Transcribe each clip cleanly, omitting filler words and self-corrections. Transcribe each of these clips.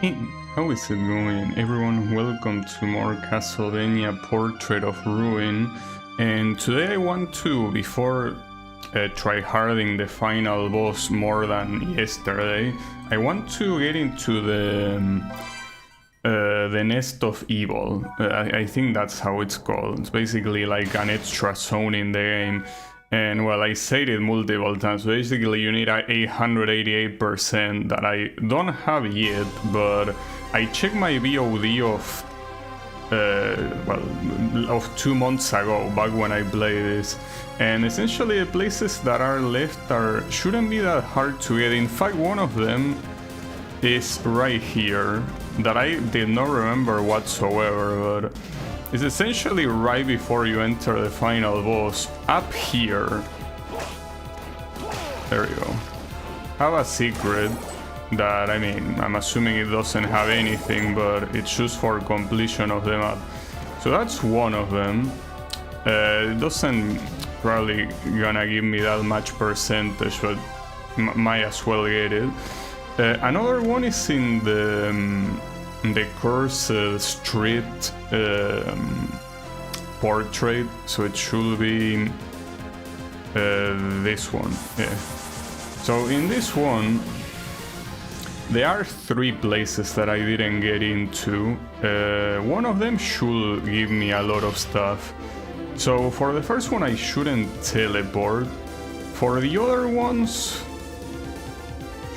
Hey, how is it going? Everyone, welcome to more Castlevania Portrait of Ruin. And today I want to, before tryharding the final boss more than yesterday, I want to get into the Nest of Evil. I think that's how it's called. It's basically like an extra zone in the game. And well, I said it multiple times. Basically, you need a 188% that I don't have yet, but I checked my VOD of 2 months ago, back when I played this. And essentially, the places that are left shouldn't be that hard to get. In fact, one of them is right here that I did not remember whatsoever, but it's essentially right before you enter the final boss, up here. There you go. Have a secret that, I mean, I'm assuming it doesn't have anything, but it's just for completion of the map. So that's one of them. It doesn't probably gonna give me that much percentage, but might as well get it. Another one is in the Cursed Street portrait, so it should be this one. Yeah. So in this one, there are 3 places that I didn't get into. One of them should give me a lot of stuff. So for the first one, I shouldn't teleport. For the other ones,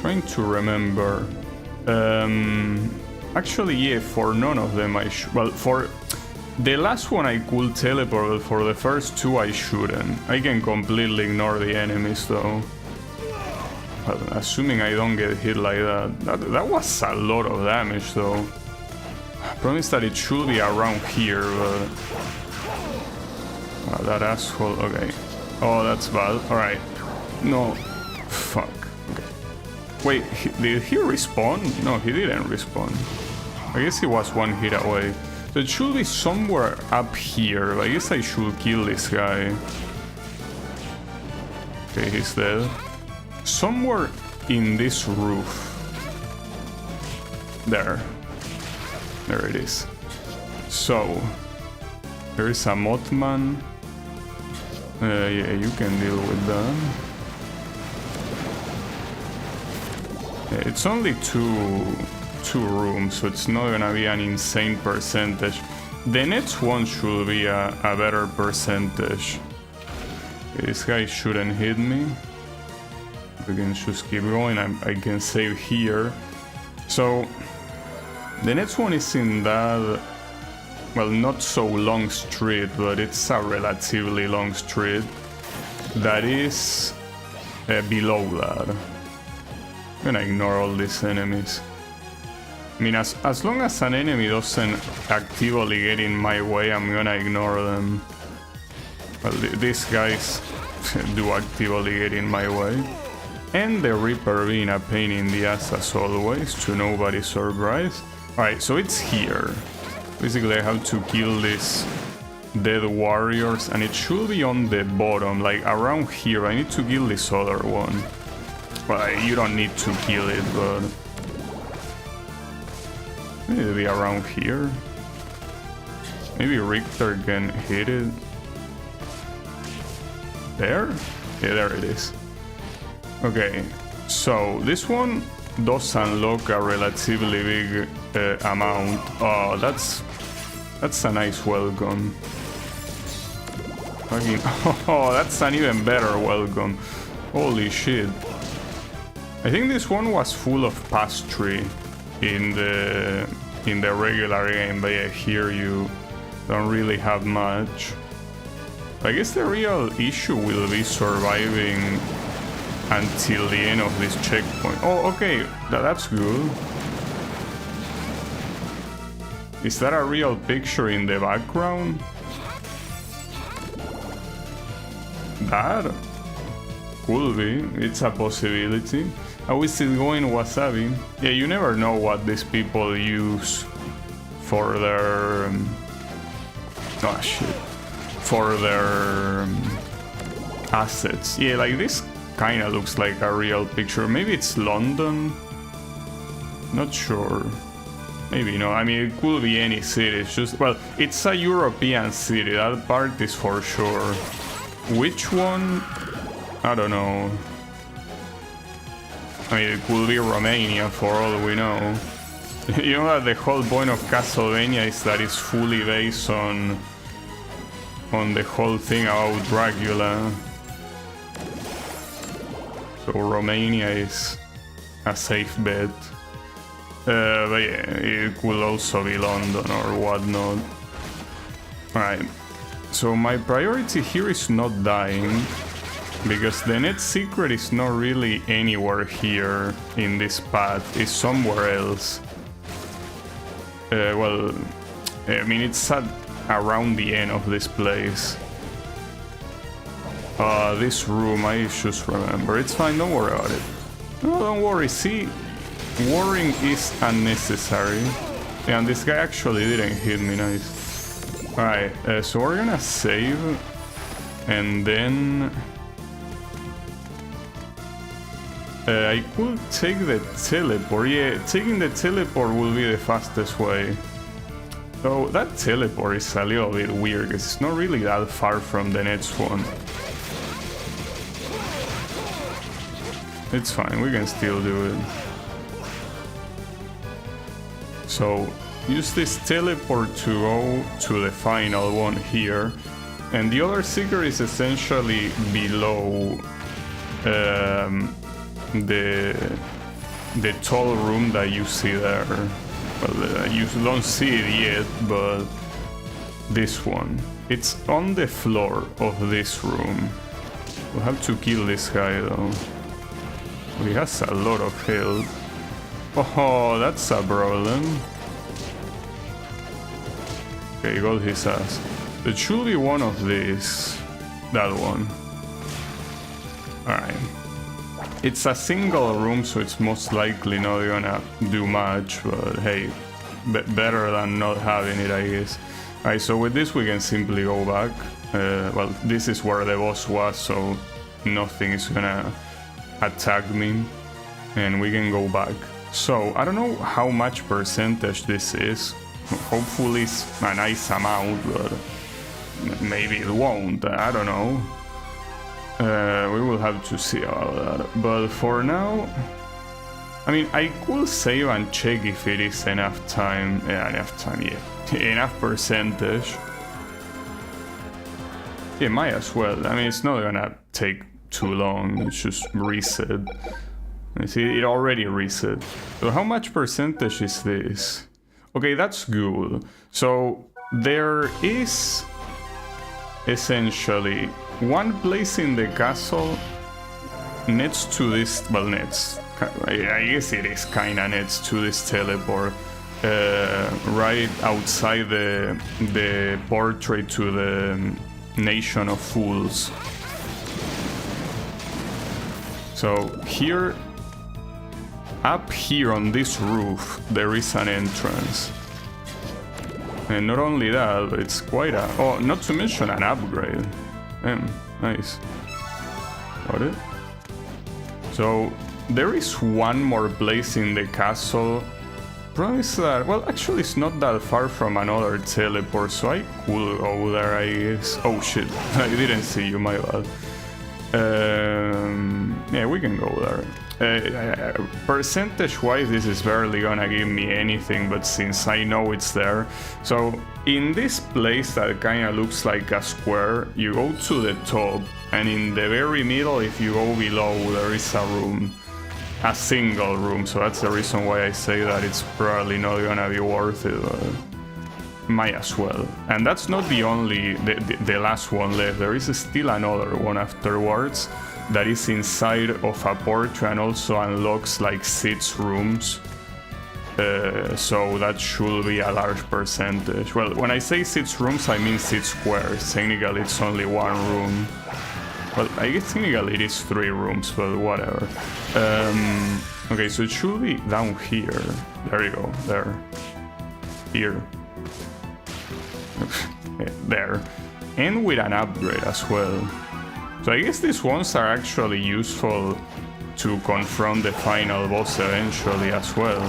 trying to remember. Actually, yeah, for none of them I should. Well, for the last one I could teleport, but for the first 2 I shouldn't. I can completely ignore the enemies though. But assuming I don't get hit like that. That was a lot of damage though. I promise that it should be around here, but... that asshole, okay. Oh, that's bad. Alright. No. Fuck. Okay. Wait, did he respawn? No, he didn't respawn. I guess he was 1 hit away. So it should be somewhere up here. I guess I should kill this guy. Okay, he's dead. Somewhere in this roof. There. There it is. So, there is a Mothman. Yeah, you can deal with that. Yeah, it's only two rooms, so it's not gonna be an insane percentage. The next one should be a better percentage. Okay, this guy shouldn't hit me. We can just keep going. I can save here. So the next one is in that, well, not so long street, but it's a relatively long street that is below that. I'm gonna ignore all these enemies. I mean, as long as an enemy doesn't actively get in my way, I'm gonna ignore them. Well, these guys do actively get in my way. And the Reaper being a pain in the ass as always, to nobody's surprise. Alright, so it's here. Basically, I have to kill these dead warriors, and it should be on the bottom, like around here. I need to kill this other one. Well, you don't need to kill it, but... maybe around here. Maybe Richter can hit it. There? Yeah, there it is. Okay, so this one does unlock a relatively big amount. Oh, that's a nice welcome. Fucking, oh, that's an even better welcome. Holy shit. I think this one was full of pastry in the regular game, but yeah, here you don't really have much. I guess the real issue will be surviving until the end of this checkpoint. Oh, okay, that's good. Is that a real picture in the background? That could be, it's a possibility. How is it going, Wasabi? Yeah, you never know what these people use for their... oh shit. For their assets. Yeah, like this kind of looks like a real picture. Maybe it's London? Not sure. Maybe no. I mean, it could be any city. It's just, well, it's a European city. That part is for sure. Which one? I don't know. I mean, it could be Romania for all we know. You know that the whole point of Castlevania is that it's fully based on the whole thing about Dracula. So Romania is a safe bet. But yeah, it could also be London or whatnot. Alright, so my priority here is not dying, because the net secret is not really anywhere here in this path, it's somewhere else. Well, I mean, it's at around the end of this place. This room, I just remember. It's fine, don't worry about it. No, don't worry, see? Worrying is unnecessary. Yeah, and this guy actually didn't hit me, nice. Alright, so we're gonna save. And then... I could take the teleport. Yeah, taking the teleport will be the fastest way. So that teleport is a little bit weird, because it's not really that far from the next one. It's fine, we can still do it. So use this teleport to go to the final one here. And the other secret is essentially below the tall room that you see there. Well, you don't see it yet, but this one. It's on the floor of this room. We'll have to kill this guy though. He has a lot of health. Oh, that's a problem. Okay, got his ass. It should be one of these. That one. Alright. It's a single room, so it's most likely not gonna do much, but hey, better than not having it, I guess. Alright, so with this we can simply go back. Well, this is where the boss was, so nothing is gonna attack me, and we can go back. So, I don't know how much percentage this is. Hopefully it's a nice amount, but maybe it won't, I don't know. We will have to see about that. But for now, I mean, I could save and check if it is enough time. Yeah, enough percentage. Yeah, might as well. I mean, it's not gonna take too long. It's just reset. You see, it already reset. So how much percentage is this? Okay, that's good. So there is essentially one place in the castle next to this, well, next, I guess it is kinda next to this teleport, right outside the portrait to the Nation of Fools. So here, up here on this roof, there is an entrance. And not only that, but it's quite a... Oh, not to mention an upgrade. Nice. Got it? So, there is one more place in the castle. Problem is that... Well, actually, it's not that far from another teleport, so I could go there, I guess. Oh, shit. I didn't see you, my bad. Yeah, we can go there. Percentage-wise, this is barely gonna give me anything, but since I know it's there. So, in this place that kinda looks like a square, you go to the top, and in the very middle, if you go below, there is a room. A single room, so that's the reason why I say that it's probably not gonna be worth it, but might as well. And that's not the only, the last one left. There is still another one afterwards that is inside of a portrait and also unlocks like 6 rooms. So that should be a large percentage. Well, when I say 6 rooms, I mean 6 squares. Technically, it's only 1 room. Well, I guess technically it is 3 rooms, but whatever. Okay, so it should be down here. There you go, there. Here. There. And with an upgrade as well. So I guess these ones are actually useful to confront the final boss eventually as well.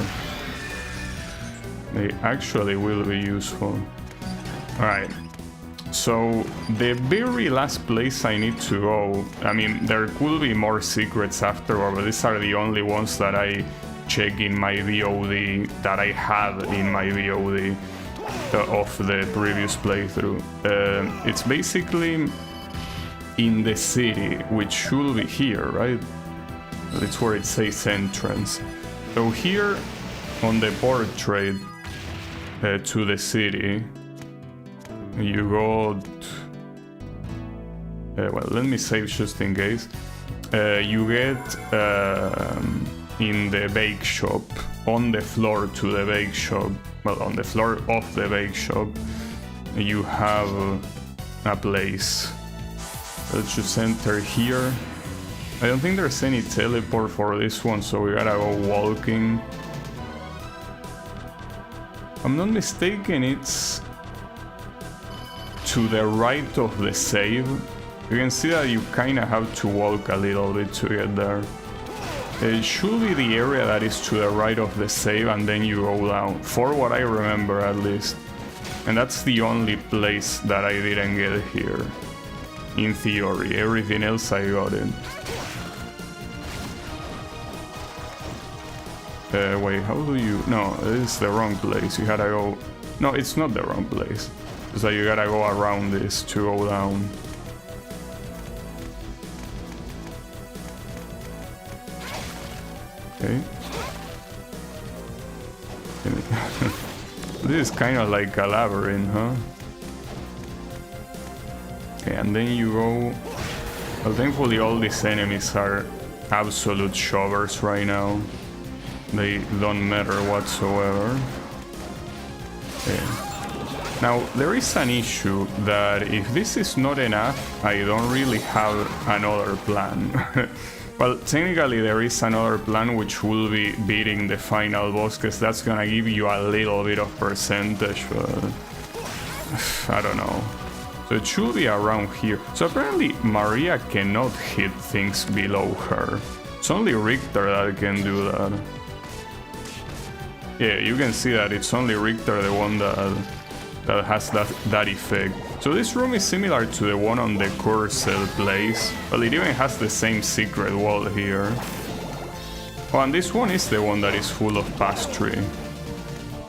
They actually will be useful. Alright. So, the very last place I need to go, I mean, there could be more secrets afterward, but these are the only ones that I check in my VOD, that I had in my VOD of the previous playthrough. It's basically in the city, which should be here, right? That's where it says entrance. So here, on the portrait to the city, you go... well, let me save just in case. You get in the bake shop, on the floor to the bake shop, well, on the floor of the bake shop, you have a place. Let's just enter here. I don't think there's any teleport for this one, so we gotta go walking. If I'm not mistaken, it's to the right of the save. You can see that you kinda have to walk a little bit to get there. It should be the area that is to the right of the save, and then you go down, for what I remember at least. And that's the only place that I didn't get here. In theory, everything else I got it. Wait, how do you... No, this is the wrong place. You gotta go... No, it's not the wrong place. It's that you gotta go around this to go down. Okay. This is kind of like a labyrinth, huh? Okay, and then you go... Well, thankfully all these enemies are absolute shovers right now. They don't matter whatsoever. Okay. Now, there is an issue that if this is not enough, I don't really have another plan. Well, technically there is another plan, which will be beating the final boss, because that's gonna give you a little bit of percentage, but I don't know. So it should be around here. So apparently Maria cannot hit things below her. It's only Richter that can do that. Yeah, you can see that it's only Richter, the one that has that effect. So this room is similar to the one on the cursed place. Well, it even has the same secret wall here. Oh, and this one is the one that is full of pastry.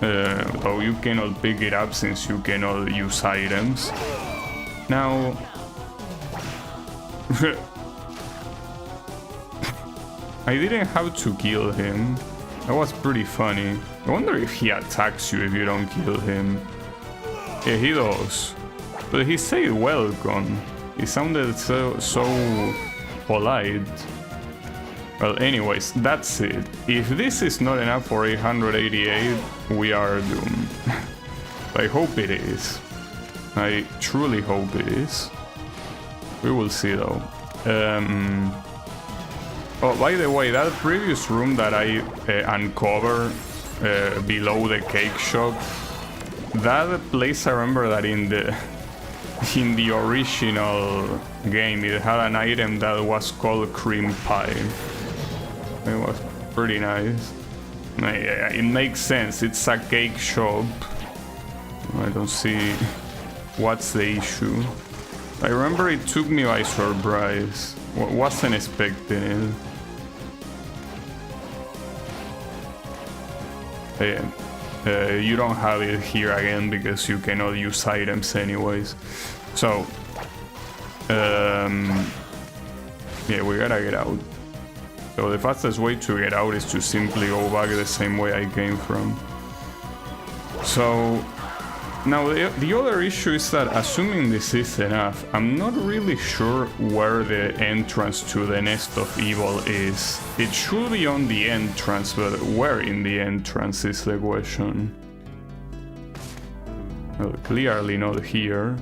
Though you cannot pick it up since you cannot use items. Now... I didn't have to kill him. That was pretty funny. I wonder if he attacks you if you don't kill him. Yeah, he does. But he said welcome. He sounded so polite. Well, anyways, that's it. If this is not enough for 888, we are doomed. I hope it is. I truly hope it is. We will see though. Oh, by the way, that previous room that I uncovered below the cake shop, that place, I remember that in the original game it had an item that was called cream pie. It was pretty nice. It makes sense, it's a cake shop. I don't see what's the issue. I remember it took me by surprise. Wasn't expecting it. Yeah. You don't have it here again because you cannot use items anyways. So, yeah, we gotta get out. So the fastest way to get out is to simply go back the same way I came from. So, now the other issue is that, assuming this is enough, I'm not really sure where the entrance to the Nest of Evil is. It should be on the entrance, but where in the entrance is the question. Well, clearly not here.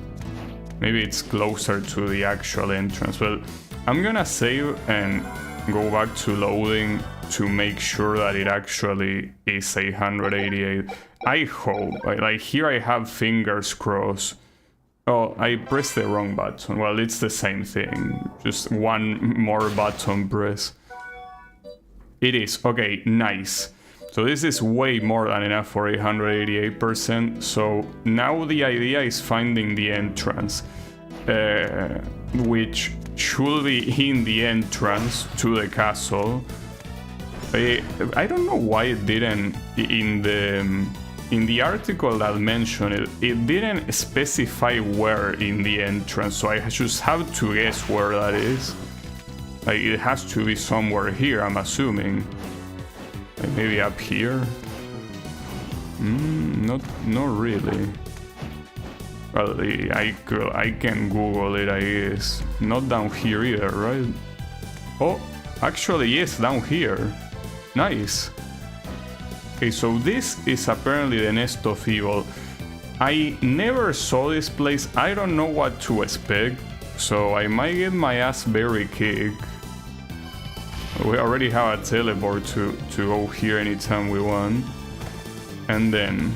Maybe it's closer to the actual entrance, but I'm gonna save and go back to loading to make sure that it actually is 888. I hope. Like here I have fingers crossed. Oh, I pressed the wrong button. Well, it's the same thing. Just one more button press. It is. Okay, nice. So this is way more than enough for 188%. So now the idea is finding the entrance, which should be in the entrance to the castle. I don't know why it didn't in the article that mentioned it. It didn't specify where in the entrance, so I just have to guess where that is. Like, it has to be somewhere here, I'm assuming. Like maybe up here. Not really. Well, I can Google it, I guess. Not down here either, right? Oh, actually yes, down here. Nice. Okay, so this is apparently the Nest of Evil. I never saw this place. I don't know what to expect, so I might get my ass very kicked. We already have a teleport to go here anytime we want. And then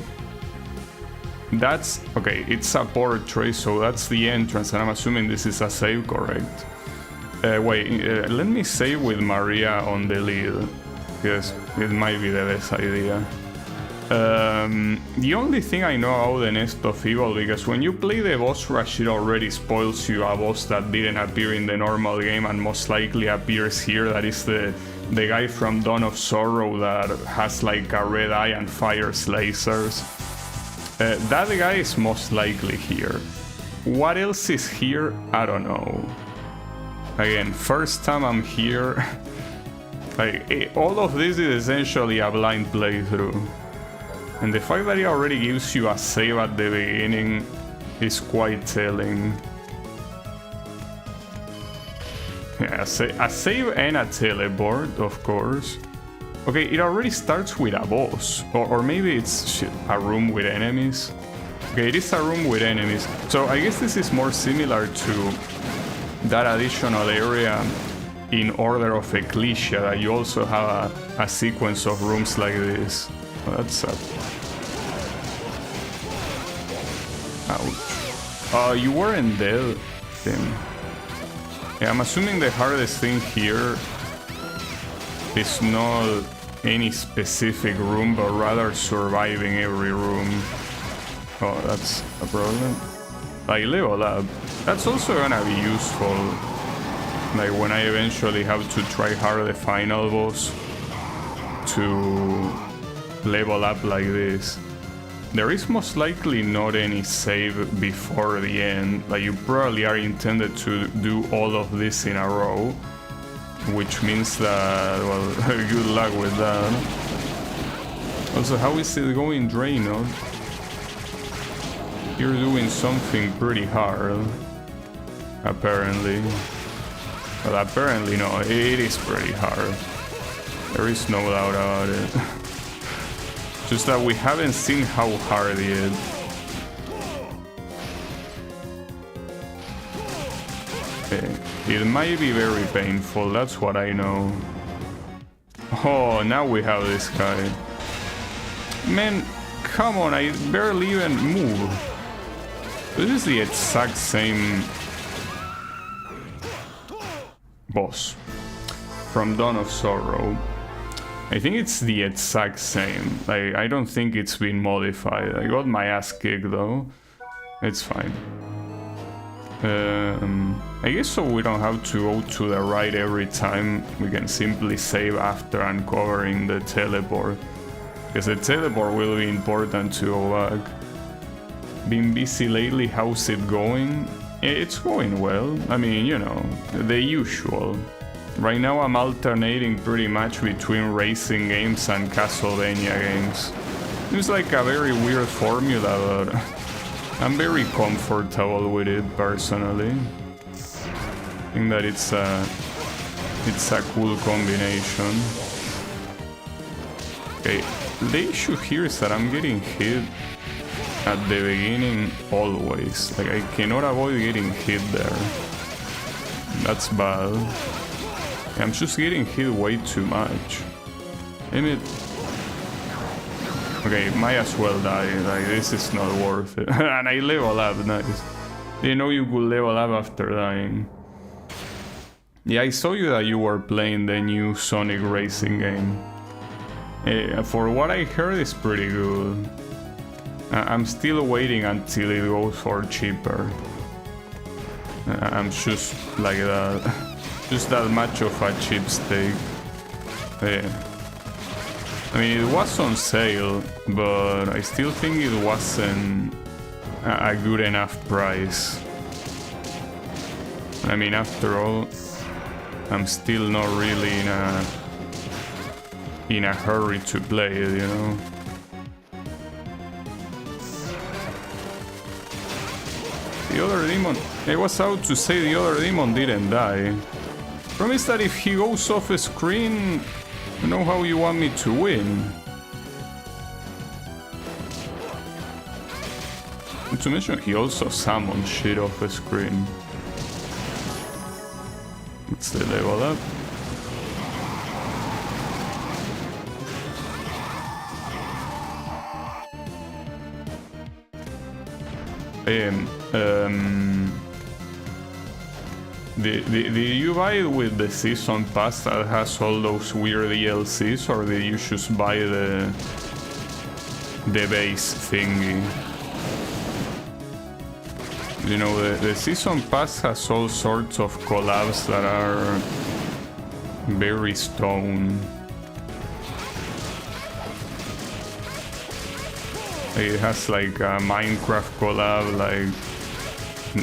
that's okay, it's a portrait, so that's the entrance, and I'm assuming this is a save, correct? Wait, let me save with Maria on the lead, because it might be the best idea. The only thing I know about the Nest of Evil, because when you play the boss rush, it already spoils you a boss that didn't appear in the normal game and most likely appears here. That is the guy from Dawn of Sorrow that has like a red eye and fires lasers. That guy is most likely here. What else is here? I don't know. Again, first time I'm here. Like, all of this is essentially a blind playthrough. And the fact that it already gives you a save at the beginning is quite telling. Yeah, a save and a teleport, of course. Okay, it already starts with a boss. Or maybe it's a room with enemies. Okay, it is a room with enemies. So I guess this is more similar to that additional area in Order of Ecclesia, that you also have a sequence of rooms like this. Oh, that's sad. Ouch. You weren't dead, then. Yeah, I'm assuming the hardest thing here is not any specific room, but rather surviving every room. Oh, that's a problem. Like, level up. That's also gonna be useful. Like, when I eventually have to try hard the final boss to level up like this. There is most likely not any save before the end. Like, you probably are intended to do all of this in a row, which means that, well, good luck with that. Also, how is it going, Draenor? You're doing something pretty hard, apparently. Well, apparently no, it is pretty hard. There is no doubt about it. Just that we haven't seen how hard yet. Okay. It might be very painful, that's what I know. Oh, now we have this guy. Man, come on, I barely even move. This is the exact same boss from Dawn of Sorrow. I think it's the exact same. Like, I don't think it's been modified. I got my ass kicked though. It's fine. I guess so we don't have to go to the right every time. We can simply save after uncovering the teleport. Because the teleport will be important to go back. Been busy lately, how's it going? It's going well. I mean, you know, the usual. Right now I'm alternating pretty much between racing games and Castlevania games. It's like a very weird formula, but I'm very comfortable with it personally. I think that it's a cool combination. Okay, the issue here is that I'm getting hit at the beginning always. Like, I cannot avoid getting hit there. That's bad. I'm just getting hit way too much. Damn it. Okay, might as well die. Like, this is not worth it. And I level up, nice. Didn't know you could level up after dying. Yeah, I saw you that you were playing the new Sonic racing game. For what I heard, it's pretty good. I'm still waiting until it goes for cheaper. I'm just like that. Just that much of a cheap steak. Yeah. I mean, it was on sale, but I still think it wasn't a good enough price. I mean, after all, I'm still not really in a hurry to play it, you know. The other demon, I was out to say the other demon didn't die. Promise that if he goes off screen, you know how you want me to win. Not to mention, he also summoned shit off the screen. Let's level up. Did you buy it with the season pass that has all those weird DLCs, or did you just buy the base thingy? You know, the season pass has all sorts of collabs that are very stone. It has like a Minecraft collab, like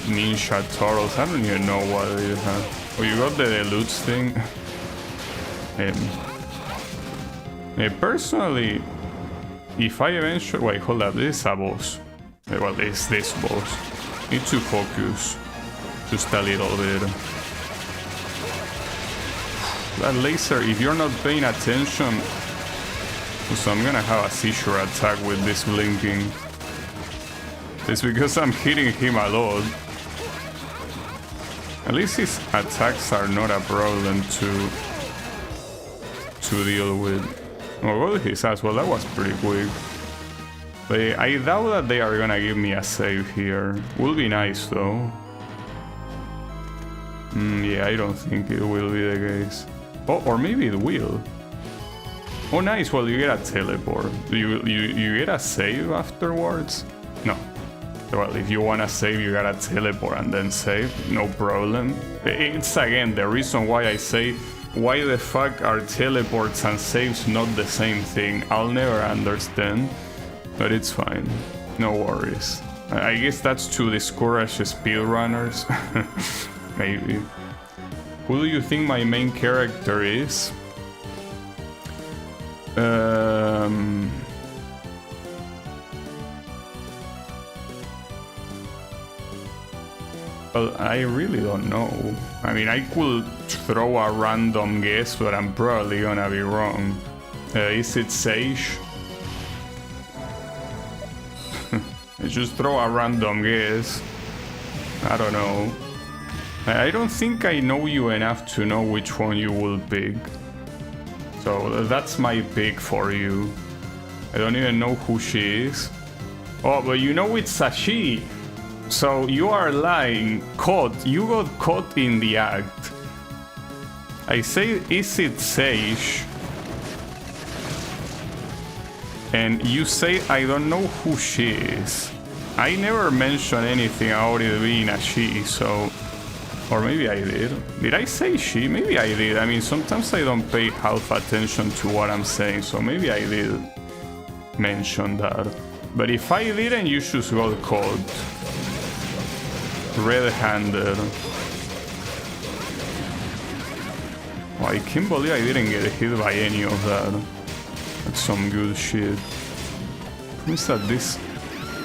Ninja Turtles. I don't even know what it has. Oh, you got the deluxe thing? Personally, if I eventually... Wait, hold up, this is a boss. Well, this boss. Need to focus just a little bit. That laser, if you're not paying attention... So I'm gonna have a seizure attack with this blinking. It's because I'm hitting him a lot. At least his attacks are not a problem to deal with. Oh, well, his as well, that was pretty quick. But I doubt that they are gonna give me a save here. Will be nice though. Yeah, I don't think it will be the case. Oh, or maybe it will. Oh, nice. Well, you get a teleport. You get a save afterwards? No. Well, if you want to save, you gotta teleport and then save. No problem. It's, again, the reason why I say, why the fuck are teleports and saves not the same thing? I'll never understand. But it's fine. No worries. I guess that's to discourage speedrunners. Maybe. Who do you think my main character is? Well, I really don't know. I mean, I could throw a random guess, but I'm probably gonna be wrong. Is it Sage? I just throw a random guess. I don't know. I don't think I know you enough to know which one you will pick. So that's my pick for you. I don't even know who she is. Oh, but you know it's a she. So you are lying. Caught. You got caught in the act. I say, is it Sage? And you say, I don't know who she is. I never mentioned anything about it being a she, so... Or maybe I did. Did I say she? Maybe I did. I mean, sometimes I don't pay half attention to what I'm saying, so maybe I did mention that. But if I didn't, you just got caught. Red-handed. Oh, I can't believe I didn't get hit by any of that. That's some good shit. Promise that this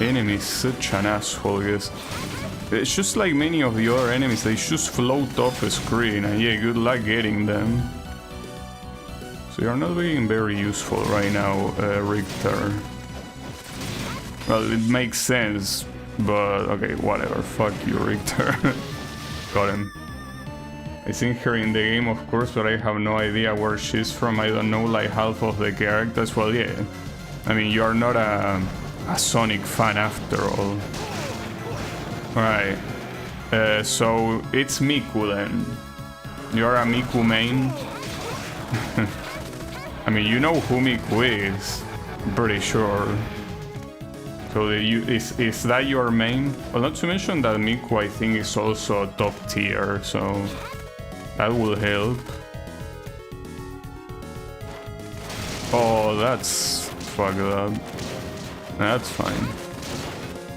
enemy is such an asshole, I guess. It's just like many of the other enemies, they just float off the screen, and yeah, good luck getting them. So you're not being very useful right now, Richter. Well, it makes sense, but okay, whatever, fuck you, Richter. Got him. I seen her in the game, of course, but I have no idea where she's from. I don't know like half of the characters. Well, yeah, I mean, you're not a Sonic fan after all. Alright, so it's Miku then. You're a Miku main? I mean, you know who Miku is, I'm pretty sure. So is that your main? Well, not to mention that Miku, I think, is also top tier, so that will help. Oh, that's fucked up. That's fine.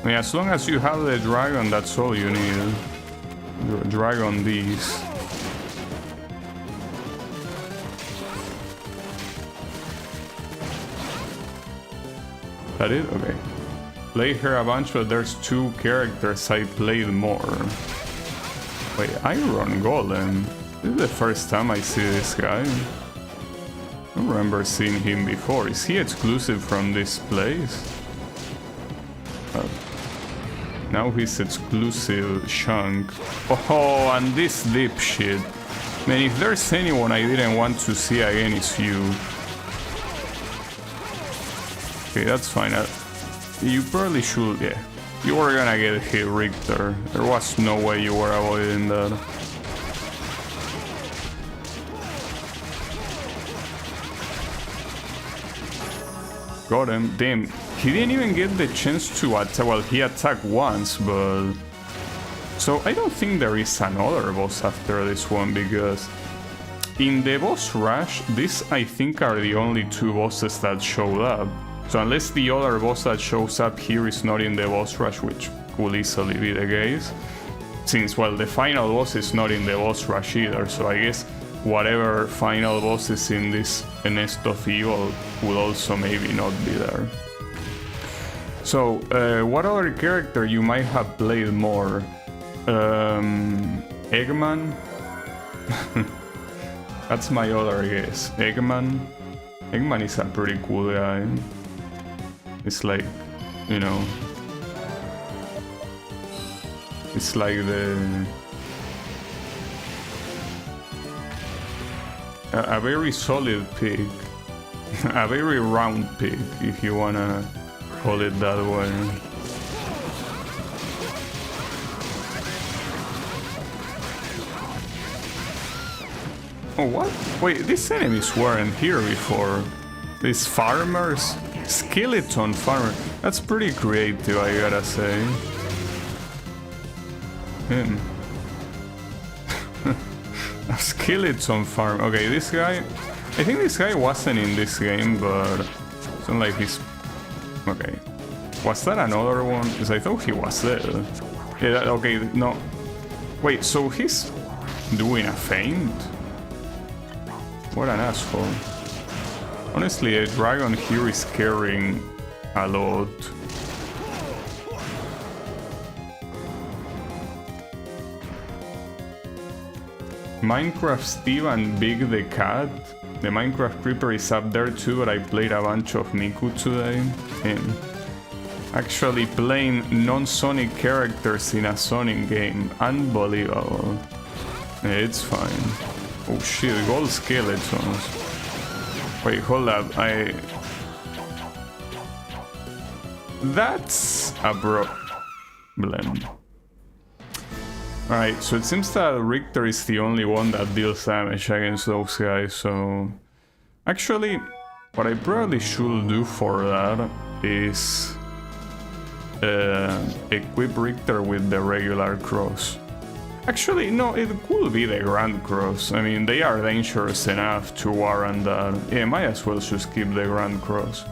I mean, as long as you have the dragon, that's all you need. Dragon these. That it? Okay. Played her a bunch, but there's 2 characters I played more. Wait, Iron Golem? This is the first time I see this guy. I don't remember seeing him before. Is he exclusive from this place? Now he's exclusive chunk. Oh, and this dipshit. Man, if there's anyone I didn't want to see again, it's you. Okay, that's fine. You probably should, yeah. You were gonna get hit, Richter. There was no way you were avoiding that. Got him. Damn, he didn't even get the chance to attack. Well, he attacked once, but... So I don't think there is another boss after this one, because... In the boss rush, these I think are the only 2 bosses that showed up. So unless the other boss that shows up here is not in the boss rush, which could easily be the case, since, well, the final boss is not in the boss rush either, so I guess whatever final boss is in this Nest of Evil will also maybe not be there. So, what other character you might have played more? Eggman? That's my other guess. Eggman? Eggman is a pretty cool guy. It's like, you know... It's like the... A very solid pig. A very round pig, if you wanna call it that way. Oh, what? Wait, these enemies weren't here before. These farmers? Skeleton farmer. That's pretty creative, I gotta say. A skeleton farm. Okay, this guy... I think this guy wasn't in this game, but... It's not like he's... Okay. Was that another one? Because I thought he was dead. Yeah, okay, no. Wait, so he's doing a feint? What an asshole. Honestly, a dragon here is carrying a lot. Minecraft Steve and Big the Cat. The Minecraft Creeper is up there too, but I played a bunch of Miku today. And actually playing non-Sonic characters in a Sonic game. Unbelievable. Yeah, it's fine. Oh shit, gold skeletons. Wait, hold up, That's a problem. Alright, so it seems that Richter is the only one that deals damage against those guys, so... Actually, what I probably should do for that is... equip Richter with the regular cross. Actually, no, it could be the Grand Cross. I mean, they are dangerous enough to warrant that. Yeah, might as well just keep the Grand Cross.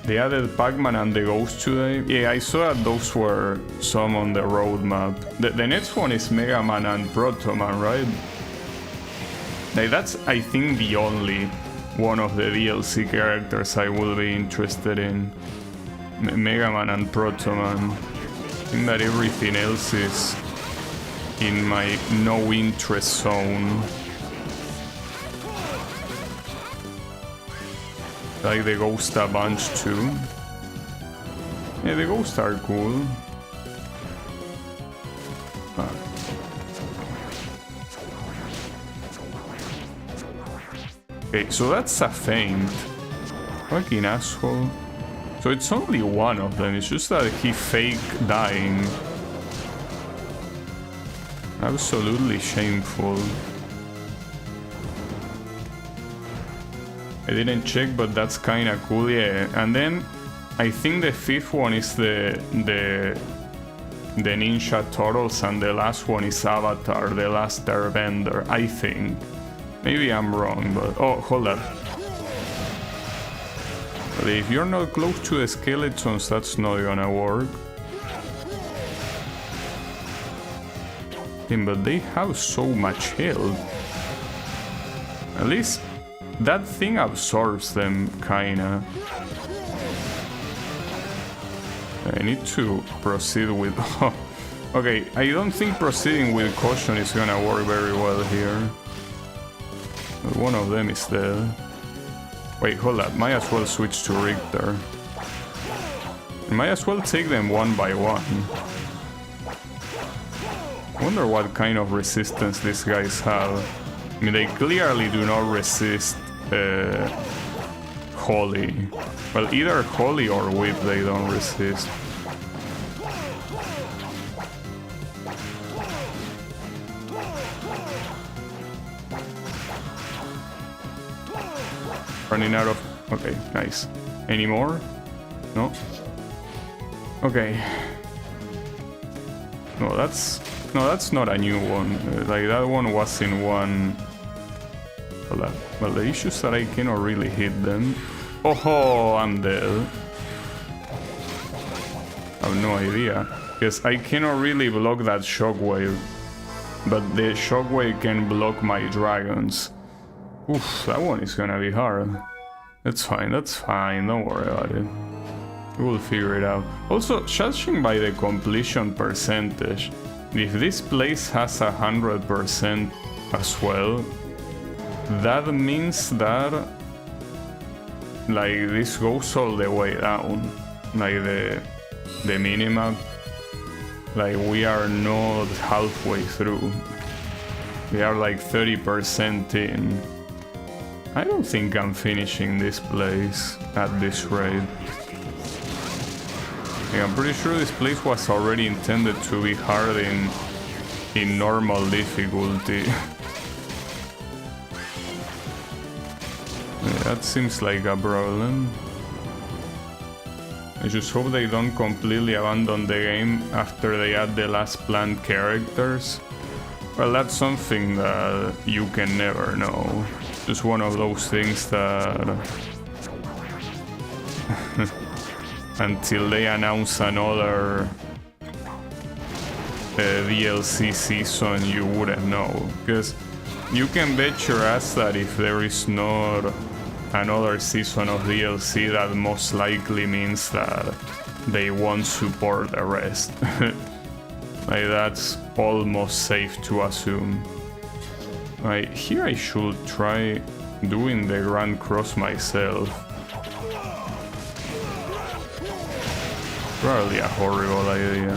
They added Pac-Man and the Ghost today. Yeah, I saw that those were some on the roadmap. The next one is Mega Man and Proto Man, right? Like, that's, I think, the only one of the DLC characters I will be interested in. Mega Man and Proto Man. I think that everything else is in my no interest zone. Like the Ghost a bunch too. Yeah, the Ghosts are cool. Okay, so that's a feint. Fucking asshole. So it's only one of them, it's just that he fake dying. Absolutely shameful. I didn't check, but that's kinda cool, yeah. And then I think the fifth one is the Ninja Turtles, and the last one is Avatar, the Last Airbender, I think. Maybe I'm wrong, but... Oh, hold up. But if you're not close to the skeletons, that's not gonna work. But they have so much health. At least that thing absorbs them, kinda. I need to proceed with... Okay, I don't think proceeding with caution is gonna work very well here. But one of them is dead. Wait, hold up, might as well switch to Richter. Might as well take them one by one. Wonder what kind of resistance these guys have. I mean, they clearly do not resist Holy. Well, either Holy or Whip they don't resist. Running out of... Okay, nice. Any more? No? Okay. No, that's not a new one. Like, that one was in one... Well, the issue is that I cannot really hit them. Oh, I'm dead. I have no idea. Because I cannot really block that shockwave. But the shockwave can block my dragons. Oof, that one is gonna be hard. That's fine, don't worry about it. We'll figure it out. Also, judging by the completion percentage, if this place has 100% as well, that means that like this goes all the way down. Like the minimap, like we are not halfway through. We are like 30% in. I don't think I'm finishing this place at this rate. Yeah, I'm pretty sure this place was already intended to be hard in normal difficulty. Yeah, that seems like a problem. I just hope they don't completely abandon the game after they add the last planned characters. Well, that's something that you can never know. Just one of those things that... until they announce another DLC season, you wouldn't know. Because you can bet your ass that if there is not another season of DLC, that most likely means that they won't support the rest. Like, that's almost safe to assume. Right, here I should try doing the Grand Cross myself. Probably a horrible idea.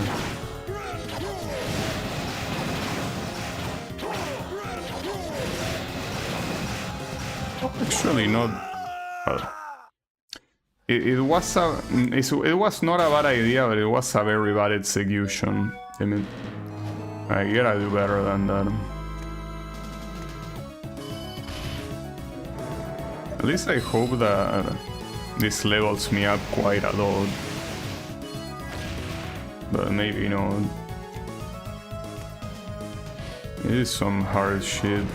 Actually not... Well, it was not a bad idea, but it was a very bad execution. I mean, I gotta do better than that. At least I hope that this levels me up quite a lot. But maybe not. It is some hard shit.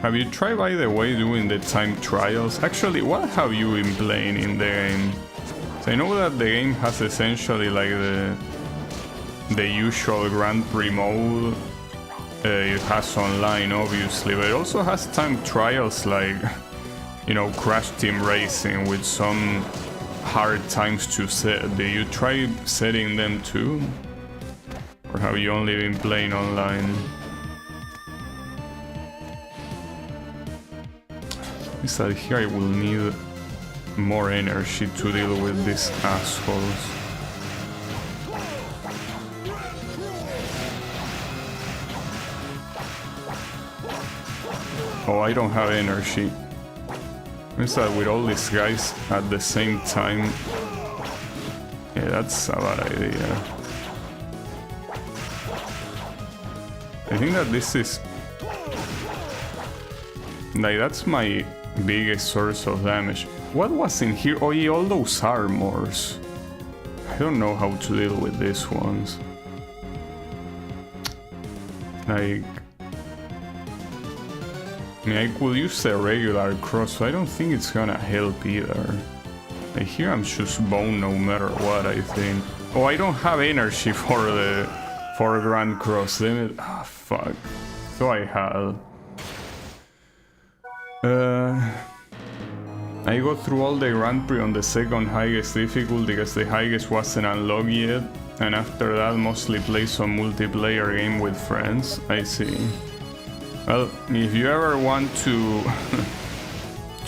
Have you tried, by the way, doing the time trials? Actually, what have you been playing in the game? So I know that the game has essentially like the usual Grand Prix mode. It has online, obviously, but it also has time trials like, you know, Crash Team Racing with some hard times to set. Did you try setting them too? Or have you only been playing online? Is that here I will need more energy to deal with these assholes. Oh, I don't have energy. Is that with all these guys at the same time? Yeah, that's a bad idea. I think that this is... like, that's my biggest source of damage. What was in here? Oh yeah, all those armors. I don't know how to deal with these ones. Like... I mean, I could use the regular cross, so I don't think it's gonna help either. Like, here I'm just bone no matter what, I think. Oh, I don't have energy for the... for Grand Cross, damn it. Ah, fuck. So I had... I go through all the Grand Prix on the second highest difficulty because the highest wasn't unlocked yet, and after that mostly play some multiplayer game with friends. I see. Well, if you ever want to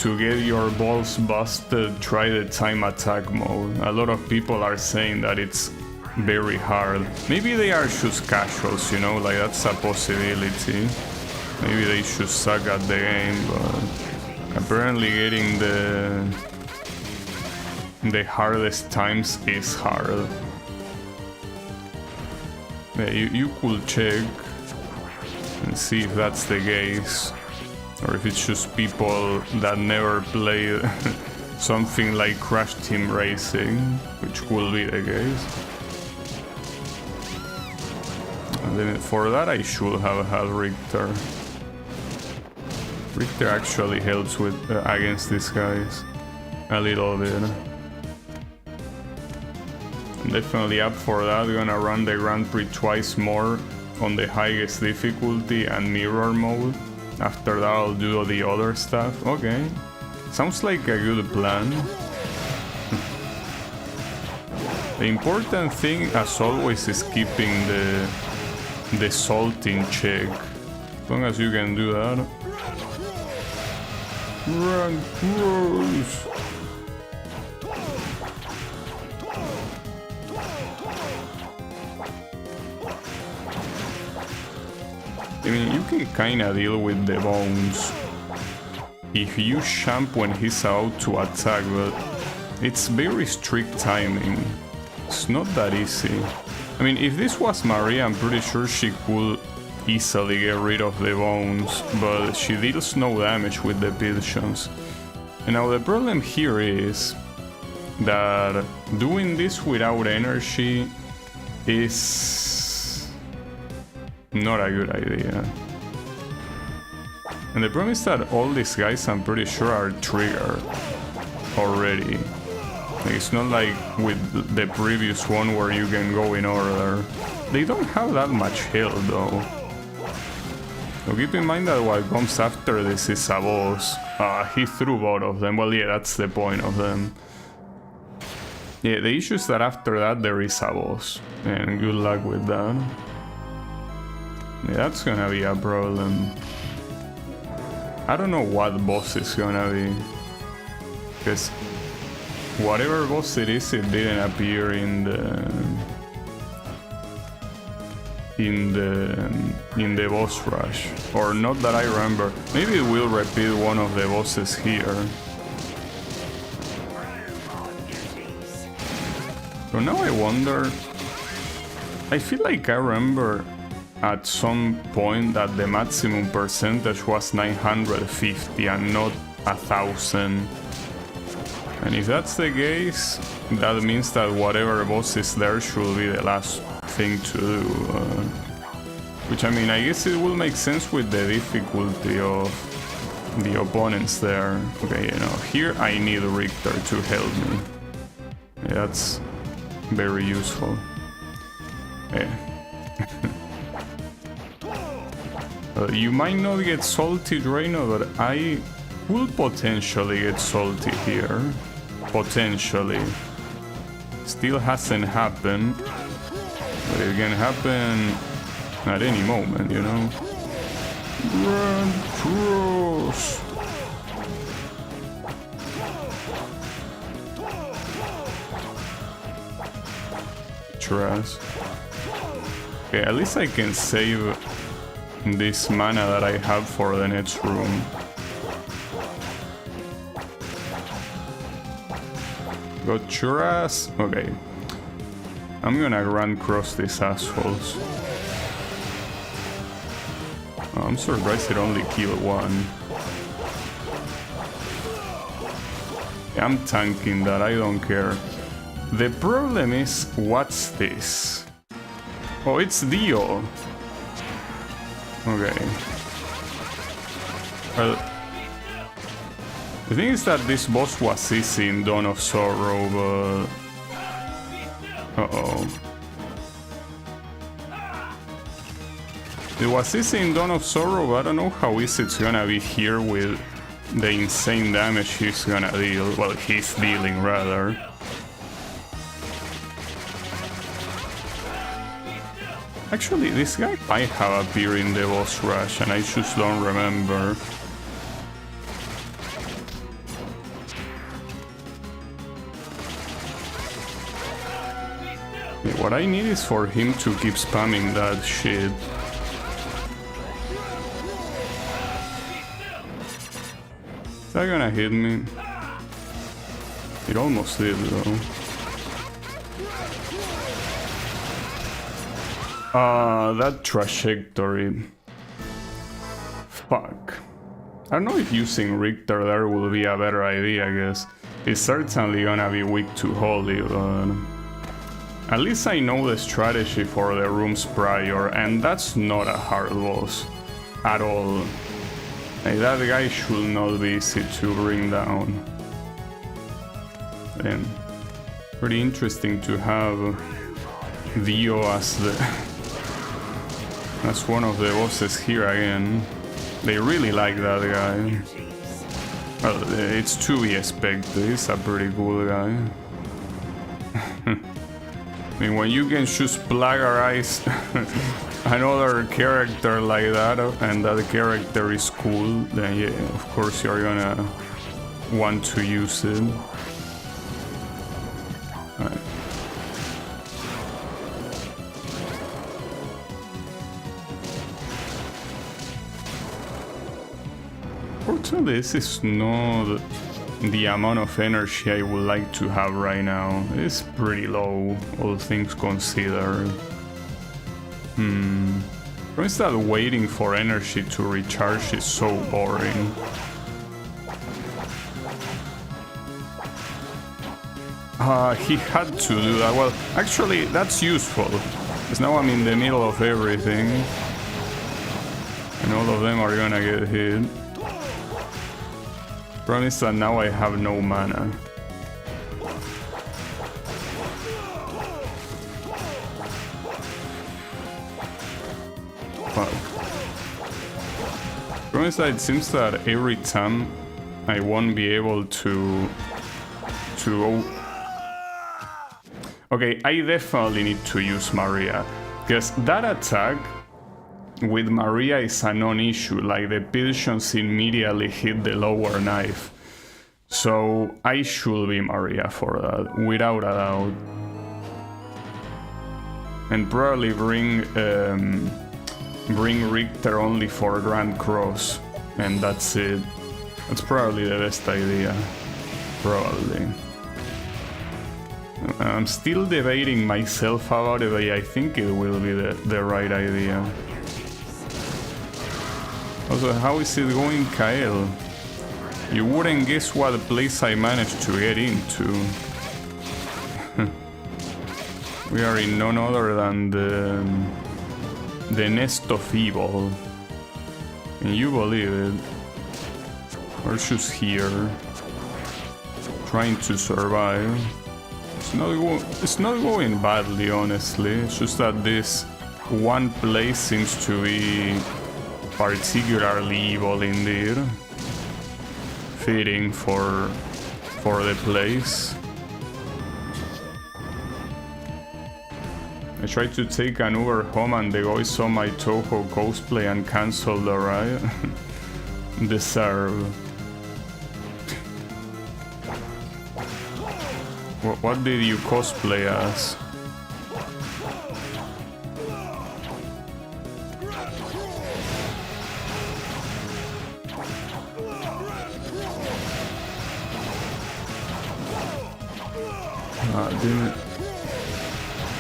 to get your balls busted, try the time attack mode. A lot of people are saying that it's very hard. Maybe they are just casuals, you know, like that's a possibility. Maybe they should suck at the game, but apparently getting the hardest times is hard. Yeah, you could check and see if that's the case, or if it's just people that never played something like Crash Team Racing, which could be the case. And then for that I should have had Richter. Richter actually helps with against these guys a little bit. I'm definitely up for that. Gonna run the Grand Prix twice more on the highest difficulty and mirror mode. After that I'll do the other stuff. Okay, sounds like a good plan. The important thing as always is keeping the salt in check. As long as you can do that. Run close. I mean, you can kinda deal with the bones if you champ when he's out to attack, but it's very strict timing. It's not that easy. I mean, if this was Maria, I'm pretty sure she could easily get rid of the bones, but she deals no damage with the pilsions. And now the problem here is that doing this without energy is not a good idea. And the problem is that all these guys, I'm pretty sure, are triggered already. Like, it's not like with the previous one where you can go in order. They don't have that much health though. So keep in mind that what comes after this is a boss. He threw both of them. Well, yeah, that's the point of them. Yeah, the issue is that after that there is a boss. And good luck with that. Yeah, that's gonna be a problem. I don't know what boss is gonna be. Because whatever boss it is, it didn't appear in the boss rush, or not that I remember. Maybe it will repeat one of the bosses here. So now I wonder, I feel like I remember at some point that the maximum percentage was 950 and not 1000. And if that's the case, that means that whatever boss is there should be the last thing to do. Which, I mean, I guess it will make sense with the difficulty of the opponents there. Okay, you know, here I need Richter to help me. Yeah, that's very useful. Yeah. You might not get salty, Draino, but I will potentially get salty here. Potentially. Still hasn't happened, but it can happen at any moment, you know. Run cross. Trash. Okay, at least I can save this mana that I have for the next room. got your ass. Okay. I'm gonna run across these assholes. Oh, I'm surprised it only killed one. Yeah, I'm tanking that, I don't care. The problem is, what's this? Oh, it's Dio. Okay. Well, the thing is that this boss was easy in Dawn of Sorrow, but... Uh-oh. It was easy in Dawn of Sorrow, but I don't know how easy it's gonna be here with the insane damage he's gonna deal. Well, he's dealing, rather. Actually, this guy might have appeared in the boss rush, and I just don't remember. What I need is for him to keep spamming that shit. Is that gonna hit me? It almost did, though. That trajectory. Fuck. I don't know if using Richter there will be a better idea, I guess. It's certainly gonna be weak to Holy, but... At least I know the strategy for the rooms prior, and that's not a hard boss. At all. Hey, that guy should not be easy to bring down. And pretty interesting to have Dio as one of the bosses here again. They really like that guy. Well, it's to be expected. He's a pretty cool guy. I mean, when you can just plagiarize another character like that, and that character is cool, then yeah, of course you're gonna want to use it. Right. Fortunately, this is not the amount of energy I would like to have right now. It's pretty low, all things considered. For instance, waiting for energy to recharge is so boring. He had to do that. Well, actually, that's useful, because now I'm in the middle of everything, and all of them are gonna get hit. Problem is that now I have no mana. Fuck. Problem is that it seems that every time I won't be able to Okay, I definitely need to use Maria, because that attack with Maria is a non-issue, like the pigeons immediately hit the lower knife. So I should be Maria for that, without a doubt. And probably bring Richter only for Grand Cross, and that's it. That's probably the best idea. Probably. I'm still debating myself about it, but I think it will be the right idea. Also, how is it going, Kyle? You wouldn't guess what place I managed to get into. We are in none other than the nest of evil. Can you believe it? We're just here, trying to survive. It's not going badly, honestly. It's just that this one place seems to be particularly evil indeed. Fitting for the place. I tried to take an Uber home and the guy saw my Toho cosplay and cancelled the ride. Deserve. What did you cosplay as? Damn it.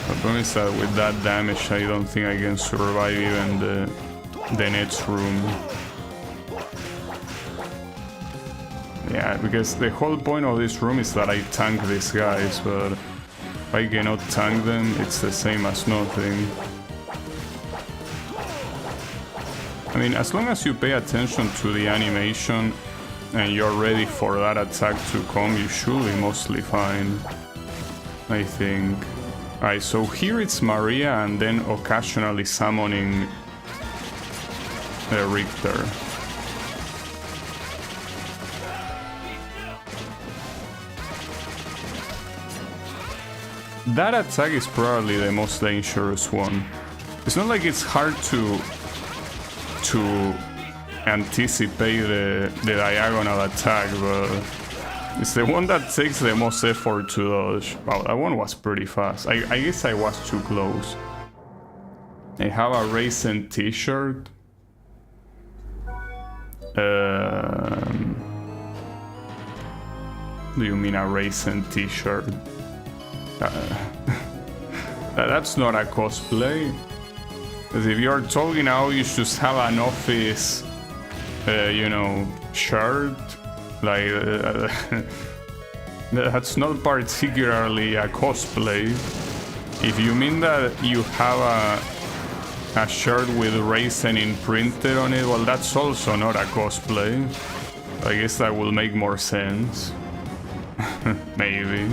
The problem is that with that damage, I don't think I can survive even the next room. Yeah, because the whole point of this room is that I tank these guys, but if I cannot tank them, it's the same as nothing. I mean, as long as you pay attention to the animation and you're ready for that attack to come, you should be mostly fine, I think. Alright, so here it's Maria and then occasionally summoning Richter. That attack is probably the most dangerous one. It's not like it's hard to anticipate the diagonal attack, but it's the one that takes the most effort to dodge. Wow, that one was pretty fast. I guess I was too close. I have a Raisin t-shirt. Do you mean a Raisin t-shirt? That's not a cosplay. Because if you're talking now, you should have an office, you know, shirt. Like, that's not particularly a cosplay. If you mean that you have a shirt with Raisin imprinted on it, well, that's also not a cosplay. I guess that will make more sense. Maybe.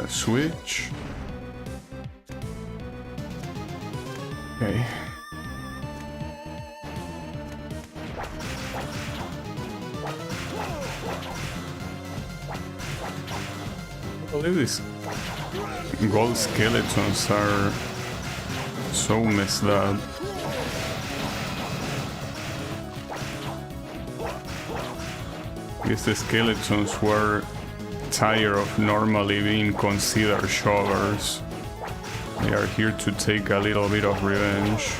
Switch. Okay. I believe these gold skeletons are so messed up. I guess the skeletons were tired of normally being considered jobbers. They are here to take a little bit of revenge.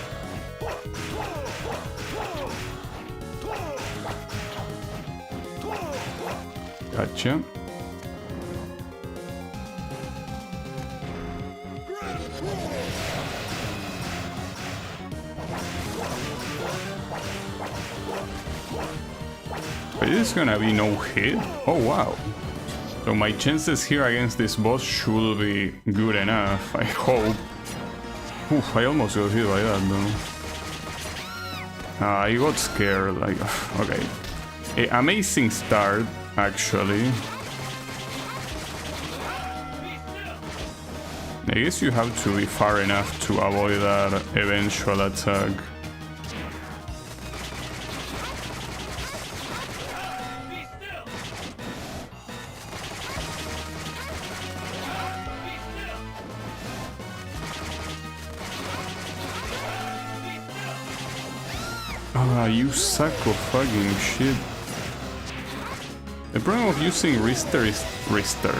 Gotcha. But this is gonna be no hit? Oh wow. So my chances here against this boss should be good enough, I hope. Oof, I almost got hit by that though. I got scared, like, okay. Amazing start, actually. I guess you have to be far enough to avoid that eventual attack. You sack of fucking shit. The problem of using Richter is Richter.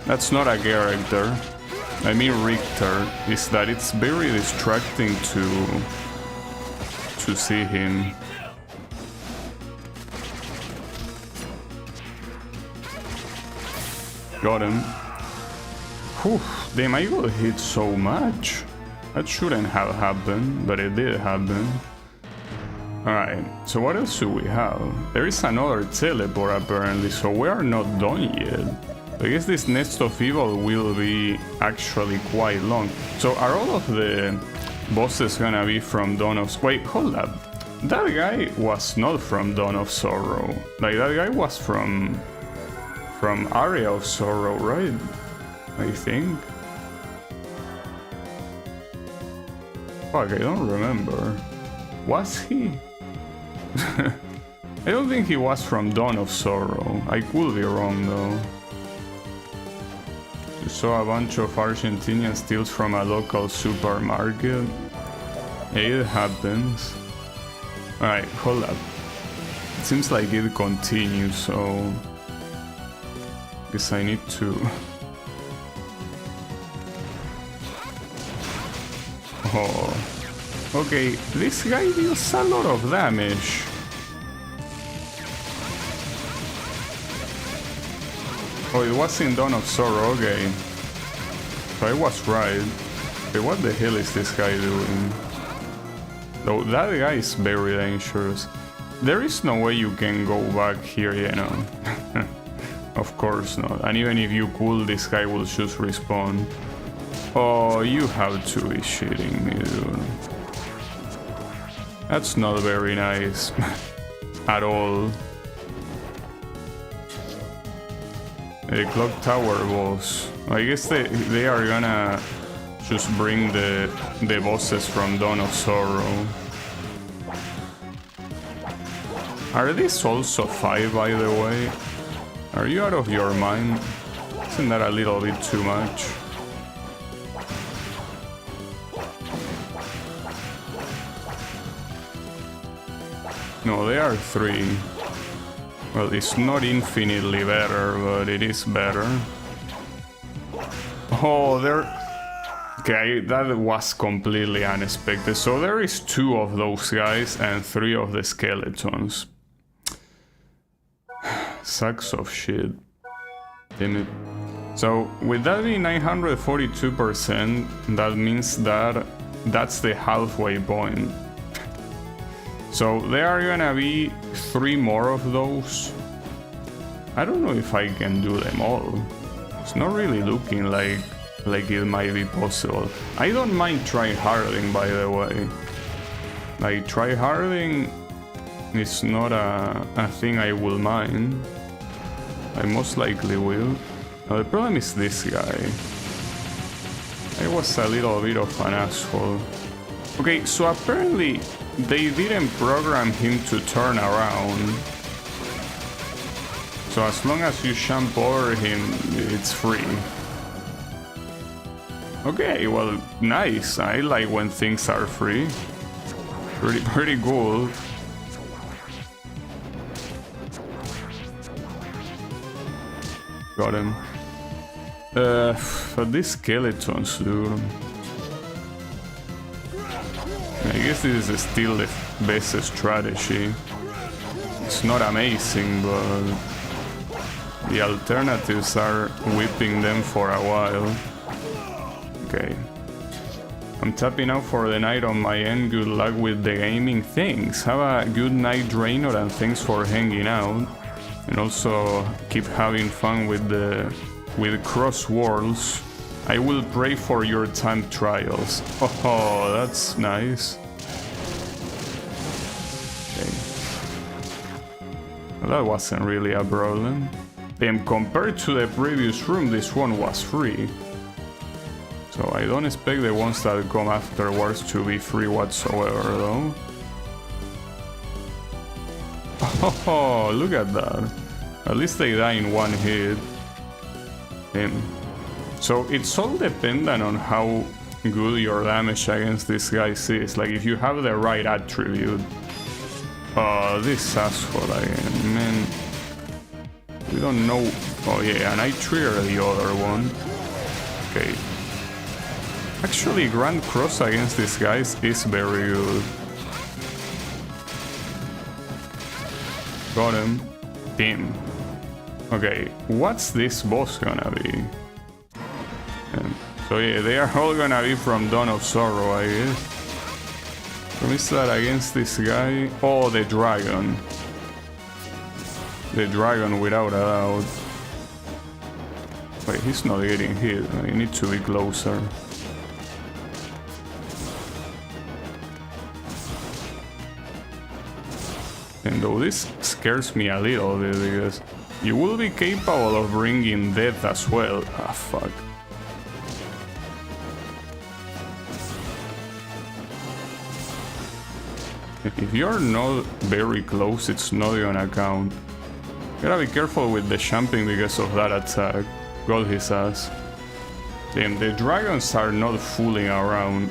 That's not a character. I mean Richter, is that it's very distracting to see him. Got him. Whew, damn, I got hit so much. That shouldn't have happened, but it did happen. Alright, so what else do we have? There is another teleport apparently, so we are not done yet. I guess this Nest of Evil will be actually quite long. So are all of the bosses gonna be from Dawn of... Wait, hold up. That guy was not from Dawn of Sorrow. Like, that guy was from Area of Sorrow, right? I think. Fuck, I don't remember. Was he? I don't think he was from Dawn of Sorrow. I could be wrong though. You saw a bunch of Argentinian steals from a local supermarket. It happens. Alright, hold up. seems like it continues, so guess I need to. Oh, okay, this guy deals a lot of damage. Oh, it was in Dawn of Sorrow, okay. So I was right. Okay, what the hell is this guy doing? Though that guy is very dangerous. There is no way you can go back here, you know. Of course not. And even if you could, this guy will just respawn. Oh, you have to be shitting me, dude. That's not very nice. At all. The clock tower boss. I guess they are gonna just bring the bosses from Dawn of Sorrow. Are these also 5, by the way? Are you out of your mind? Isn't that a little bit too much? No, they are 3. Well, it's not infinitely better, but it is better. Oh, there... Okay, that was completely unexpected. So there is 2 of those guys and 3 of the skeletons. Sacks of shit. Damn it. So, with that being 942%, that means that that's the halfway point. So there are gonna be 3 more of those. I don't know if I can do them all. It's not really looking like it might be possible. I don't mind tryharding, by the way. Like, tryharding is not a thing I will mind. I most likely will. Now, the problem is this guy. I was a little bit of an asshole. Okay, so apparently they didn't program him to turn around. So as long as you jump over him, it's free. Okay, well, nice. I like when things are free. Pretty cool. Got him. But these skeletons, dude. I guess this is still the best strategy. It's not amazing, but the alternatives are whipping them for a while. Okay. I'm tapping out for the night on my end. Good luck with the gaming. Thanks. Have a good night, Draenor, and thanks for hanging out. And also keep having fun with Cross Worlds. I will pray for your time trials. Oh, that's nice. Okay. Well, that wasn't really a problem. Then compared to the previous room, this one was free. So I don't expect the ones that come afterwards to be free whatsoever, though. Oh, look at that. At least they die in one hit. So it's all dependent on how good your damage against these guys is. Like, if you have the right attribute. Oh, this asshole again, man. We don't know. Oh yeah, and I trigger the other one. Okay. Actually, Grand Cross against these guys is very good. Got him. Damn. Okay, what's this boss gonna be? So yeah, they are all gonna be from Dawn of Sorrow, I guess. So is that against this guy? Oh, the dragon. The dragon, without a doubt. Wait, he's not getting hit. I need to be closer. And though this scares me a little bit, because you will be capable of bringing death as well. Ah, fuck. If you're not very close, it's not gonna count. Gotta be careful with the jumping because of that attack. Got his ass. Damn, the dragons are not fooling around.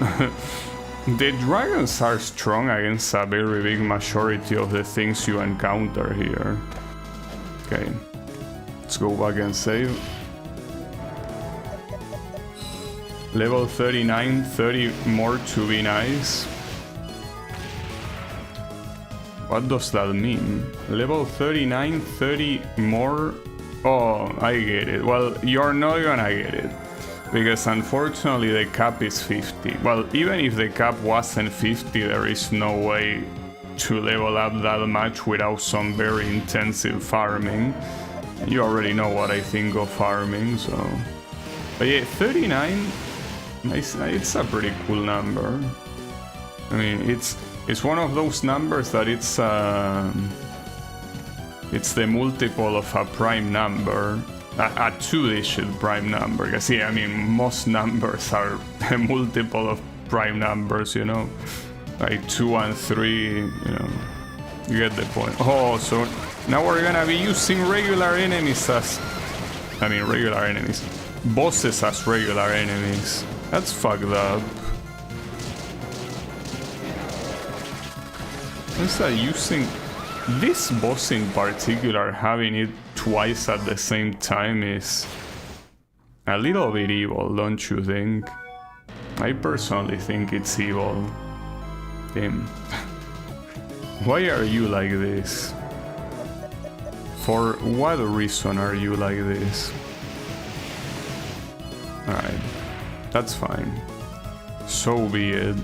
The dragons are strong against a very big majority of the things you encounter here. Okay, let's go back and save. Level 39, 30 more to be nice. What does that mean? Level 39, 30 more? Oh, I get it. Well, you're not gonna get it. Because unfortunately the cap is 50. Well, even if the cap wasn't 50, there is no way to level up that much without some very intensive farming. You already know what I think of farming, so... But yeah, 39, it's a pretty cool number. I mean, it's one of those numbers that it's the multiple of a prime number. A two-digit prime number, because yeah, I mean, most numbers are a multiple of prime numbers, you know, like 2 and 3, you know, you get the point. Oh, so now we're gonna be using regular enemies as, I mean, regular enemies, bosses as regular enemies. That's fucked up. Is that using this boss in particular, having it twice at the same time is a little bit evil, don't you think? I personally think it's evil. Damn. Why are you like this? For what reason are you like this? Alright, that's fine. So be it.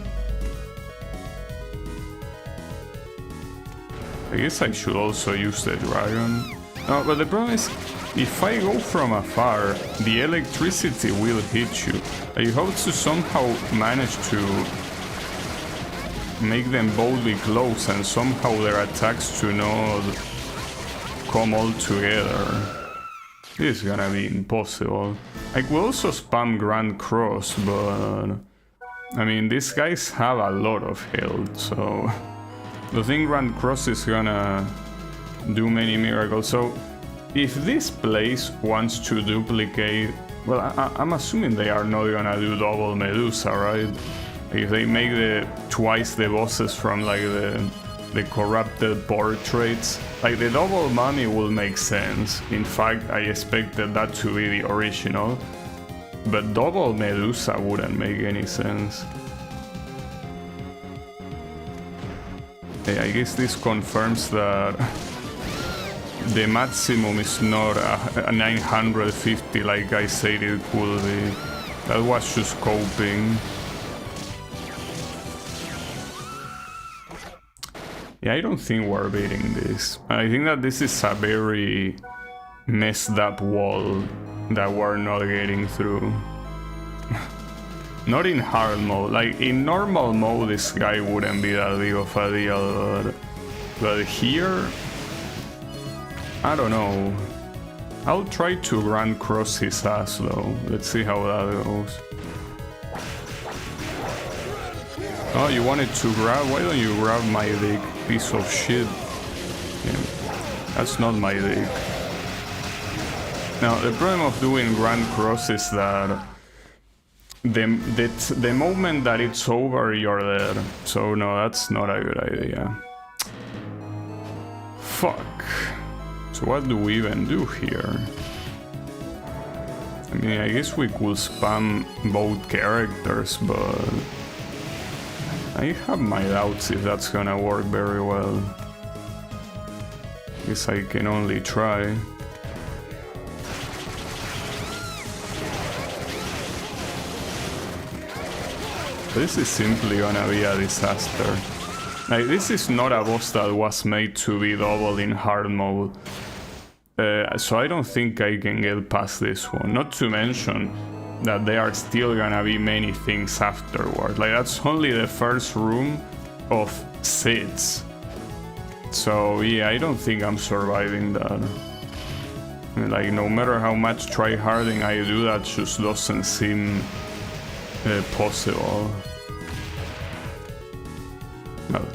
I guess I should also use the dragon. No, but the problem is, if I go from afar, the electricity will hit you. I hope to somehow manage to make them both be close and somehow their attacks to not come all together. This is gonna be impossible. I could also spam Grand Cross, but... I mean, these guys have a lot of health, so... I think Grand Cross is gonna do many miracles. So if this place wants to duplicate, well, I'm assuming they are not gonna do double Medusa, right? If they make twice the bosses from like the corrupted portraits, like the double mummy will make sense. In fact, I expected that to be the original, but double Medusa wouldn't make any sense. I guess this confirms that the maximum is not a 950 like I said it could be. That was just coping. Yeah, I don't think we're beating this. I think that this is a very messed up wall that we're not getting through. Not in hard mode, like in normal mode this guy wouldn't be that big of a deal, but here, I don't know. I'll try to Grand Cross his ass though, let's see how that goes. Oh, you wanted to grab? Why don't you grab my dick, piece of shit? Yeah, that's not my dick. Now, the problem of doing Grand Cross is that the moment that it's over, you're dead. So no, that's not a good idea. Fuck. So what do we even do here? I mean, I guess we could spam both characters, but I have my doubts if that's gonna work very well. Guess I can only try. This is simply gonna be a disaster. Like, this is not a boss that was made to be double in hard mode. So I don't think I can get past this one. Not to mention that there are still gonna be many things afterward. Like, that's only the first room of 6. So yeah, I don't think I'm surviving that. I mean, like, no matter how much tryharding I do, that just doesn't seem possible. Well,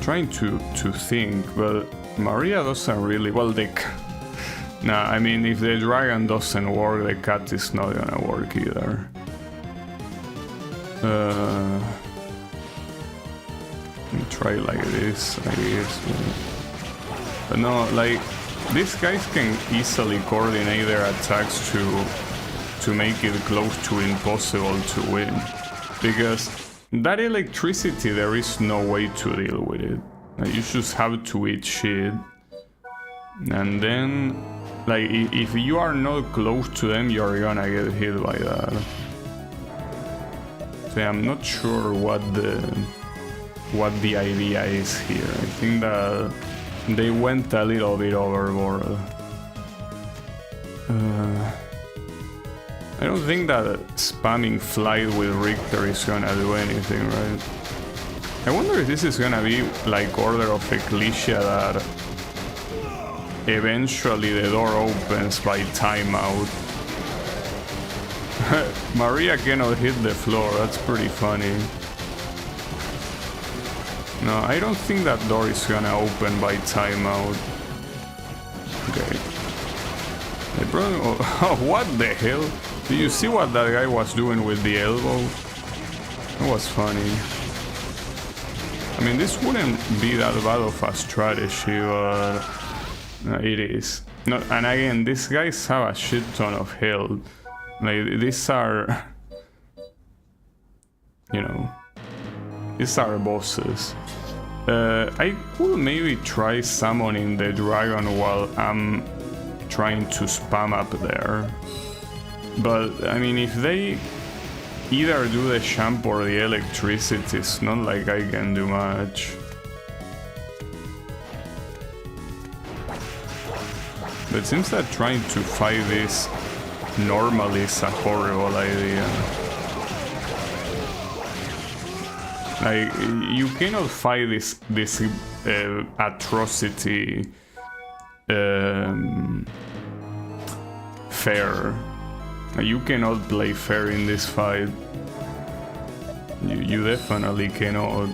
trying to think, but Maria doesn't really, well, nah, I mean, if the dragon doesn't work, the cat is not gonna work either. Let me try like this, I guess. But no, like, these guys can easily coordinate their attacks to make it close to impossible to win. Because that electricity, there is no way to deal with it. Like, you just have to eat shit. And then, like, if you are not close to them, you're gonna get hit by that. So I'm not sure what the idea is here. I think that they went a little bit overboard. I don't think that spamming flight with Richter is gonna do anything, right? I wonder if this is gonna be like Order of Ecclesia, that eventually the door opens by timeout. Maria cannot hit the floor, that's pretty funny. No, I don't think that door is gonna open by timeout. Okay. Oh, what the hell? Do you see what that guy was doing with the elbow? That was funny. I mean, this wouldn't be that bad of a strategy, but it is. No, and again, these guys have a shit ton of health. Like, these are, you know, these are bosses. I could maybe try summoning the dragon while I'm trying to spam up there. But, I mean, if they either do the champ or the electricity, it's not like I can do much. But it seems that trying to fight this normally is a horrible idea. Like, you cannot fight this atrocity fair. You cannot play fair in this fight. You definitely cannot.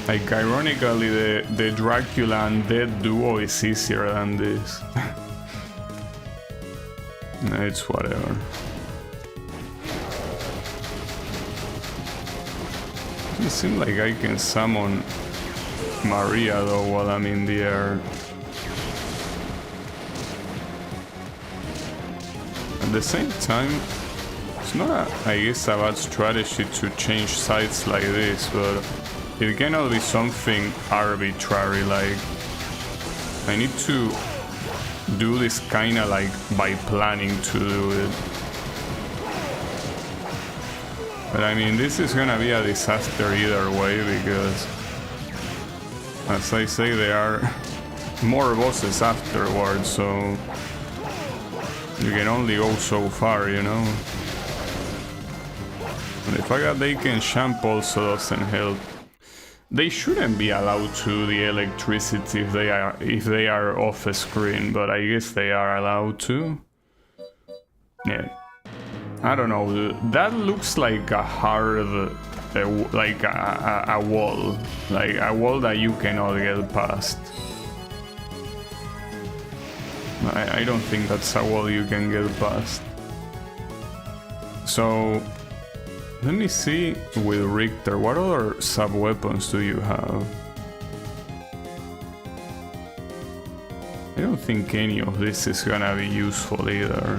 Like, ironically, the Dracula undead duo is easier than this. It's whatever. Doesn't seem like I can summon Maria though while I'm in the air. At the same time, it's not, I guess, a bad strategy to change sides like this, but it cannot be something arbitrary, like I need to do this kinda like by planning to do it. But I mean, this is gonna be a disaster either way, because as I say, there are more bosses afterwards, so you can only go so far, you know. And the fact that they can champ also doesn't help. They shouldn't be allowed to the electricity if they are off screen, but I guess they are allowed to. Yeah. I don't know. That looks like a hard, like a wall, like a wall that you cannot get past. I don't think that's a wall you can get past. So let me see with Richter, what other sub-weapons do you have? I don't think any of this is gonna be useful either.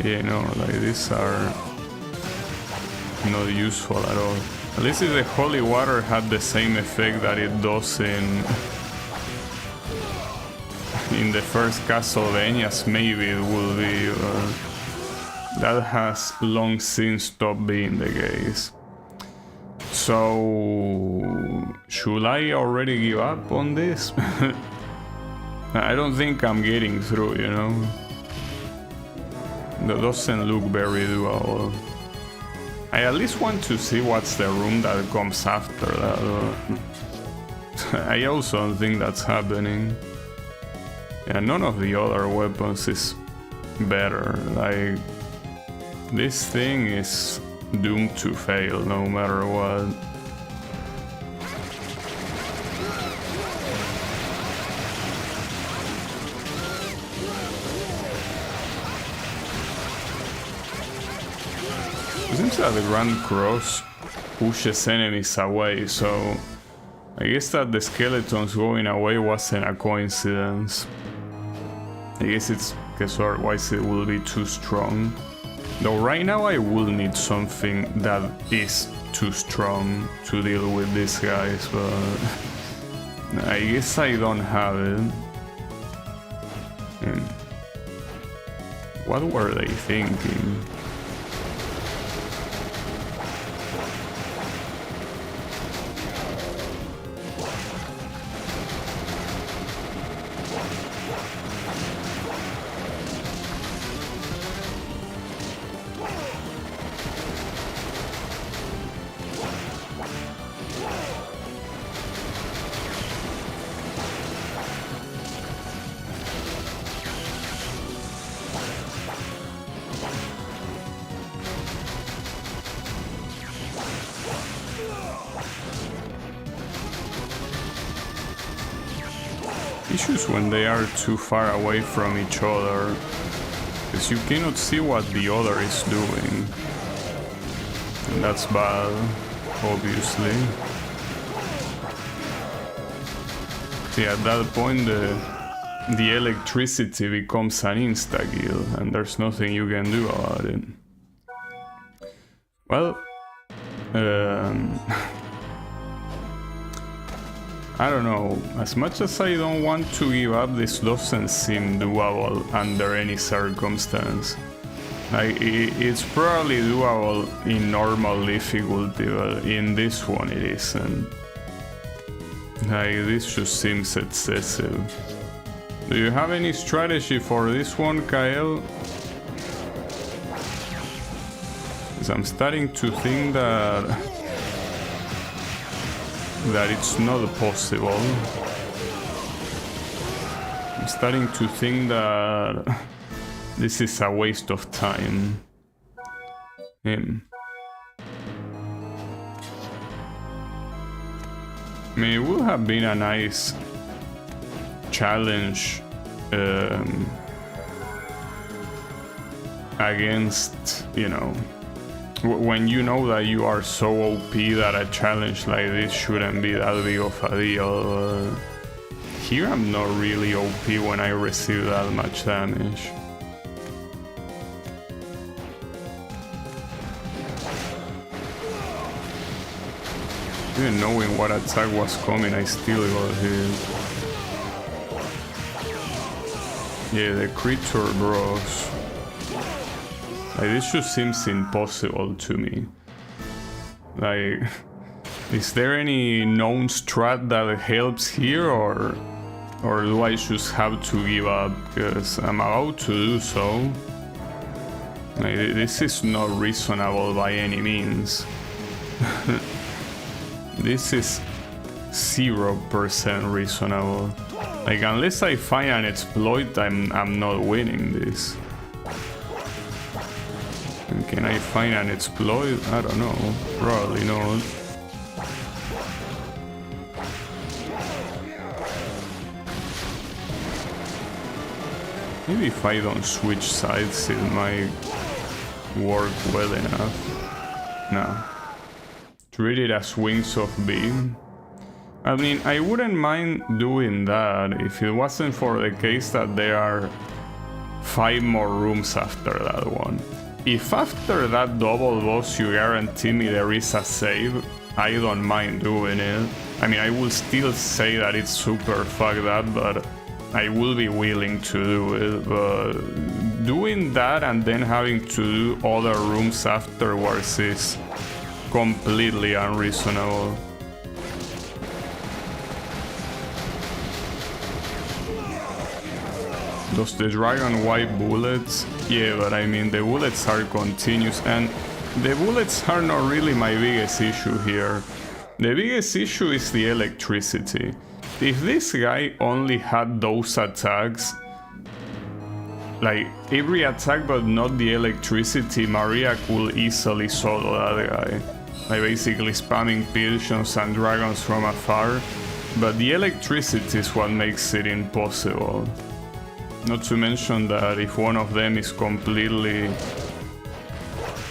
Yeah, no, like these are not useful at all. At least if the holy water had the same effect that it does in the first Castlevanias, maybe it will be. That has long since stopped being the case. So, should I already give up on this? I don't think I'm getting through, you know. That doesn't look very doable. I at least want to see what's the room that comes after that. I also don't think that's happening. Yeah, none of the other weapons is better. Like, this thing is doomed to fail no matter what. seems that the Grand Cross pushes enemies away, so I guess that the skeletons going away wasn't a coincidence. I guess it's because otherwise it will be too strong. Though right now I will need something that is too strong to deal with these guys, but I guess I don't have it. What were they thinking? Issues when they are too far away from each other, because you cannot see what the other is doing, and that's bad, obviously. See, at that point the electricity becomes an insta-kill, and there's nothing you can do about it. Well, I don't know, as much as I don't want to give up, this doesn't seem doable under any circumstance. Like, it's probably doable in normal difficulty, but in this one it isn't. Like, this just seems excessive. Do you have any strategy for this one, Kyle? Because I'm starting to think that it's not possible. I'm starting to think that this is a waste of time. I mean, it would have been a nice challenge against, you know, when you know that you are so OP that a challenge like this shouldn't be that big of a deal. Here I'm not really OP when I receive that much damage. Even knowing what attack was coming, I still got hit. Yeah, the creature bros. Like, this just seems impossible to me. Like, is there any known strat that helps here, or do I just have to give up? Because I'm about to do so. Like, this is not reasonable by any means. This is 0% reasonable. Like, unless I find an exploit, I'm not winning this. And can I find an exploit? I don't know. Probably not. Maybe if I don't switch sides, it might work well enough. No. Treat it as wings of beam. I mean, I wouldn't mind doing that if it wasn't for the case that there are 5 more rooms after that one. If after that double boss you guarantee me there is a save, I don't mind doing it. I mean, I will still say that it's super fucked up, but I will be willing to do it. But doing that and then having to do other rooms afterwards is completely unreasonable. Does the dragon wipe bullets? Yeah, but I mean, the bullets are continuous, and the bullets are not really my biggest issue here. The biggest issue is the electricity. If this guy only had those attacks, like every attack but not the electricity, Maria could easily solo that guy. Like basically spamming pigeons and dragons from afar, but the electricity is what makes it impossible. Not to mention that if one of them is completely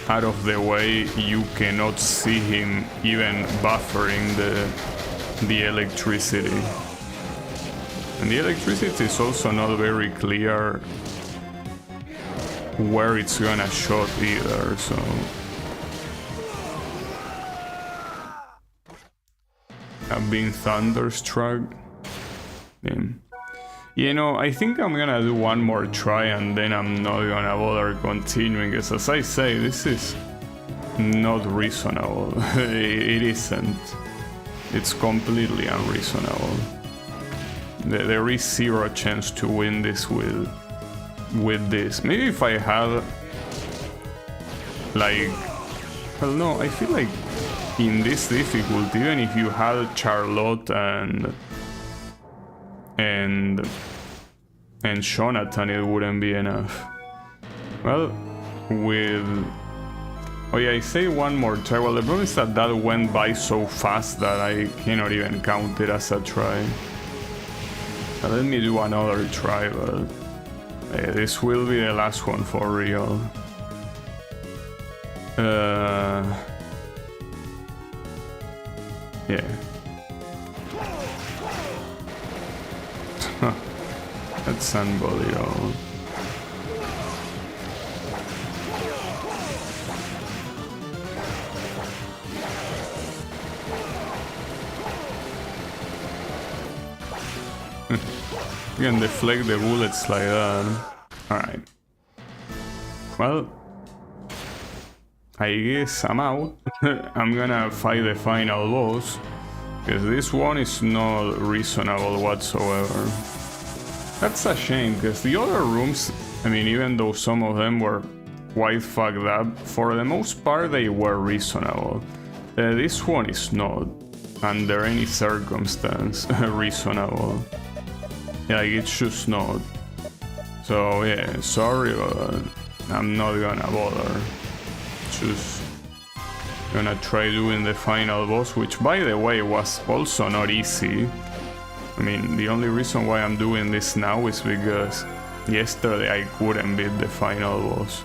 out of the way, you cannot see him even buffering the electricity. And the electricity is also not very clear where it's gonna shot either, so... I've been thunderstruck. Damn. You know, I think I'm gonna do one more try and then I'm not gonna bother continuing, because as I say, this is not reasonable. It isn't. It's completely unreasonable. There is zero chance to win this with this. Maybe if I had, like, well, no, I feel like in this difficulty, even if you had Charlotte and Jonathan, it wouldn't be enough. Well, with... Oh yeah, I say one more try. Well, the problem is that that went by so fast that I cannot even count it as a try. Let me do another try, but this will be the last one for real. Yeah. That's unbelievable. You can deflect the bullets like that. Alright. Well, I guess I'm out. I'm gonna fight the final boss, because this one is not reasonable whatsoever. That's a shame, because the other rooms, I mean, even though some of them were quite fucked up, for the most part they were reasonable. This one is not, under any circumstance, reasonable. Like, it's just not. So yeah, sorry, but I'm not gonna bother. Just gonna try doing the final boss, which by the way was also not easy. I mean, the only reason why I'm doing this now is because yesterday I couldn't beat the final boss.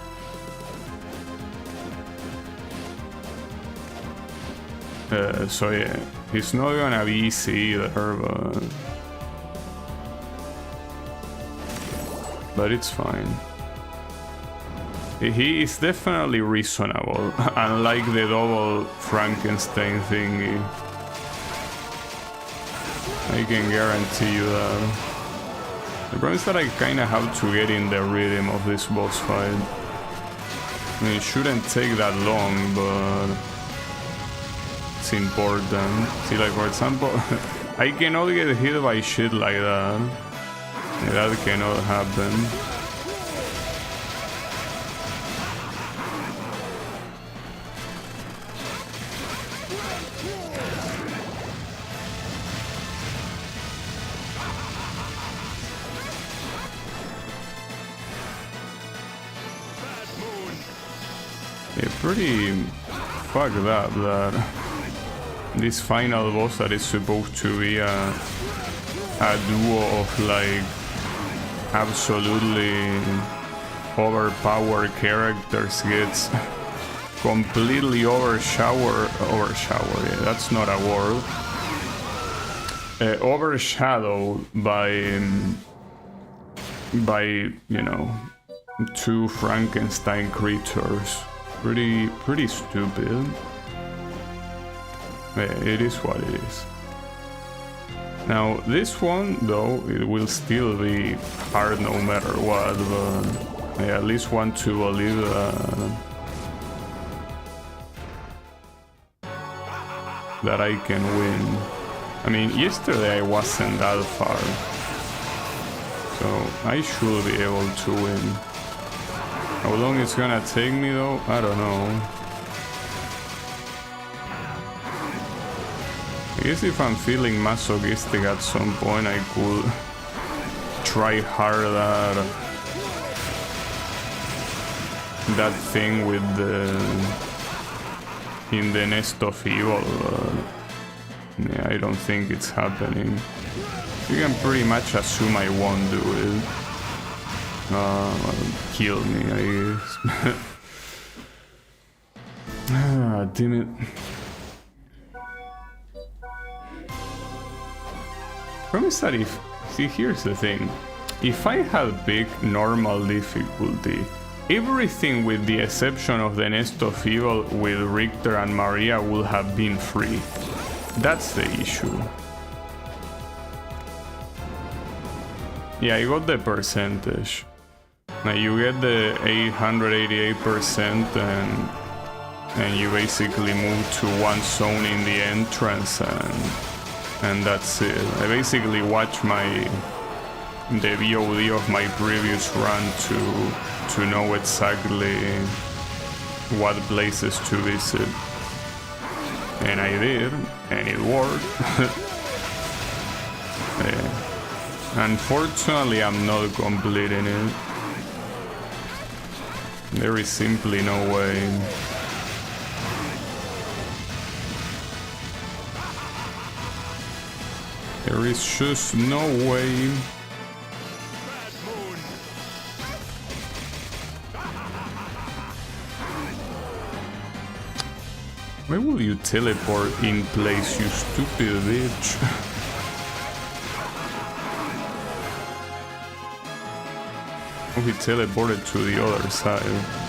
So yeah, it's not gonna be easy either, but it's fine. He is definitely reasonable, unlike the double Frankenstein thingy. I can guarantee you that. The problem is that I kinda have to get in the rhythm of this boss fight. I mean, it shouldn't take that long, but it's important. See, like, for example, I cannot get hit by shit like that. That cannot happen. Yeah, pretty fucked up that this final boss that is supposed to be a duo of like absolutely overpowered characters gets completely overshadowed, yeah, that's not a word, overshadowed by, you know, two Frankenstein creatures. Pretty stupid. Yeah, it is what it is. Now, this one, though, it will still be hard no matter what, but I at least want to believe that I can win. I mean, yesterday I wasn't that far, so I should be able to win. How long it's gonna take me, though? I don't know. I guess if I'm feeling masochistic at some point, I could try hard at that thing with the in the Nest of Evil. Yeah, I don't think it's happening. You can pretty much assume I won't do it. Well, kill me, I guess. Ah, damn it. Problem is that if... See, here's the thing. If I had picked normal difficulty, everything with the exception of the Nest of Evil with Richter and Maria would have been free. That's the issue. Yeah, you got the percentage. Now you get the 888% and you basically move to one zone in the entrance and that's it. I basically watch the VOD of my previous run to know exactly what places to visit. And I did, and it worked. Yeah. Unfortunately, I'm not completing it. There is simply no way. There is just no way. Why will you teleport in place, you stupid bitch? Oh, he teleported to the other side.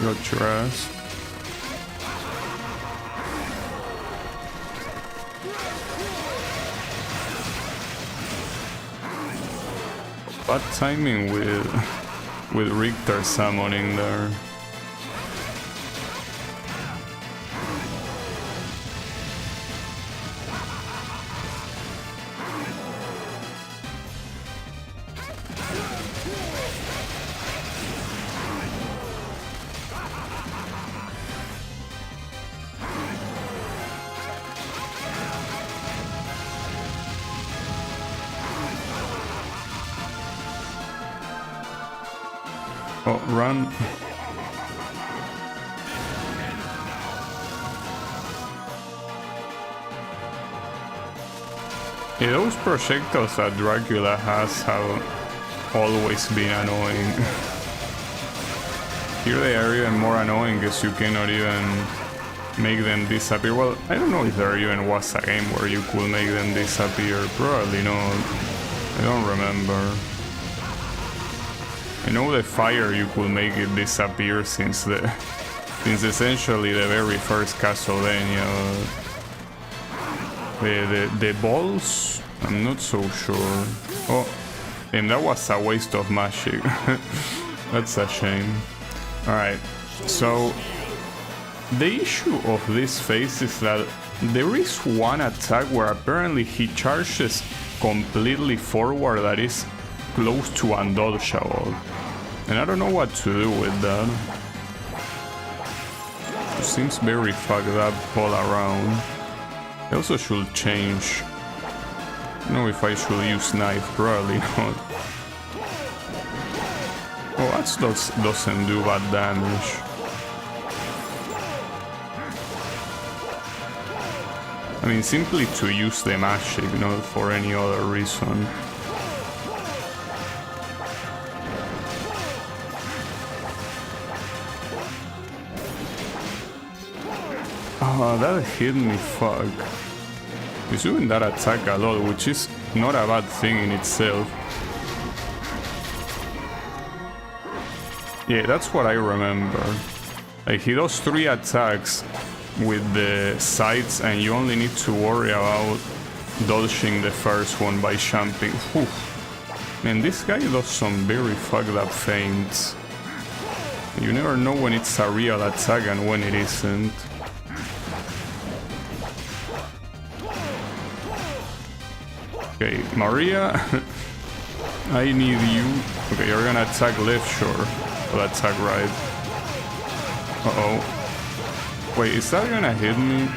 Got your ass. Bad timing with Richter summoning there. Oh, run. Yeah, those projectiles that Dracula has have always been annoying. Here they are even more annoying because you cannot even make them disappear. Well, I don't know if there even was a game where you could make them disappear. Probably not. I don't remember. I know the fire you could make it disappear since essentially the very first Castlevania. The balls, I'm not so sure. Oh, and that was a waste of magic. That's a shame. Alright, so the issue of this phase is that there is one attack where apparently he charges completely forward that is close to undodgeable. And I don't know what to do with that. It seems very fucked up all around. I also should change. I don't know if I should use knife, probably not. Oh, that doesn't do bad damage. I mean, simply to use the magic, not for any other reason. Oh, that hit me, fuck. He's doing that attack a lot, which is not a bad thing in itself. Yeah, that's what I remember. Like, he does 3 attacks with the sides and you only need to worry about dodging the first one by jumping. Whew. Man, this guy does some very fucked up feints. You never know when it's a real attack and when it isn't. Okay, Maria, I need you. Okay, you're gonna attack left, sure. I'll attack right. Uh-oh. Wait, is that gonna hit me?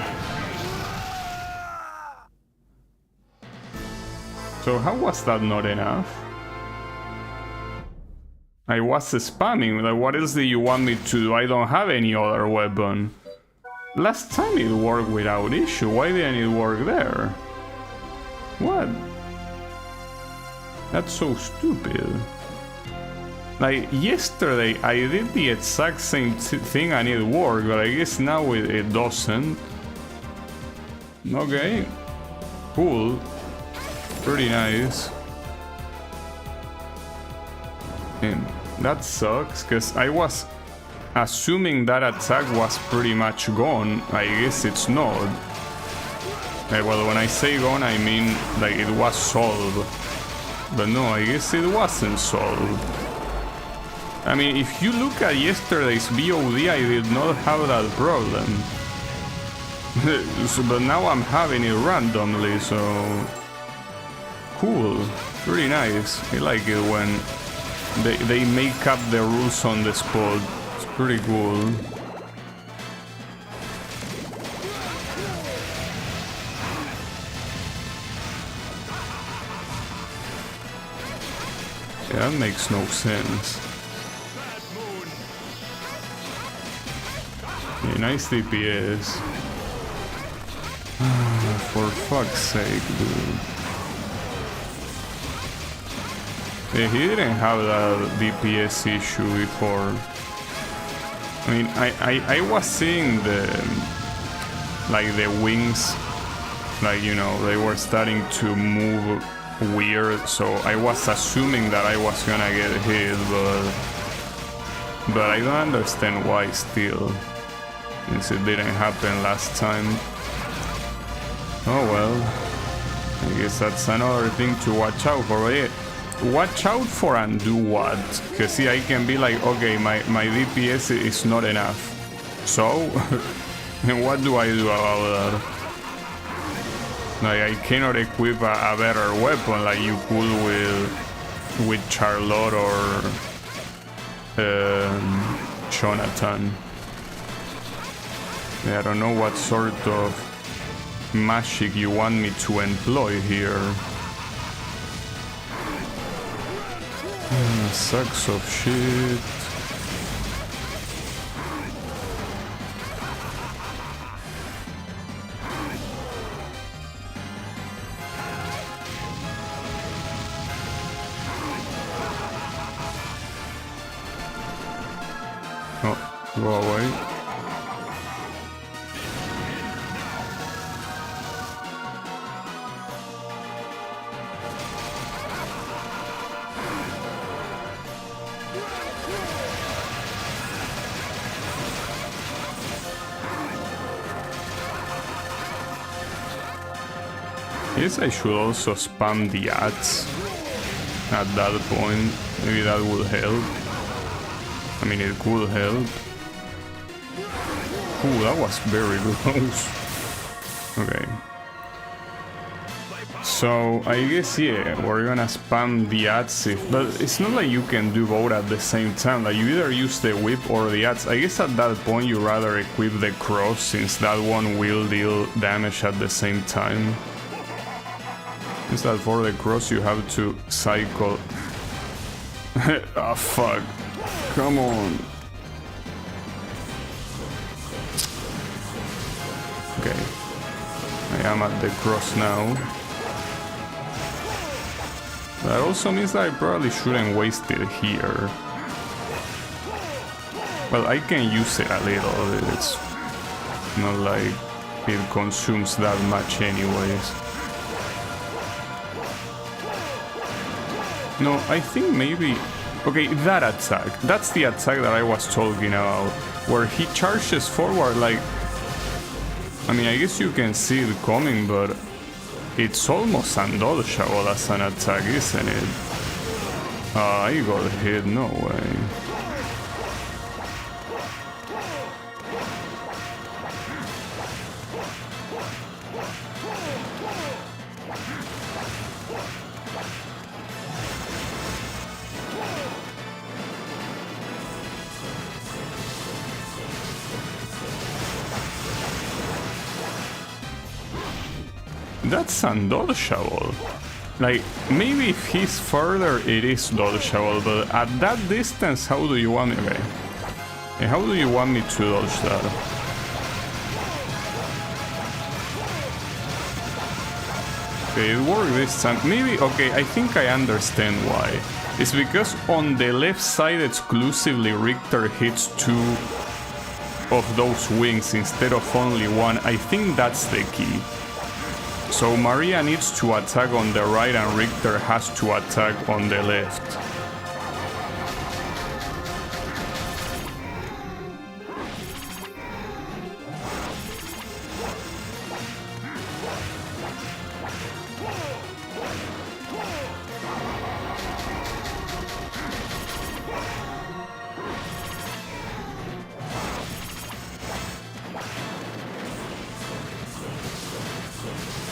So how was that not enough? I was spamming, like what else do you want me to do? I don't have any other weapon. Last time it worked without issue, why didn't it work there? What? That's so stupid. Like, yesterday I did the exact same thing and it worked, but I guess now it doesn't. Okay. Cool. Pretty nice. And that sucks, because I was assuming that attack was pretty much gone. I guess it's not. Well, when I say gone, I mean like it was solved. But no, I guess it wasn't solved. I mean, if you look at yesterday's VOD, I did not have that problem. But now I'm having it randomly, so... Cool. Pretty nice. I like it when they make up the rules on the spot. It's pretty cool. Yeah, that makes no sense. Yeah, nice DPS. For fuck's sake, dude. Yeah, he didn't have that DPS issue before. I mean, I was seeing the wings, like, you know, they were starting to move weird, so I was assuming that I was gonna get hit, but I don't understand why still, since it didn't happen last time. Oh well, I guess that's another thing to watch out for. But yeah, watch out for and do what? Because see, I can be like, okay, my DPS is not enough, so and what do I do about that? Like, I cannot equip a better weapon like you could with Charlotte or Jonathan. Yeah, I don't know what sort of magic you want me to employ here. Sucks of shit. Oh, go away. Guess I should also spam the ads at that point. Maybe that would help. I mean, it could help. Ooh, that was very close. Okay. So, I guess, yeah, we're gonna spam the ads, but it's not like you can do both at the same time. Like, you either use the whip or the ads. I guess at that point you rather equip the cross, since that one will deal damage at the same time. Is that for the cross you have to cycle? Ah, oh, fuck. Come on. Okay. I am at the cross now. That also means that I probably shouldn't waste it here. Well, I can use it a little. It's not like it consumes that much anyways. No, I think maybe... Okay, that attack. That's the attack that I was talking about. Where he charges forward like... I mean, I guess you can see it coming, but... It's almost undodgeable as an attack, isn't it? I got hit, no way. That's undodgeable. Like, maybe if he's further, it is dodgeable, but at that distance, how do you want me? Okay. And how do you want me to dodge that? Okay, it worked this time. Maybe, okay, I think I understand why. It's because on the left side exclusively Richter hits 2 of those wings instead of only 1. I think that's the key. So Maria needs to attack on the right and Richter has to attack on the left.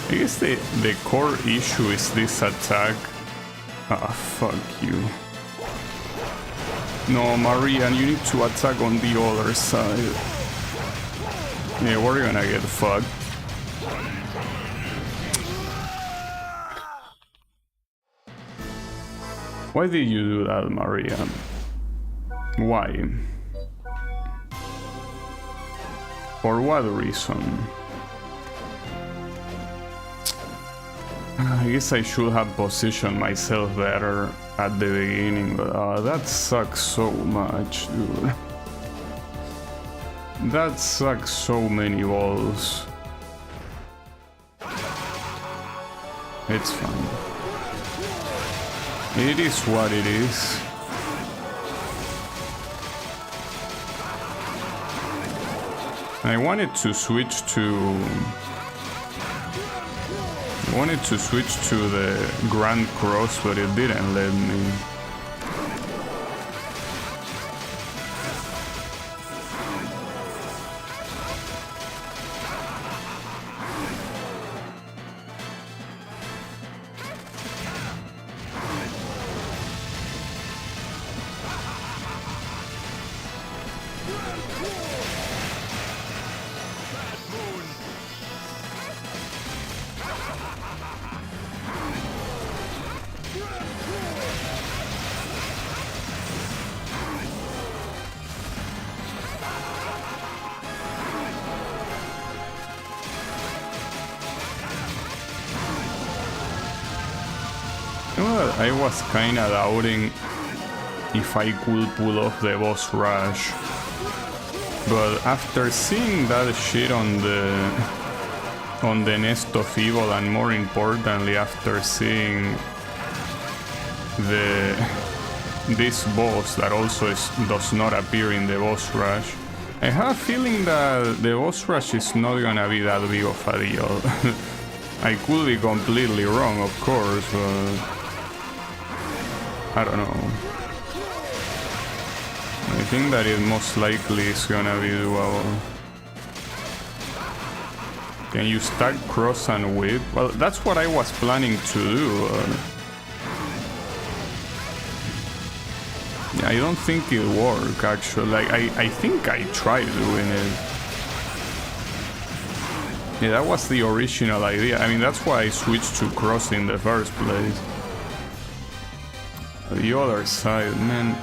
I guess the core issue is this attack. Ah, fuck you. No, Marian, you need to attack on the other side. Yeah, we're gonna get fucked. Why did you do that, Marian? Why? For what reason? I guess I should have positioned myself better at the beginning, but that sucks so much, dude. That sucks so many balls. It's fine. It is what it is. I wanted to switch to the Grand Cross, but it didn't let me. I was kinda doubting if I could pull off the boss rush, but after seeing that shit on the Nest of Evil, and more importantly after seeing this boss that also does not appear in the boss rush, I have a feeling that the boss rush is not gonna be that big of a deal. I could be completely wrong, of course, but I don't know. I think that it most likely is gonna be doable. Can you stack cross and whip? Well, that's what I was planning to do. Yeah, I don't think it worked actually. Like, I think I tried doing it. Yeah, that was the original idea. I mean, that's why I switched to cross in the first place. The other side, man.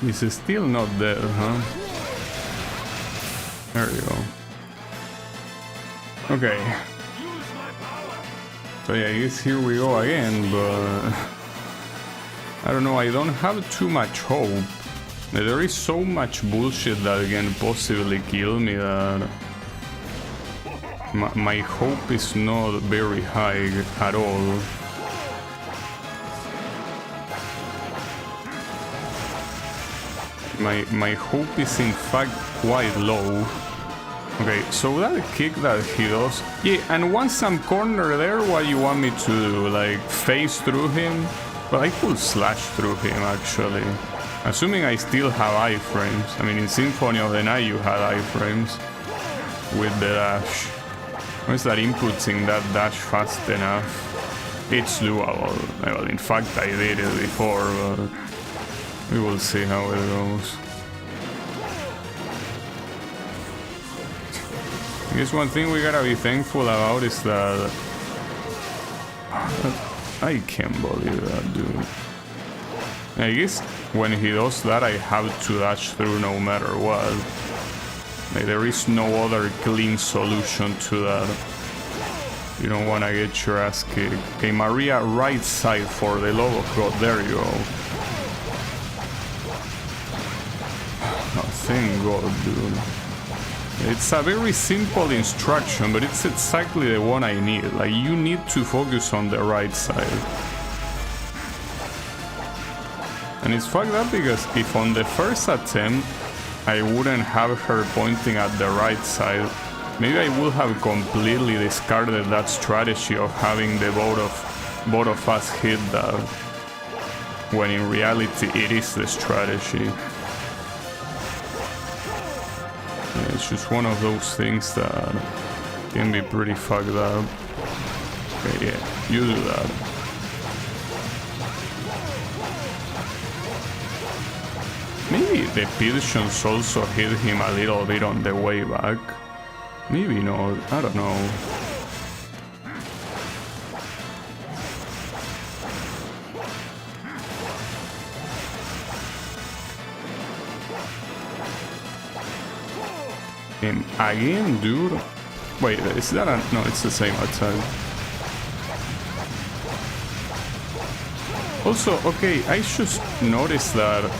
He's still not dead, huh? There you go. Okay. So yeah, I guess here we go again, but I don't know, I don't have too much hope. There is so much bullshit that can possibly kill me that My hope is not very high at all. My hope is in fact quite low. Okay, so that kick that he does... Yeah, and once I'm cornered there, what you want me to do? Like, phase through him? Well, I could slash through him, actually. Assuming I still have iframes. I mean, in Symphony of the Night you had iframes. With the dash. Or is that inputting that dash fast enough? It's doable. Well, in fact, I did it before, but... we will see how it goes. I guess one thing we gotta be thankful about is that... I can't believe that, dude. I guess when he does that, I have to dash through no matter what. Like, there is no other clean solution to that. You don't wanna get your ass kicked. Okay, Maria, right side for the love of God. There you go. Oh, thank God, dude. It's a very simple instruction, but it's exactly the one I need. Like, you need to focus on the right side. And it's fucked up because if on the first attempt I wouldn't have her pointing at the right side, maybe I would have completely discarded that strategy of having the both of us hit that, when in reality it is the strategy. Yeah, it's just one of those things that can be pretty fucked up. Okay, yeah, you do that. Maybe the pigeons also hit him a little bit on the way back. Maybe not, I don't know. Again, dude? Wait, is that a... no, it's the same attack. Also, okay, I just noticed that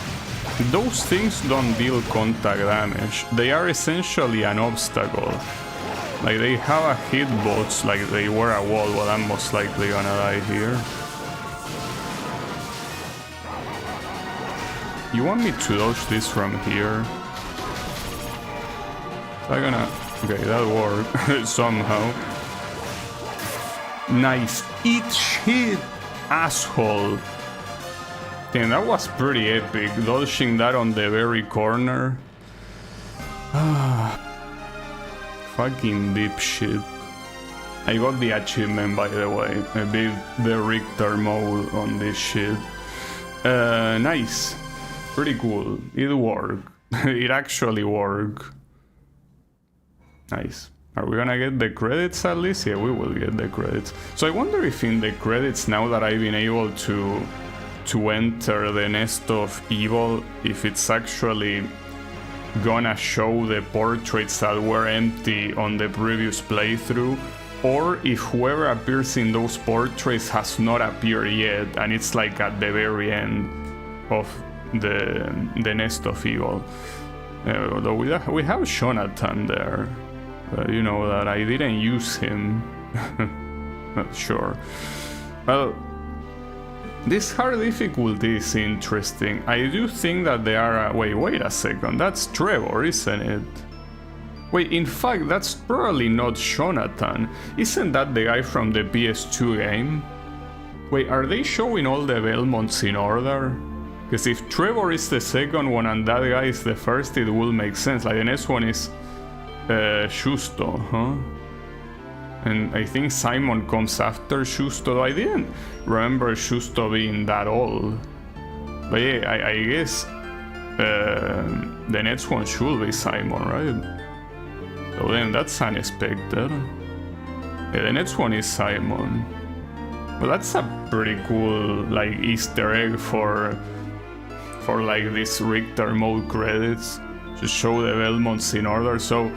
those things don't deal contact damage. They are essentially an obstacle. Like, they have a hitbox like they were a wall, well, I'm most likely gonna die here. You want me to dodge this from here? I'm gonna... okay, that worked somehow. Nice. Eat shit, asshole. Damn, that was pretty epic. Dodging that on the very corner. Fucking dipshit. I got the achievement, by the way. I beat the Richter mode on this shit. Nice. Pretty cool. It worked. It actually worked. Nice. Are we gonna get the credits at least? Yeah, we will get the credits. So I wonder if in the credits, now that I've been able to enter the Nest of Evil, if it's actually gonna show the portraits that were empty on the previous playthrough, or if whoever appears in those portraits has not appeared yet and it's like at the very end of the Nest of Evil. Although we have Jonathan there. You know that I didn't use him. Not sure. Well, this hard difficulty is interesting. I do think that they are... wait a second. That's Trevor, isn't it? Wait, in fact, that's probably not Jonathan. Isn't that the guy from the PS2 game? Wait, are they showing all the Belmonts in order? Because if Trevor is the second one and that guy is the first, it will make sense. Like, the next one is... Shusto, huh? And I think Simon comes after Shusto. I didn't remember Shusto being that old. But yeah, I guess the next one should be Simon, right? So then that's unexpected. Yeah, the next one is Simon. Well, that's a pretty cool, like, Easter egg for like this Richter mode credits. To show the Belmonts in order. So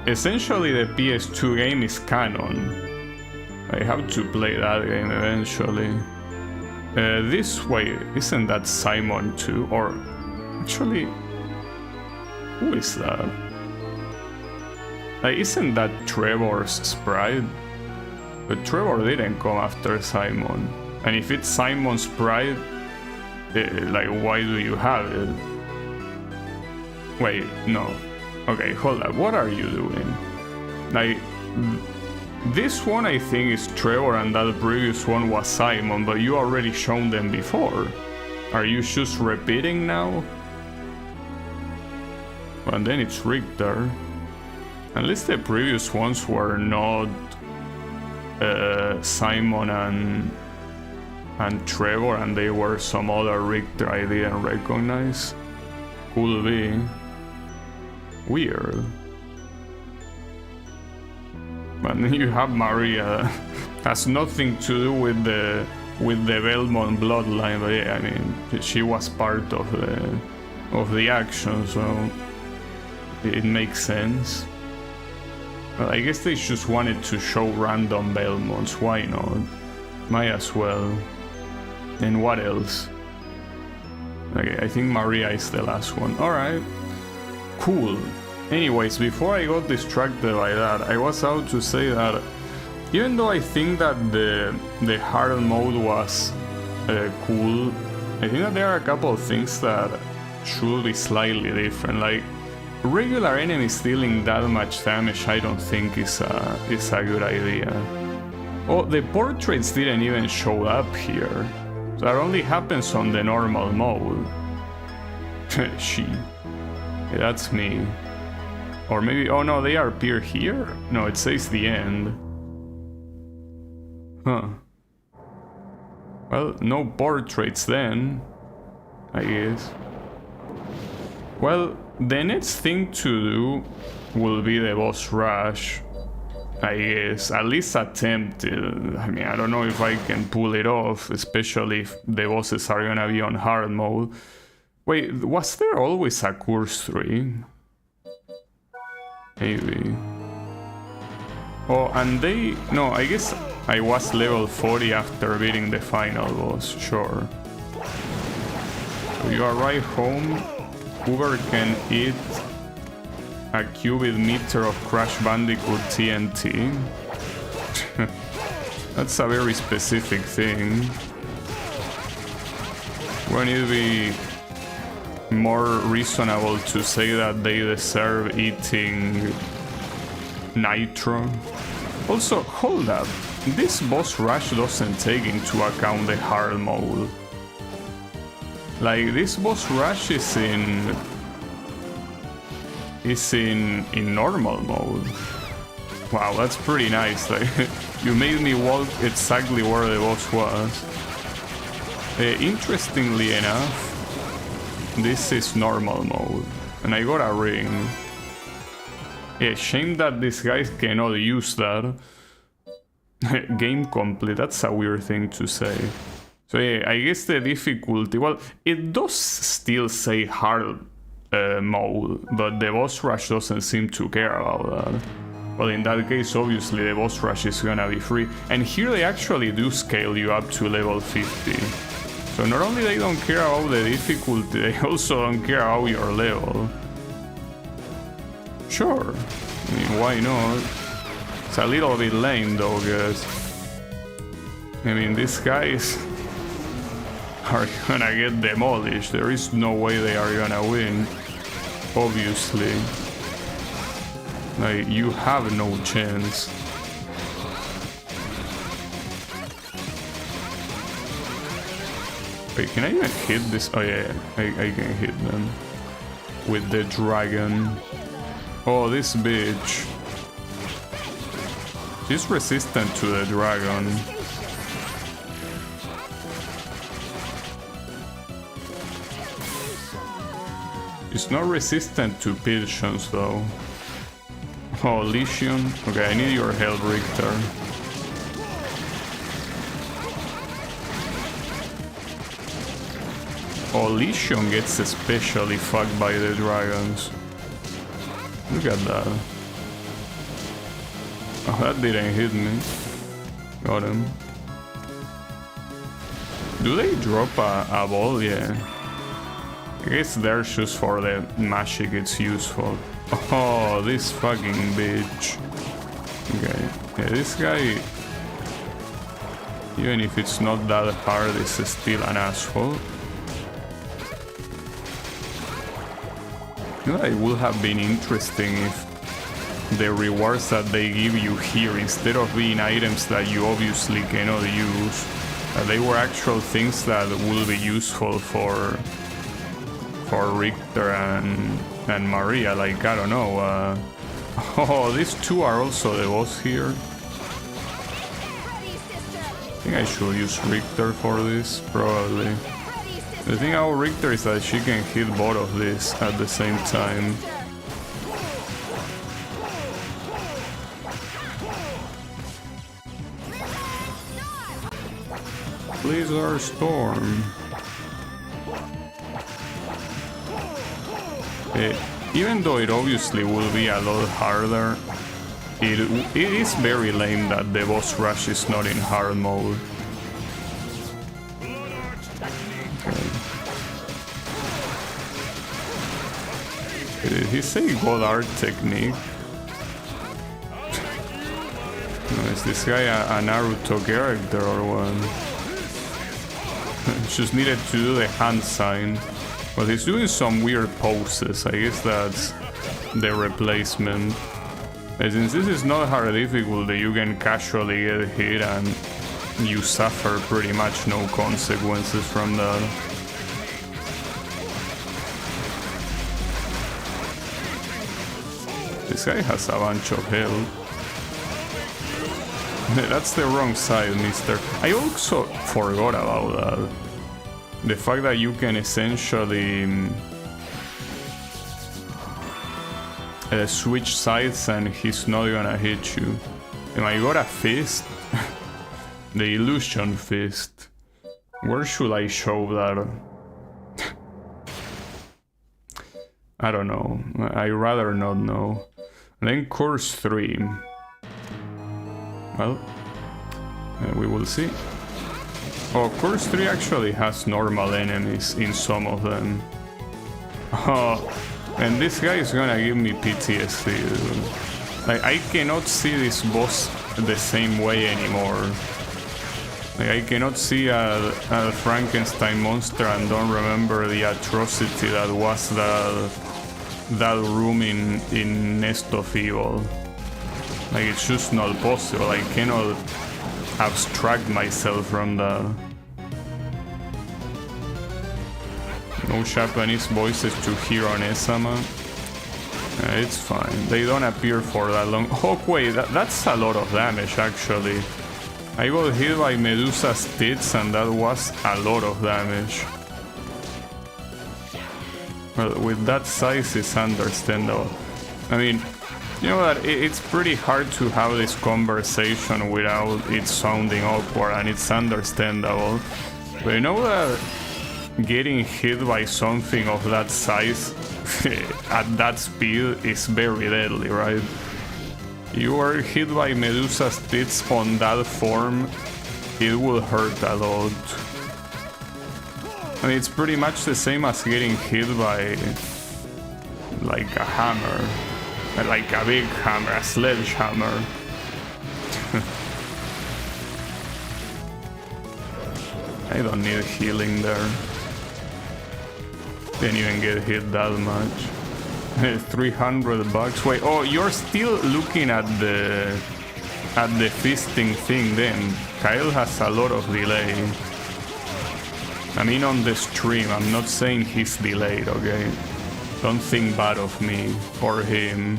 essentially the PS2 game is canon. I have to play that game eventually. This way, isn't that Simon too? Or actually, who is that? Like, isn't that Trevor's sprite? But Trevor didn't come after Simon. And if it's Simon's sprite, like, why do you have it? Wait, no. Okay, hold up. What are you doing? Like, this one I think is Trevor and that previous one was Simon, but you already shown them before. Are you just repeating now? And then it's Richter. At least the previous ones were not Simon and Trevor, and they were some other Richter I didn't recognize. Could be. Weird. But then you have Maria. Has nothing to do with the Belmont bloodline, but yeah, I mean, she was part of the action, so it makes sense. But I guess they just wanted to show random Belmonts. Why not? Might as well. And what else? Okay, I think Maria is the last one. Alright. Cool. Anyways, before I got distracted by that, I was out to say that even though I think that the hard mode was cool, I think that there are a couple of things that should be slightly different. Like, regular enemies dealing that much damage I don't think is a good idea. Oh, the portraits didn't even show up here. That only happens on the normal mode. She. Yeah, that's me. Or maybe, oh no, they appear here? No, it says the end. Huh. Well, no portraits then, I guess. Well, the next thing to do will be the boss rush, I guess. At least attempt it. I mean, I don't know if I can pull it off, especially if the bosses are gonna be on hard mode. Wait, was there always a course 3? Maybe. Oh, and they... No, I guess I was level 40 after beating the final boss, sure. So you arrive home, Uber can eat a cubic meter of Crash Bandicoot TNT. That's a very specific thing. Wouldn't it be more reasonable to say that they deserve eating nitro? Also, hold up, this boss rush doesn't take into account the hard mode. Like, this boss rush is in normal mode. Wow, that's pretty nice. Like, you made me walk exactly where the boss was. Interestingly enough, this is normal mode, and I got a ring. Yeah, shame that these guys cannot use that. Game complete, that's a weird thing to say. So yeah, I guess the difficulty, well, it does still say hard mode, but the boss rush doesn't seem to care about that. Well, in that case, obviously the boss rush is gonna be free. And here they actually do scale you up to level 50. So not only they don't care about the difficulty, they also don't care about your level. Sure, I mean, why not? It's a little bit lame though, guys. I mean, these guys are gonna get demolished. There is no way they are gonna win, obviously. Like, you have no chance. Wait, can I even hit this? Oh yeah, I can hit them with the dragon. Oh, this bitch. She's resistant to the dragon. She's not resistant to pigeons though. Oh, Legion. Okay, I need your help, Richter. Oh, Legion gets especially fucked by the dragons. Look at that. Oh, that didn't hit me. Got him. Do they drop a ball? Yeah. I guess they're just for the magic it's useful. Oh, this fucking bitch. Okay, yeah, this guy, even if it's not that hard, is still an asshole. You know, it would have been interesting if the rewards that they give you here, instead of being items that you obviously cannot use, they were actual things that will be useful for Richter and Maria. Like, I don't know. Oh, these two are also the boss here. I think I should use Richter for this, probably. The thing about Richter is that she can hit both of these at the same time. Blizzard Storm. Even though it obviously will be a lot harder, it is very lame that the boss rush is not in hard mode. Okay. Did he say God Art Technique? No, is this guy a Naruto character or what? Just needed to do the hand sign. But he's doing some weird poses. I guess that's the replacement. And since this is not hard difficulty, you can casually get hit and you suffer pretty much no consequences from that. This guy has a bunch of health. That's the wrong side, mister. I also forgot about that. The fact that you can essentially switch sides and he's not gonna hit you. And I got a fist. The illusion fist. Where should I show that? I don't know. I'd rather not know. And then course 3. Well, we will see. Oh, course 3 actually has normal enemies in some of them. Oh, and this guy is gonna give me PTSD, dude. Like, I cannot see this boss the same way anymore. Like, I cannot see a Frankenstein monster and don't remember the atrocity that was that room in Nest of Evil. Like, it's just not possible. I cannot abstract myself from that. No Japanese voices to hear on Esama. It's fine. They don't appear for that long. Oh, wait, that's a lot of damage, actually. I got hit by Medusa's tits and that was a lot of damage. Well, with that size, it's understandable. I mean, you know that it's pretty hard to have this conversation without it sounding awkward, and it's understandable. But you know that getting hit by something of that size at that speed is very deadly, right? You are hit by Medusa's tits on that form, it will hurt a lot. I mean, it's pretty much the same as getting hit by like a hammer. Like a big hammer, a sledgehammer. I don't need healing there. Didn't even get hit that much. 300 bucks. Wait, oh, you're still looking at the fisting thing then. Kyle has a lot of delay. I mean on the stream, I'm not saying he's delayed, okay? Don't think bad of me or him.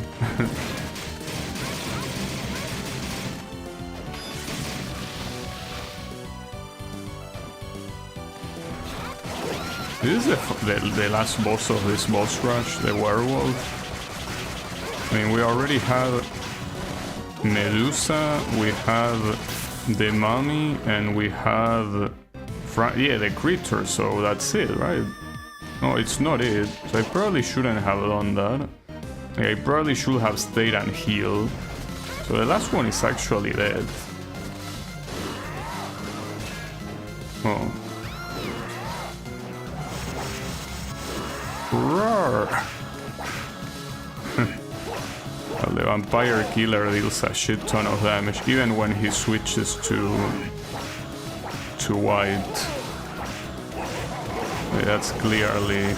This is the last boss of this boss rush, the werewolf. I mean, we already have Medusa, we have the mummy, and we have yeah, the creature, so that's it, right? No, it's not it. So I probably shouldn't have done that. Like, I probably should have stayed and healed. So the last one is actually dead. Oh. Roar! the vampire killer deals a shit ton of damage, even when he switches to white. That's clearly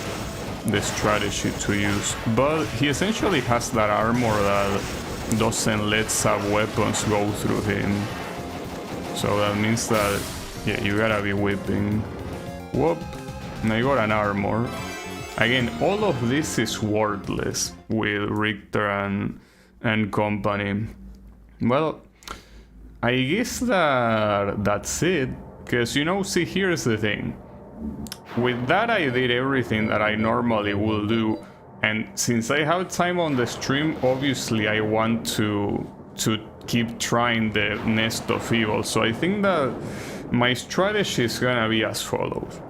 the strategy to use. But he essentially has that armor that doesn't let sub-weapons go through him. So that means that, yeah, you gotta be whipping. Whoop, and I got an armor. Again, all of this is worthless with Richter and company. Well, I guess that's it. Because, you know, see, here's the thing. With that, I did everything that I normally will do. And since I have time on the stream, obviously I want to keep trying the Nest of Evil. So I think that my strategy is gonna be as follows.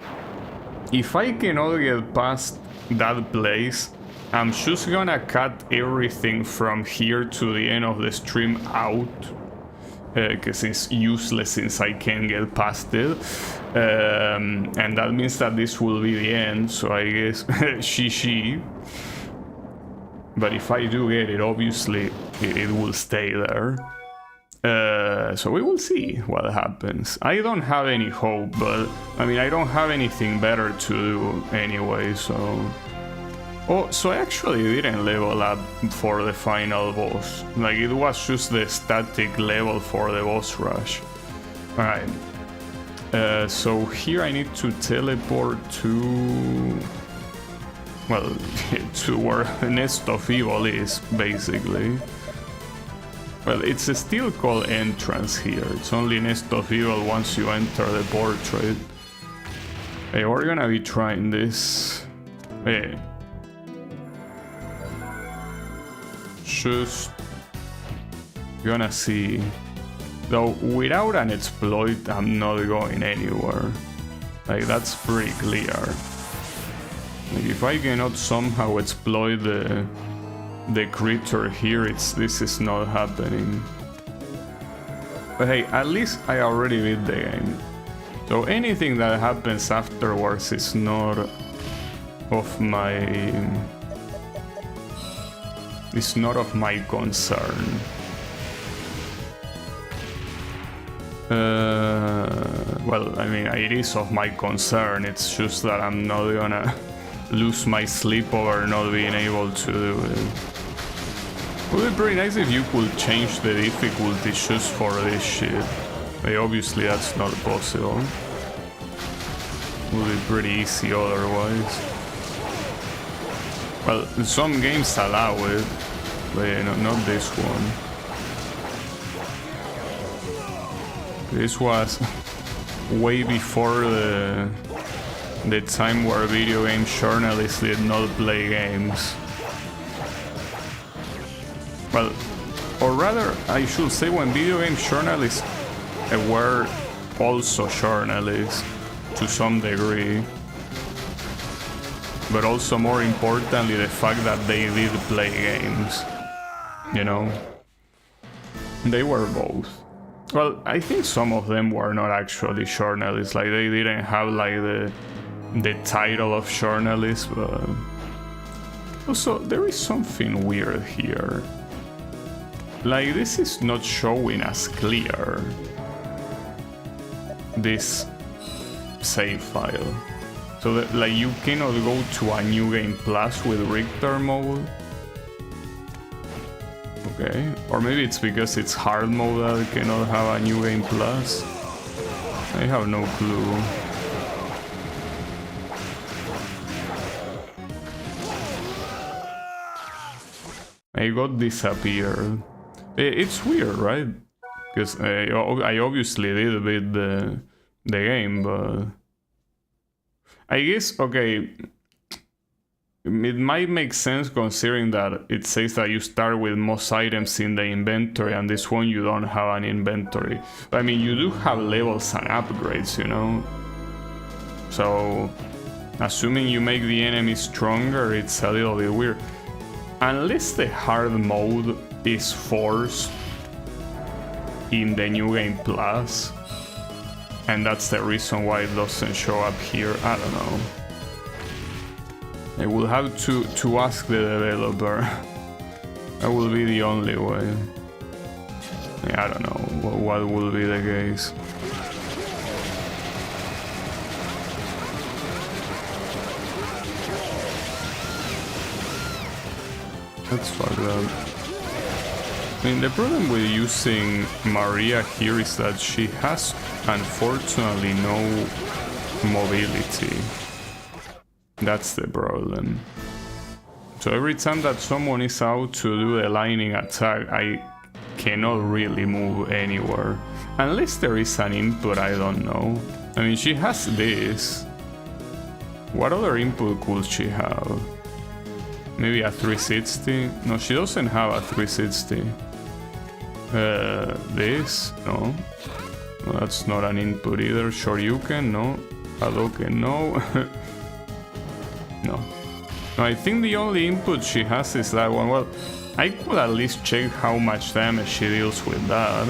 If I cannot get past that place, I'm just gonna cut everything from here to the end of the stream out. Because it's useless since I can't get past it. And that means that this will be the end, so I guess she. But if I do get it, obviously it will stay there. So we will see what happens. I don't have any hope, but I mean, I don't have anything better to do anyway, so... Oh, so I actually didn't level up for the final boss. Like, it was just the static level for the boss rush. Alright. So here I need to teleport to... Well, to where the Nest of Evil is, basically. Well, it's still called entrance here. It's only Nest of Evil once you enter the portrait. Hey, we're gonna be trying this. Hey. Just gonna see. Though without an exploit, I'm not going anywhere. Like, that's pretty clear. Like, if I cannot somehow exploit the creature here, this is not happening. But hey, at least I already beat the game. So anything that happens afterwards is not of my... It's not of my concern. Well, I mean, it is of my concern. It's just that I'm not gonna lose my sleep over not being able to do it. It would be pretty nice if you could change the difficulty just for this shit. But obviously that's not possible. It would be pretty easy otherwise. Well, some games allow it, but yeah, no, not this one. This was way before the time where video game journalists did not play games. Well, or rather, I should say when video game journalists were also journalists to some degree. But also, more importantly, the fact that they did play games, you know? They were both. Well, I think some of them were not actually journalists, like they didn't have like the title of journalist, but... Also, there is something weird here. Like, this is not showing as clear, this save file. So that, like, you cannot go to a new game plus with Richter mode. Okay, or maybe it's because it's hard mode that it cannot have a new game plus. I have no clue. I got disappeared. It's weird, right? Because I obviously did beat the game, but... I guess, okay, it might make sense considering that it says that you start with most items in the inventory, and this one you don't have an inventory. But, I mean, you do have levels and upgrades, you know? So, assuming you make the enemy stronger, it's a little bit weird. Unless the hard mode is forced in the New Game Plus, and that's the reason why it doesn't show up here. I don't know. I will have to ask the developer. That will be the only way. Yeah, I don't know what will be the case. That's fucked up. I mean, the problem with using Maria here is that she has, unfortunately, no mobility. That's the problem. So every time that someone is out to do the lightning attack, I cannot really move anywhere. Unless there is an input, I don't know. I mean, she has this. What other input could she have? Maybe a 360? No, she doesn't have a 360. This? No. No, that's not an input either. Shoryuken? No. Hadouken? No. No. No, I think the only input she has is that one. Well, I could at least check how much damage she deals with that.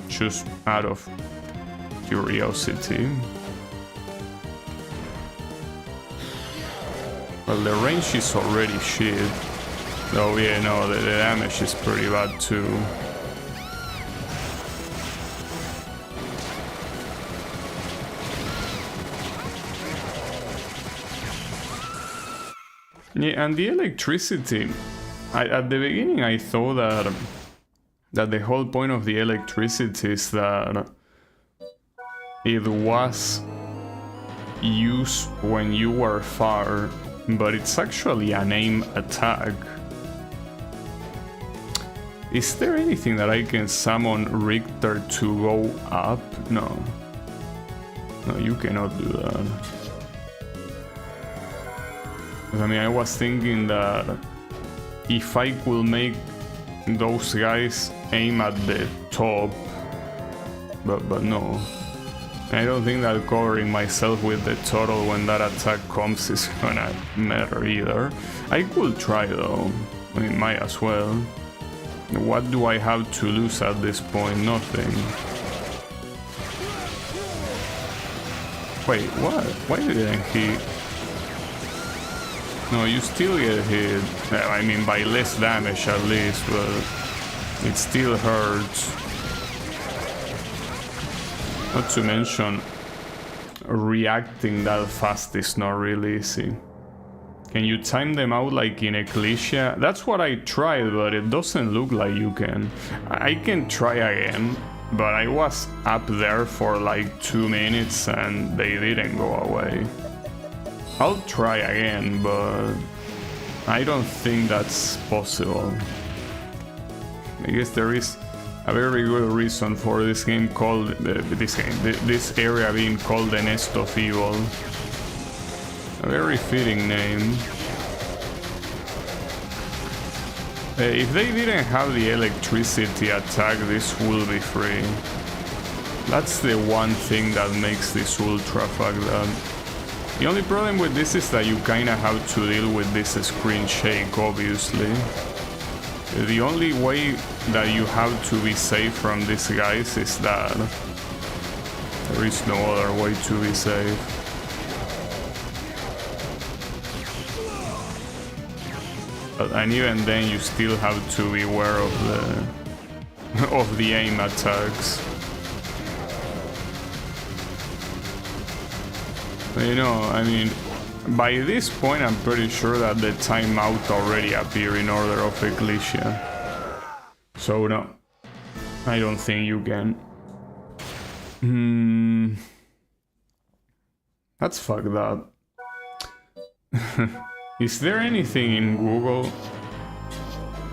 Just out of curiosity. Well, the range is already shit. Oh yeah, no, the damage is pretty bad too. Yeah, and the electricity. At the beginning I thought that the whole point of the electricity is that it was used when you were far, but it's actually an aim attack. Is there anything that I can summon Richter to go up? No. No, you cannot do that. I mean, I was thinking that if I could make those guys aim at the top, but no. I don't think that covering myself with the turtle when that attack comes is gonna matter either. I could try though. I mean, might as well. What do I have to lose at this point? Nothing. Wait, what? Why didn't he? No, you still get hit. I mean, by less damage at least, but it still hurts. Not to mention, reacting that fast is not really easy. Can you time them out like in Ecclesia? That's what I tried, but it doesn't look like you can. I can try again, but I was up there for like 2 minutes and they didn't go away. I'll try again, but I don't think that's possible. I guess there is a very good reason for this game called this area being called the Nest of Evil. A very fitting name. If they didn't have the electricity attack, this will be free. That's the one thing that makes this ultra fucked up. The only problem with this is that you kinda have to deal with this screen shake, obviously. The only way that you have to be safe from these guys is that there is no other way to be safe. And even then you still have to be aware of the aim attacks. You know, I mean, by this point I'm pretty sure that the timeout already appeared in order of Ecclesia. So no, I don't think you can. That's fucked up. Is there anything in Google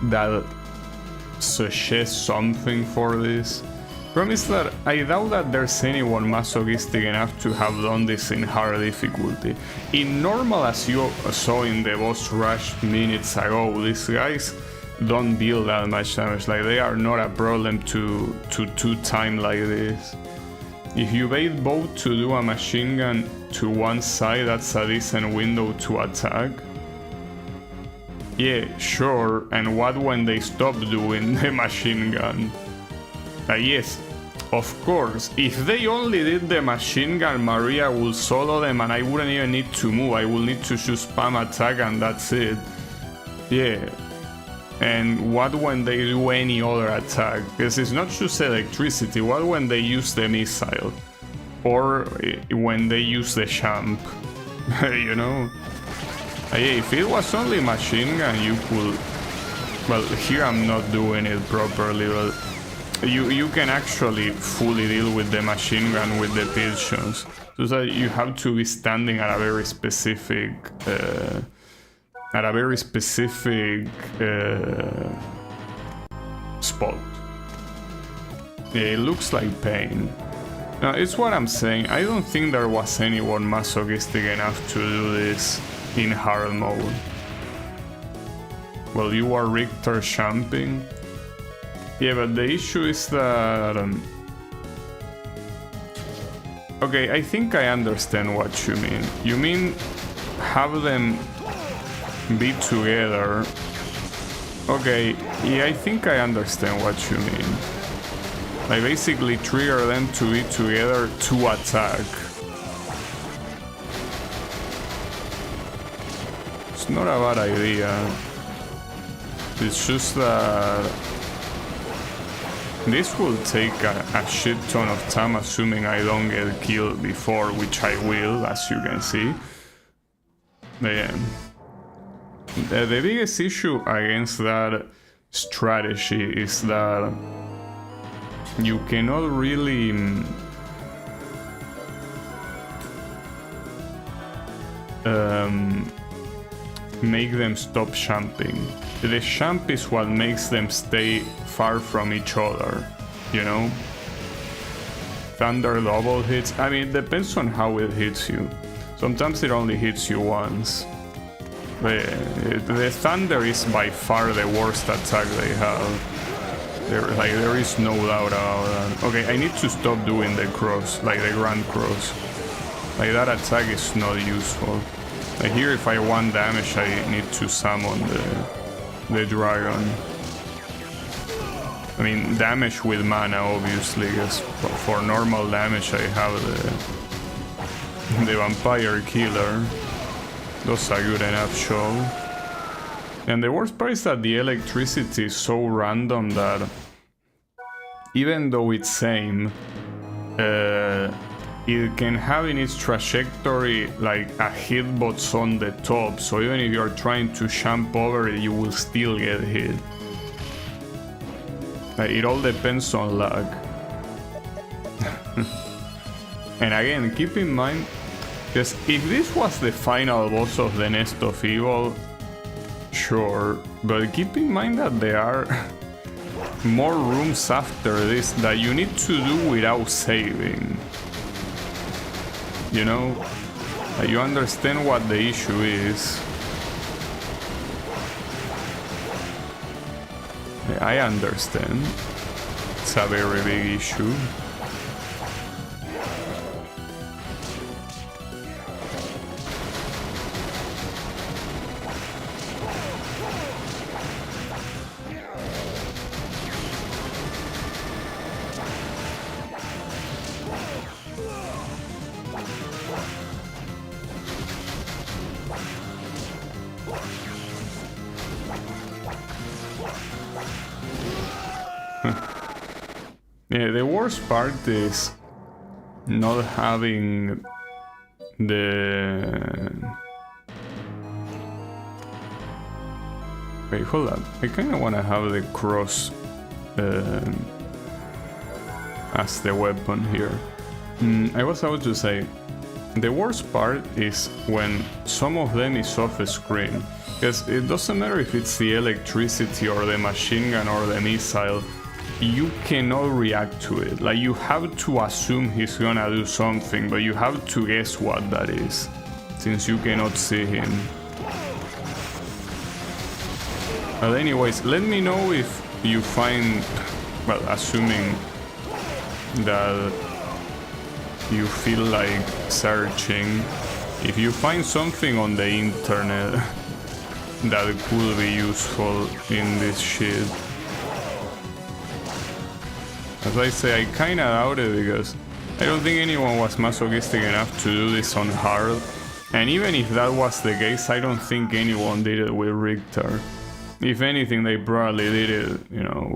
that suggests something for this? Problem is that I doubt that there's anyone masochistic enough to have done this in hard difficulty. In normal, as you saw in the boss rush minutes ago, these guys don't deal that much damage. Like, they are not a problem to two-time like this. If you bait both to do a machine gun to one side, that's a decent window to attack. Yeah, sure, and what when they stop doing the machine gun? Yes, of course, if they only did the machine gun, Maria will solo them and I wouldn't even need to move. I will need to just spam attack and that's it. Yeah, And what when they do any other attack? Because it's not just electricity. What when they use the missile? Or when they use the champ? You know? If it was only machine gun, you could... Well, here I'm not doing it properly, but you can actually fully deal with the machine gun with the pigeons. So that you have to be standing at a very specific... spot. Yeah, it looks like pain. Now, it's what I'm saying. I don't think there was anyone masochistic enough to do this in hard mode. Well, you are Richter champing. Yeah, but the issue is that... Okay, I think I understand what you mean. You mean have them be together. Okay, yeah, I think I understand what you mean. Like basically trigger them to be together to attack. It's not a bad idea. It's just that this will take a shit ton of time, assuming I don't get killed before, which I will, as you can see. But yeah. The biggest issue against that strategy is that you cannot really make them stop champing. The champ is what makes them stay far from each other, you know? Thunder double hits, I mean, it depends on how it hits you. Sometimes it only hits you once. The thunder is by far the worst attack they have. There is no doubt about that. Okay, I need to stop doing the cross, like the grand cross. Like that attack is not useful. Like here, if I want damage, I need to summon the dragon. I mean, damage with mana, obviously, because for normal damage I have the vampire killer. Those are good enough show. And the worst part is that the electricity is so random that even though it's same, it can have in its trajectory like a hitbox on the top, so even if you're trying to jump over it, you will still get hit. Like, it all depends on luck. And again, keep in mind, because if this was the final boss of the Nest of Evil, sure, but keep in mind that there are more rooms after this that you need to do without saving. You know? You understand what the issue is. I understand. It's a very big issue. Yeah, the worst part is not having the... Wait, hold up. I kind of want to have the cross as the weapon here. I was about to say, the worst part is when some of them is off screen. Because it doesn't matter if it's the electricity or the machine gun or the missile. You cannot react to it. Like, you have to assume he's gonna do something, but you have to guess what that is, since you cannot see him. But anyways, let me know if you find, well, assuming that you feel like searching, if you find something on the internet that could be useful in this shit. As I say, I kinda doubt it because I don't think anyone was masochistic enough to do this on hard. And even if that was the case, I don't think anyone did it with Richter. If anything, they probably did it, you know,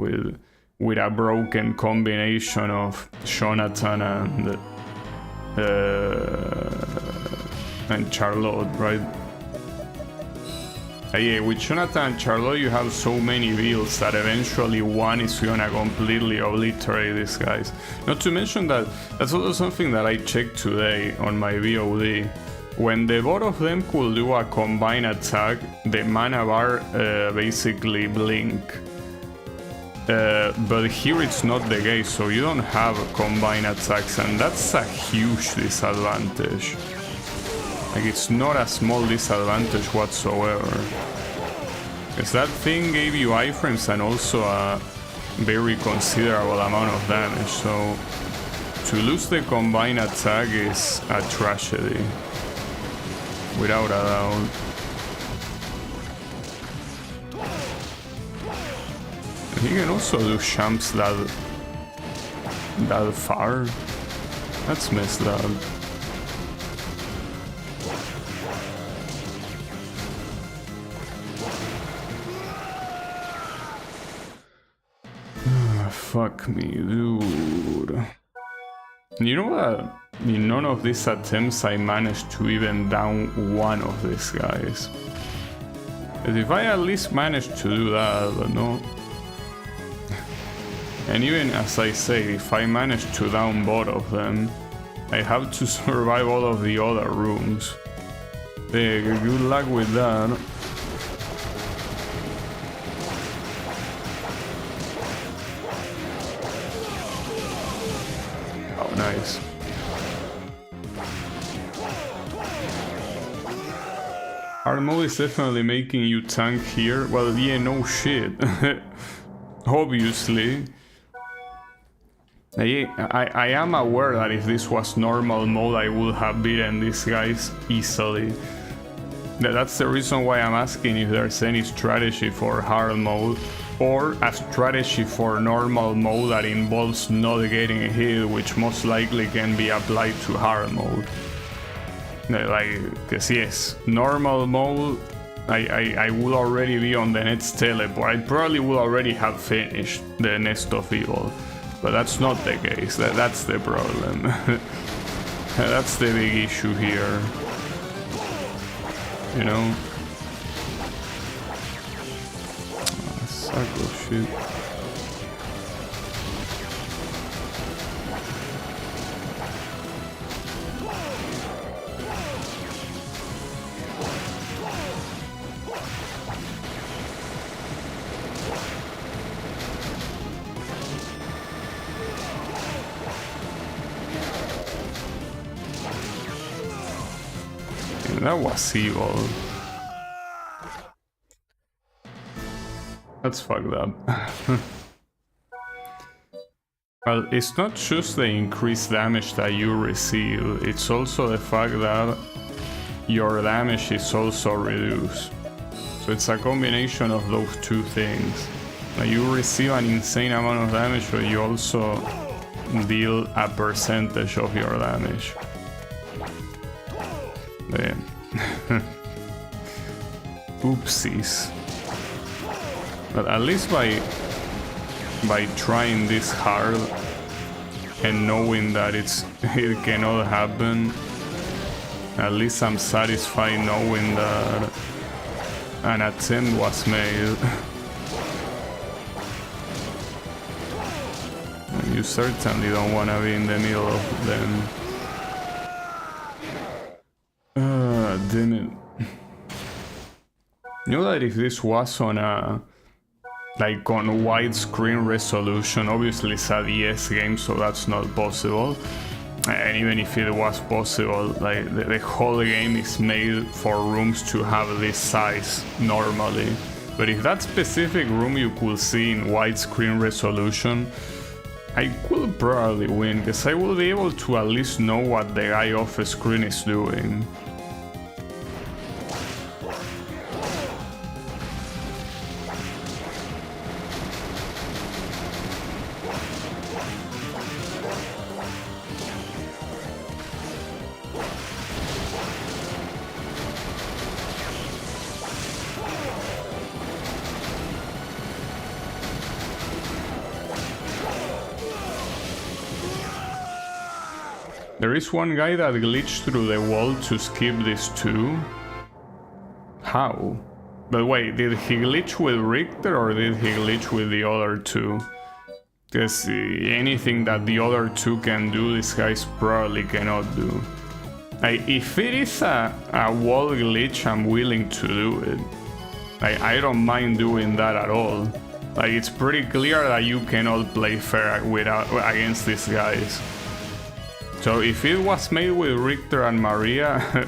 with a broken combination of Jonathan and Charlotte, right? Yeah, with Jonathan and Charlotte, you have so many builds that eventually one is gonna completely obliterate these guys. Not to mention that that's also something that I checked today on my VOD. When the both of them could do a combined attack, the mana bar basically blink. But here it's not the case, so you don't have combined attacks, and that's a huge disadvantage. Like, it's not a small disadvantage whatsoever. Because that thing gave you iframes and also a very considerable amount of damage, so to lose the combined attack is a tragedy. Without a doubt. He can also do jumps that far. That's messed up. Fuck me, dude. You know that in none of these attempts I managed to even down one of these guys. But if I at least managed to do that, but no. And even as I say, if I manage to down both of them, I have to survive all of the other rooms. Hey, good luck with that. Oh, nice. Hard mode is definitely making you tank here. Well, yeah, no shit. Obviously. I am aware that if this was normal mode, I would have beaten these guys easily. That's the reason why I'm asking if there's any strategy for hard mode, or a strategy for normal mode that involves not getting hit, which most likely can be applied to hard mode. Like, cause yes, normal mode, I will already be on the next teleport. I probably will already have finished the Nest of Evil. But that's not the case, that's the problem. That's the big issue here. You know? Oh, sack of shit. That was evil. That's fucked up. Well, it's not just the increased damage that you receive, it's also the fact that your damage is also reduced. So it's a combination of those two things. Like, you receive an insane amount of damage, but you also deal a percentage of your damage. Yeah. Oopsies. But at least by trying this hard and knowing that it cannot happen, at least I'm satisfied knowing that an attempt was made. And you certainly don't want to be in the middle of them. Damn it. You know that if this was on a widescreen resolution, obviously it's a DS game, so that's not possible. And even if it was possible, like the whole game is made for rooms to have this size normally. But if that specific room you could see in widescreen resolution, I could probably win, because I will be able to at least know what the guy off screen is doing. There is one guy that glitched through the wall to skip this too. How? But wait, did he glitch with Richter or did he glitch with the other two? Because anything that the other two can do, this guy's probably cannot do. Like, if it is a wall glitch, I'm willing to do it. Like, I don't mind doing that at all. Like, it's pretty clear that you cannot play fair against these guys. So if it was made with Richter and Maria,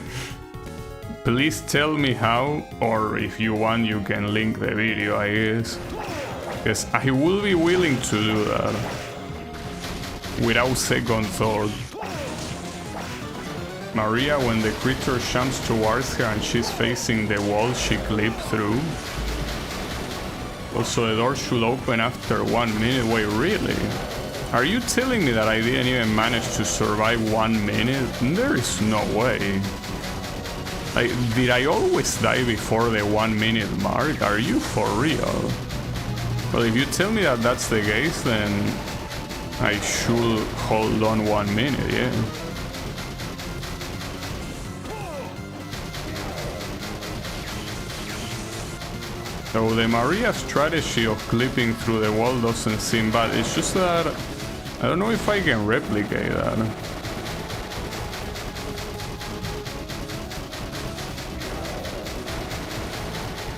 please tell me how, or if you want you can link the video, I guess. Yes, I will be willing to do that. Without second thought. Maria, when the creature jumps towards her and she's facing the wall, she clips through. Also, the door should open after 1 minute. Wait, really? Are you telling me that I didn't even manage to survive 1 minute? There is no way. Like, did I always die before the 1 minute mark? Are you for real? Well, if you tell me that that's the case, then I should hold on 1 minute, yeah. So the Maria strategy of clipping through the wall doesn't seem bad. It's just that I don't know if I can replicate that.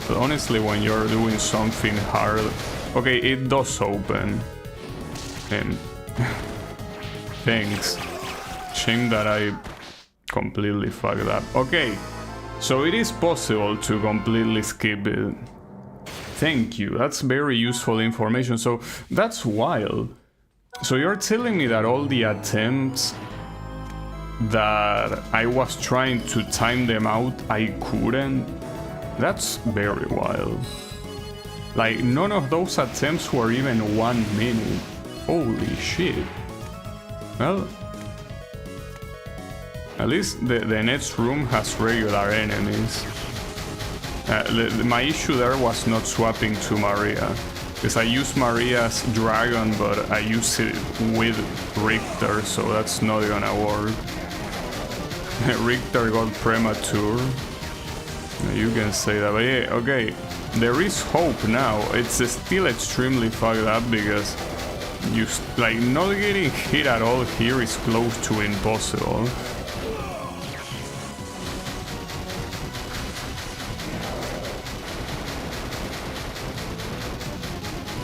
But honestly, when you're doing something hard... Okay, it does open. And thanks. Shame that I completely fucked up. Okay, so it is possible to completely skip it. Thank you, that's very useful information. So that's wild. So you're telling me that all the attempts that I was trying to time them out, I couldn't? That's very wild. Like, none of those attempts were even 1 minute. Holy shit. Well, at least the next room has regular enemies. My issue there was not swapping to Maria, because I use Maria's dragon, but I use it with Richter, so that's not gonna work. Richter got premature. You can say that, but yeah, okay. There is hope now. It's still extremely fucked up because like not getting hit at all here is close to impossible.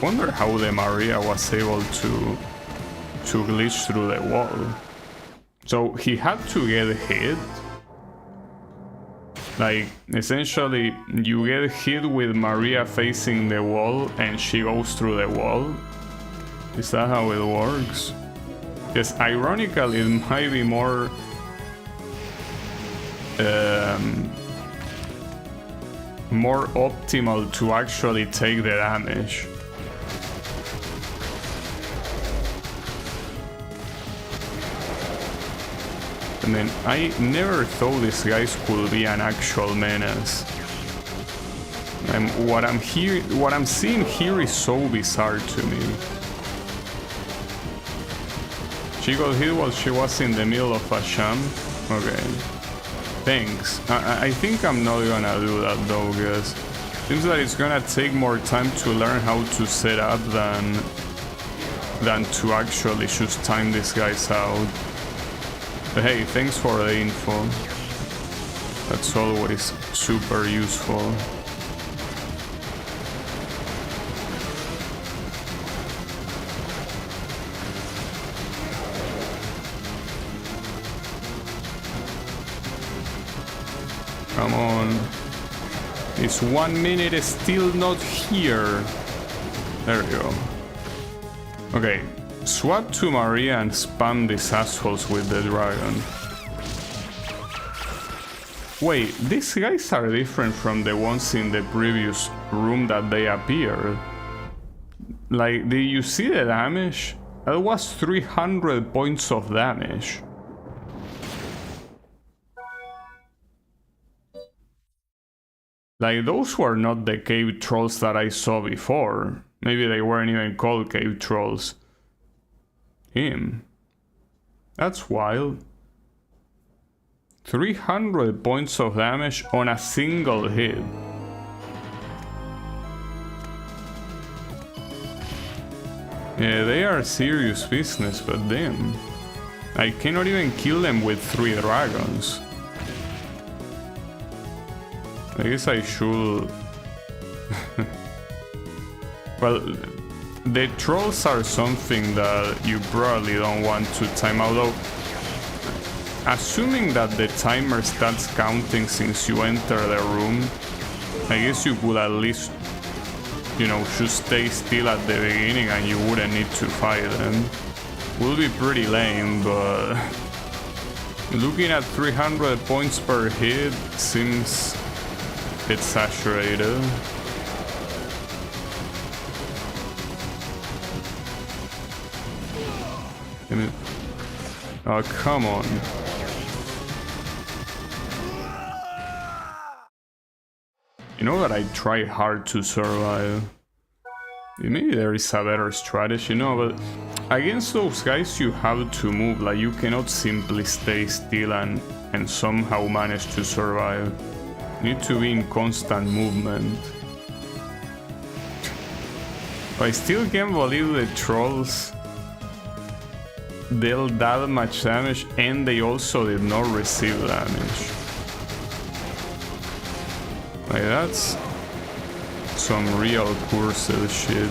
Wonder how the Maria was able to glitch through the wall. So he had to get hit. Like, essentially, you get hit with Maria facing the wall and she goes through the wall. Is that how it works? Yes, ironically, it might be more more optimal to actually take the damage. I mean, I never thought these guys could be an actual menace. And what I'm seeing here is so bizarre to me. She got hit while she was in the middle of a sham. Okay. Thanks. I think I'm not gonna do that though, because it seems that it's gonna take more time to learn how to set up than to actually just time these guys out. But hey, thanks for the info. That's always super useful. Come on. It's 1 minute, it's still not here. There we go. Okay. Swap to Maria and spam these assholes with the dragon. Wait, these guys are different from the ones in the previous room that they appeared. Like, did you see the damage? That was 300 points of damage. Like, those were not the cave trolls that I saw before. Maybe they weren't even called cave trolls. Him. That's wild. 300 points of damage on a single hit. Yeah, they are serious business, but damn. I cannot even kill them with 3 dragons. I guess I should... Well, the trolls are something that you probably don't want to time, although... Assuming that the timer starts counting since you enter the room, I guess you could at least, you know, just stay still at the beginning and you wouldn't need to fight them. Will be pretty lame, but... Looking at 300 points per hit seems exaggerated. Oh, come on. You know that I try hard to survive. Maybe there is a better strategy, no, but against those guys you have to move, like you cannot simply stay still and somehow manage to survive. You need to be in constant movement. I still can't believe the trolls dealt that much damage and they also did not receive damage. Like that's some real cursed shit.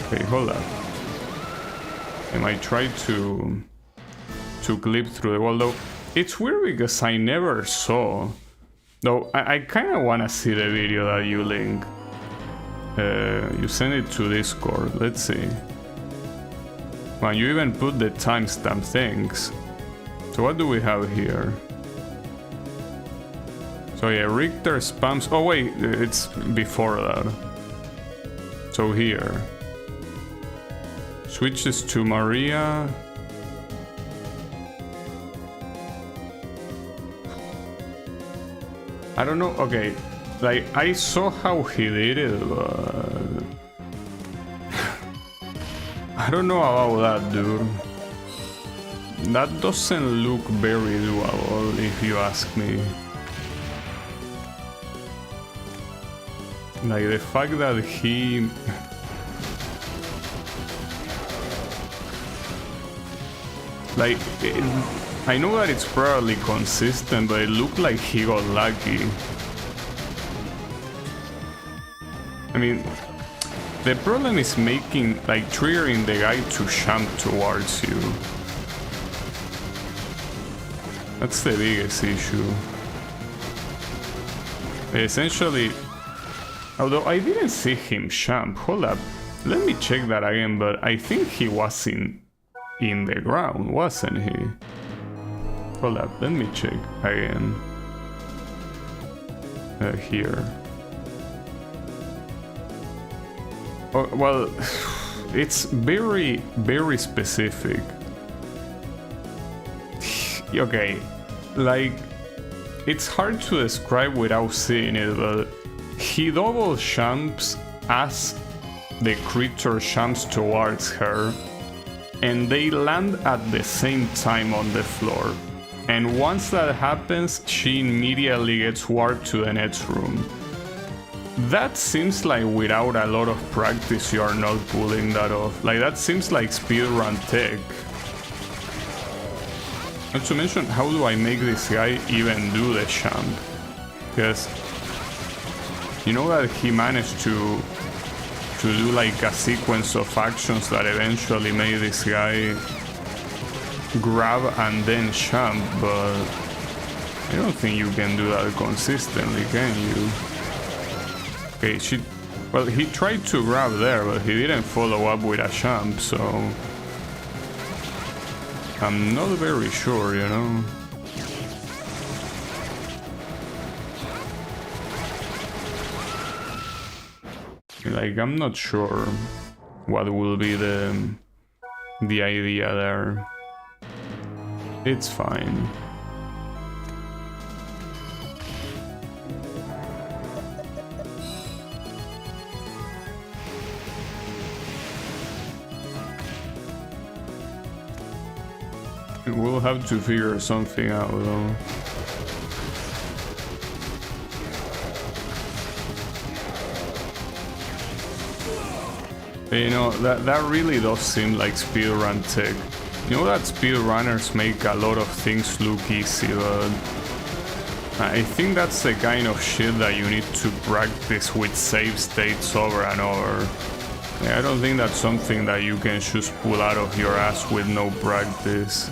Okay, hold up. I might try to clip through the wall, though it's weird because I never saw. Though I kind of want to see the video that you link. You send it to Discord, let's see. Man, you even put the timestamp things. So what do we have here? So yeah, Richter spams... Oh wait, it's before that. So here. Switches to Maria. I don't know, okay. Like, I saw how he did it, but... I don't know about that, dude. That doesn't look very doable, if you ask me. Like, the fact that he... Like, I know that it's probably consistent, but it looked like he got lucky. I mean, the problem is making, like, triggering the guy to jump towards you. That's the biggest issue. Essentially, although I didn't see him jump, hold up, let me check that again, but I think he was in the ground, wasn't he? Hold up, let me check again. Here. Oh, well, it's very, very specific. Okay, like, it's hard to describe without seeing it, but he double jumps as the creature jumps towards her, and they land at the same time on the floor. And once that happens, she immediately gets warped to the next room. That seems like without a lot of practice you are not pulling that off. Like, that seems like speedrun tech. Not to mention, how do I make this guy even do the jump? Because you know that he managed to do like a sequence of actions that eventually made this guy grab and then jump, but I don't think you can do that consistently, can you? Okay, well, he tried to grab there, but he didn't follow up with a jump, so I'm not very sure, you know. Like, I'm not sure what will be the idea there. It's fine. We'll have to figure something out though. You know, that really does seem like speedrun tech. You know that speedrunners make a lot of things look easy, but I think that's the kind of shit that you need to practice with save states over and over. I don't think that's something that you can just pull out of your ass with no practice.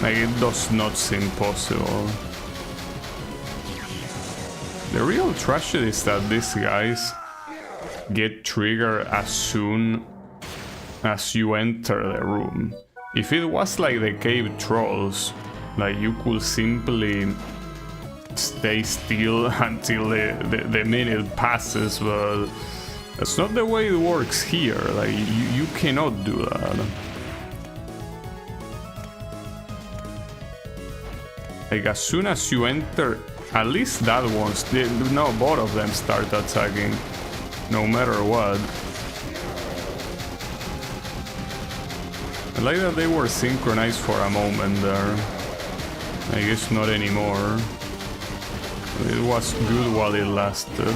Like, it does not seem possible. The real tragedy is that these guys get triggered as soon as you enter the room. If it was like the cave trolls, like you could simply stay still until the minute passes, but that's not the way it works here. Like you cannot do that. Like as soon as you enter, at least that one's, no, both of them start attacking. No matter what. I like that they were synchronized for a moment there. I guess not anymore. It was good while it lasted.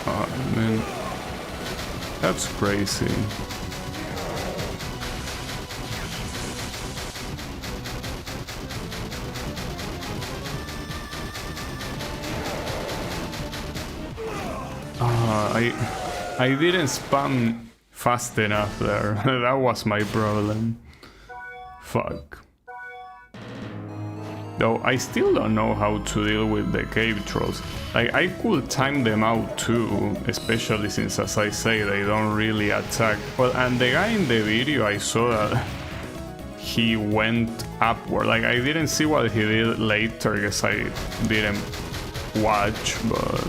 Oh man. That's crazy. I didn't spam fast enough there. That was my problem. Fuck. Though I still don't know how to deal with the cave trolls. Like, I could time them out too, especially since, as I say, they don't really attack. Well, and the guy in the video, I saw that he went upward. Like, I didn't see what he did later because I didn't watch, but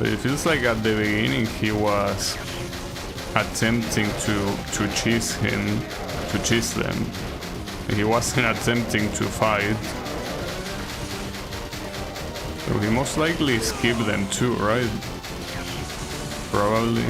it feels like at the beginning he was attempting to cheese them. He wasn't attempting to fight. So he most likely skipped them too, right? Probably.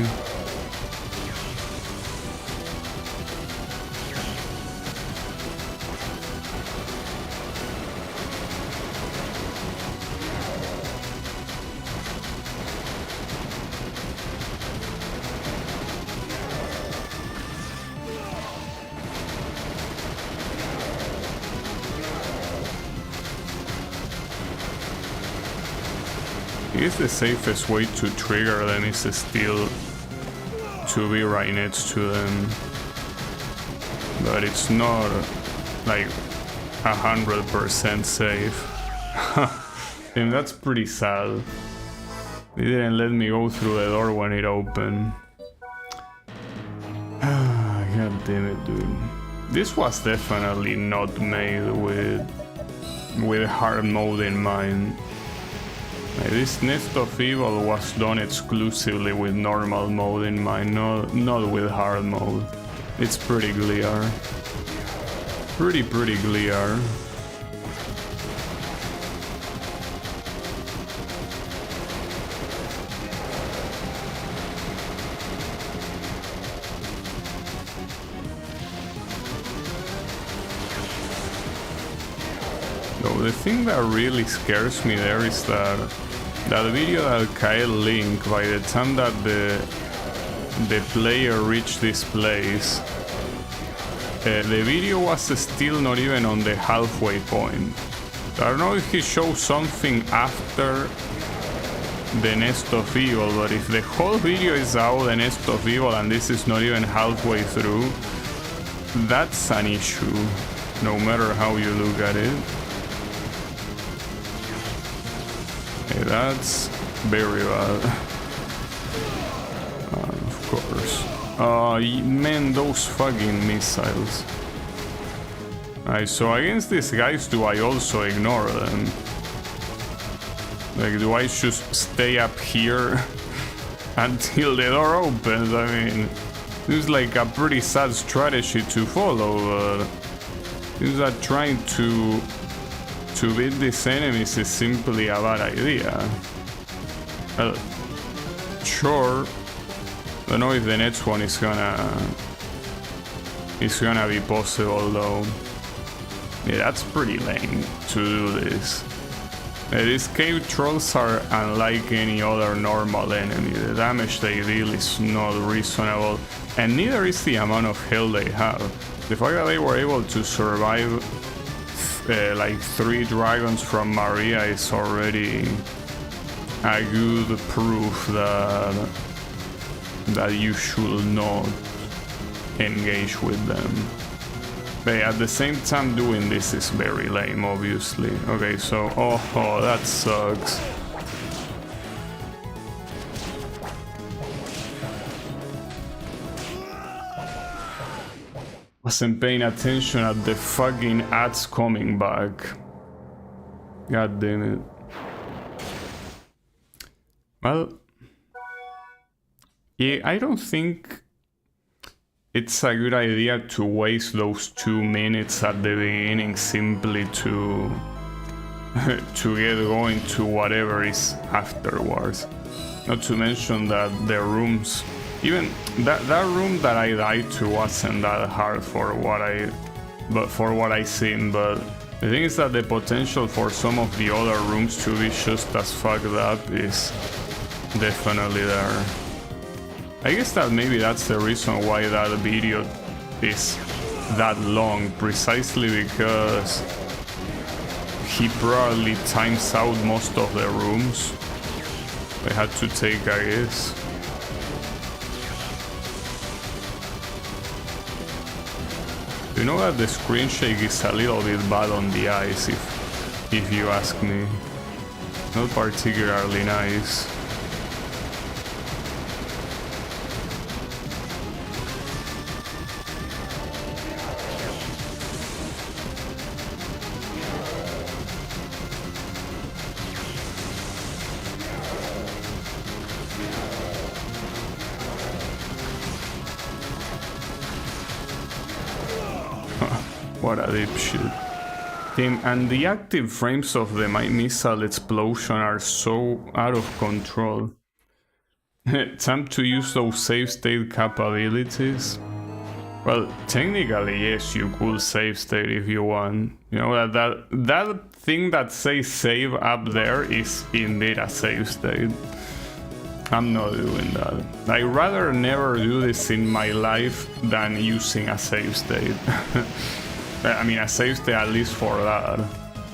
I guess the safest way to trigger them is still to be right next to them, but it's not like 100% safe. And that's pretty sad. They didn't let me go through the door when it opened. God damn it, dude. This was definitely not made with hard mode in mind. This Nest of Evil was done exclusively with normal mode in mind, not with hard mode. It's pretty clear. Pretty clear. Though the thing that really scares me there is that video that Kyle linked, by the time that the player reached this place, the video was still not even on the halfway point. I don't know if he showed something after the Nest of Evil, but if the whole video is out the Nest of Evil and this is not even halfway through, that's an issue, no matter how you look at it. That's very bad. Of course. Man, those fucking missiles. Alright, so against these guys, do I also ignore them? Like, do I just stay up here until the door opens? I mean, this is like a pretty sad strategy to follow, but these are trying to to beat these enemies is simply a bad idea. Well, sure. Don't know if the next one is gonna be possible though. Yeah, that's pretty lame to do this. These cave trolls are unlike any other normal enemy. The damage they deal is not reasonable, and neither is the amount of health they have. The fact that they were able to survive like 3 dragons from Maria is already a good proof that you should not engage with them. But at the same time, doing this is very lame, obviously. Okay, so oh, that sucks. Wasn't paying attention at the fucking ads coming back. God damn it. Well, yeah, I don't think it's a good idea to waste those 2 minutes at the beginning simply to get going to whatever is afterwards. Not to mention that the rooms, even that room that I died to wasn't that hard for what I seen, but the thing is that the potential for some of the other rooms to be just as fucked up is definitely there. I guess that maybe that's the reason why that video is that long, precisely because he probably times out most of the rooms. I had to take a guess. You know that the screen shake is a little bit bad on the eyes, if you ask me. Not particularly nice. What a dipshit. Damn, and the active frames of the missile explosion are so out of control. Time to use those save state capabilities. Well, technically yes, you could save state if you want. You know, that thing that says save up there is indeed a save state. I'm not doing that. I'd rather never do this in my life than using a save state. I mean, a save state at least for that.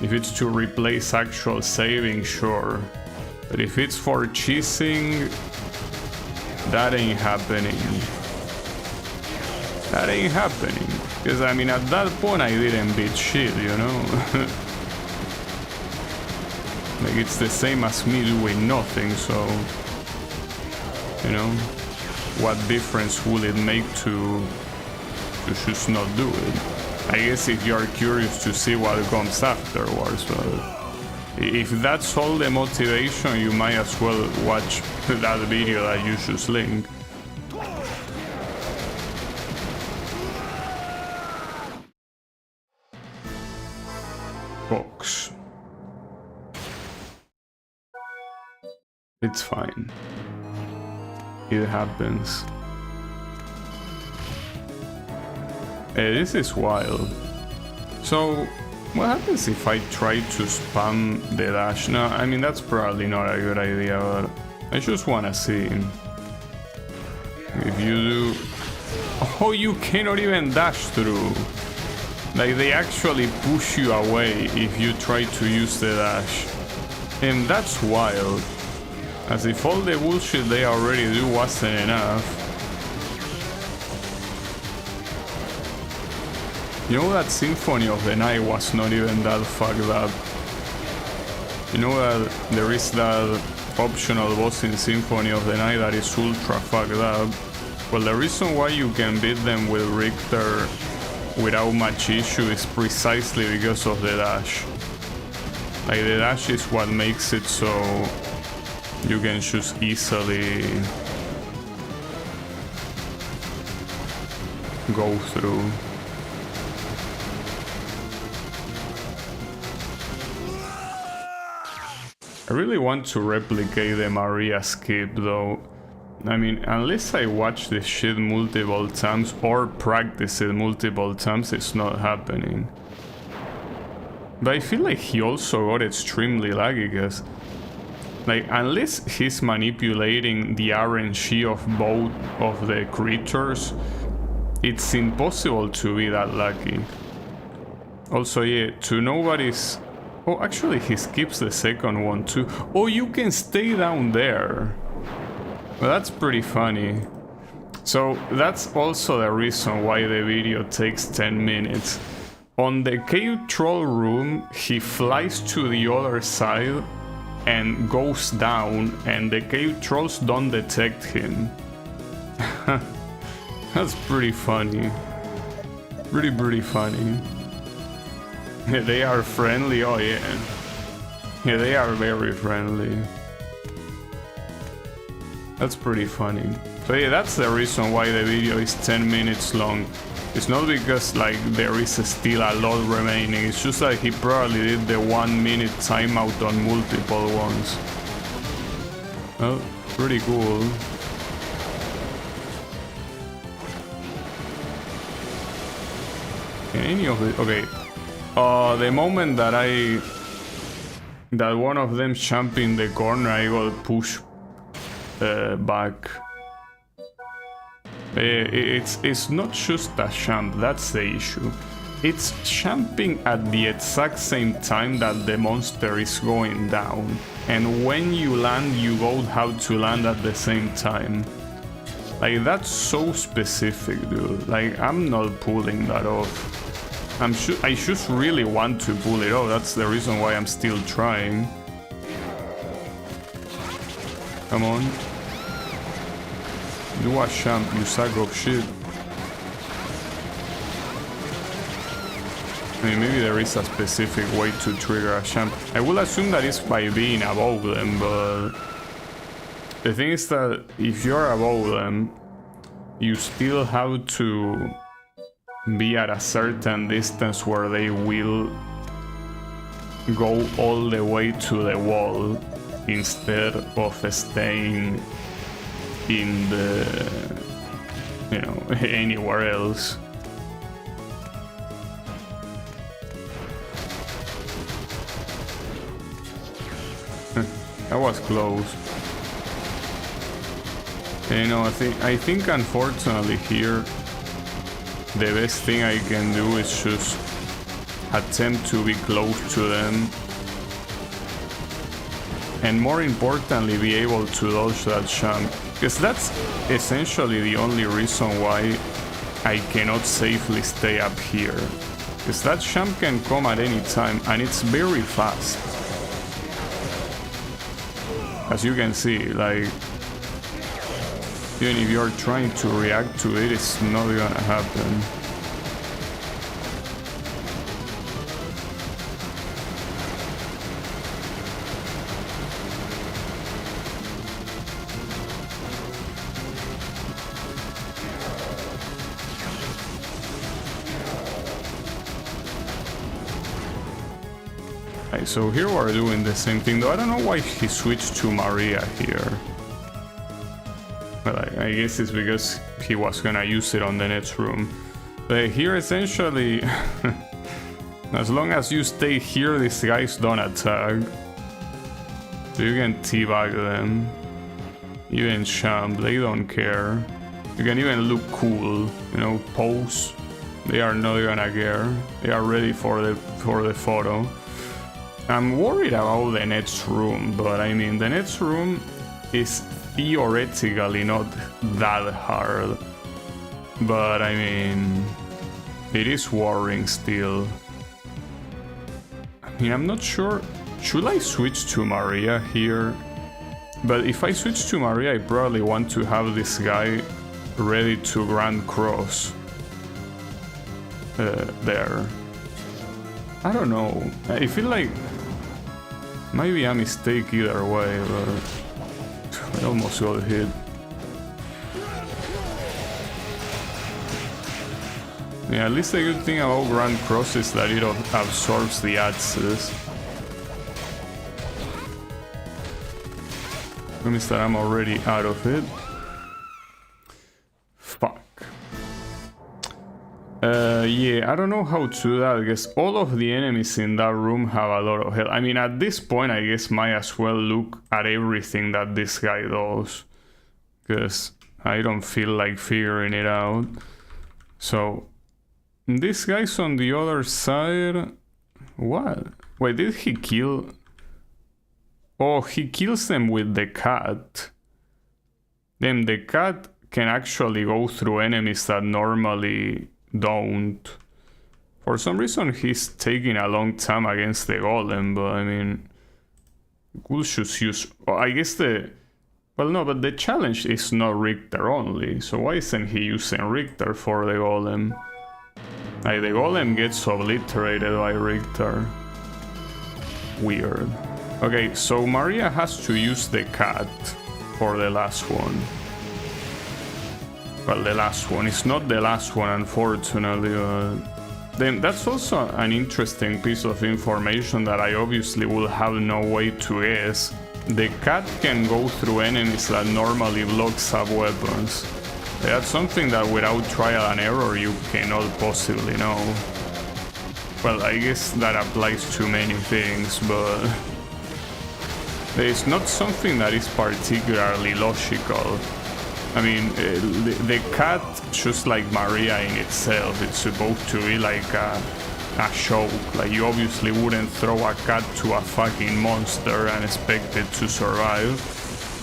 If it's to replace actual saving, sure. But if it's for cheesing, that ain't happening. That ain't happening. Because, I mean, at that point I didn't beat shit, you know? Like, it's the same as me doing nothing, so... You know? What difference will it make to just not do it? I guess if you're curious to see what comes afterwards, but if that's all the motivation, you might as well watch that video that you just linked. Box. It's fine. It happens. This is wild. So, what happens if I try to spam the dash? No, I mean, that's probably not a good idea, but I just wanna see. If you do... Oh, you cannot even dash through. Like, they actually push you away if you try to use the dash. And that's wild. As if all the bullshit they already do wasn't enough. You know that Symphony of the Night was not even that fucked up. You know that there is that optional boss in Symphony of the Night that is ultra fucked up. Well, the reason why you can beat them with Richter without much issue is precisely because of the dash. Like, the dash is what makes it so you can just easily go through. really want to replicate the Maria skip though. I mean, unless I watch this shit multiple times or practice it multiple times, it's not happening. But I feel like he also got extremely laggy, because like, unless he's manipulating the RNG of both of the creatures, it's impossible to be that lucky. Also, yeah, to nobody's... Oh, actually, he skips the second one too. Oh, you can stay down there. Well, that's pretty funny. So, that's also the reason why the video takes 10 minutes. On the cave troll room, he flies to the other side and goes down, and the cave trolls don't detect him. That's pretty funny. Pretty funny. They are friendly, oh yeah. Yeah, they are very friendly. That's pretty funny. So yeah, that's the reason why the video is 10 minutes long. It's not because like there is still a lot remaining, it's just like he probably did the 1 minute timeout on multiple ones. Well, pretty cool. Any of it? Okay. The moment that one of them jumped in the corner, I got pushed back. It's not just a jump, that's the issue. It's jumping at the exact same time that the monster is going down. And when you land, you both have to land at the same time. Like, that's so specific, dude. Like, I'm not pulling that off. I just really want to pull it off. That's the reason why I'm still trying. Come on. Do a jump, you sack of shit. I mean, maybe there is a specific way to trigger a jump. I will assume that it's by being above them, but... The thing is that if you're above them, you still have to be at a certain distance where they will go all the way to the wall instead of staying in the, you know, anywhere else. That was close. You know, I think unfortunately here the best thing I can do is just attempt to be close to them, and more importantly be able to dodge that jump, because that's essentially the only reason why I cannot safely stay up here, because that jump can come at any time and it's very fast. As you can see, like, even if you're trying to react to it, it's not gonna happen. Right, so here we're doing the same thing, though I don't know why he switched to Maria here. Well, I guess it's because he was gonna use it on the next room. But here, essentially, as long as you stay here, these guys don't attack. So you can teabag them. Even jump, they don't care. You can even look cool, you know, pose. They are not gonna care. They are ready for the photo. I'm worried about the next room, but I mean, the next room is theoretically not that hard, but I mean, it is worrying still. I mean, I'm not sure, should I switch to Maria here? But if I switch to Maria, I probably want to have this guy ready to Grand Cross there. I don't know, I feel like maybe a mistake either way, but I almost got hit. Yeah, at least the good thing about Grand Cross is that it absorbs the axes. Means that I'm already out of it. Fuck. Yeah, I don't know how to do that. I guess all of the enemies in that room have a lot of health. I mean, at this point, I guess might as well look at everything that this guy does, because I don't feel like figuring it out. So, this guy's on the other side. What? Wait, did he kill? Oh, he kills them with the cat. Then the cat can actually go through enemies that normally don't. For some reason, he's taking a long time against the golem, but I mean, we'll just use. Oh, I guess the. Well, no, but the challenge is not Richter only, so why isn't he using Richter for the golem? Like, the golem gets obliterated by Richter. Weird. Okay, so Maria has to use the cat for the last one. Well, the last one. It's not the last one, unfortunately. Then that's also an interesting piece of information that I obviously will have no way to guess. The cat can go through enemies that normally blocks have weapons. That's something that without trial and error you cannot possibly know. Well, I guess that applies to many things, but it's not something that is particularly logical. I mean, the cat, just like Maria in itself, it's supposed to be like a joke. Like, you obviously wouldn't throw a cat to a fucking monster and expect it to survive.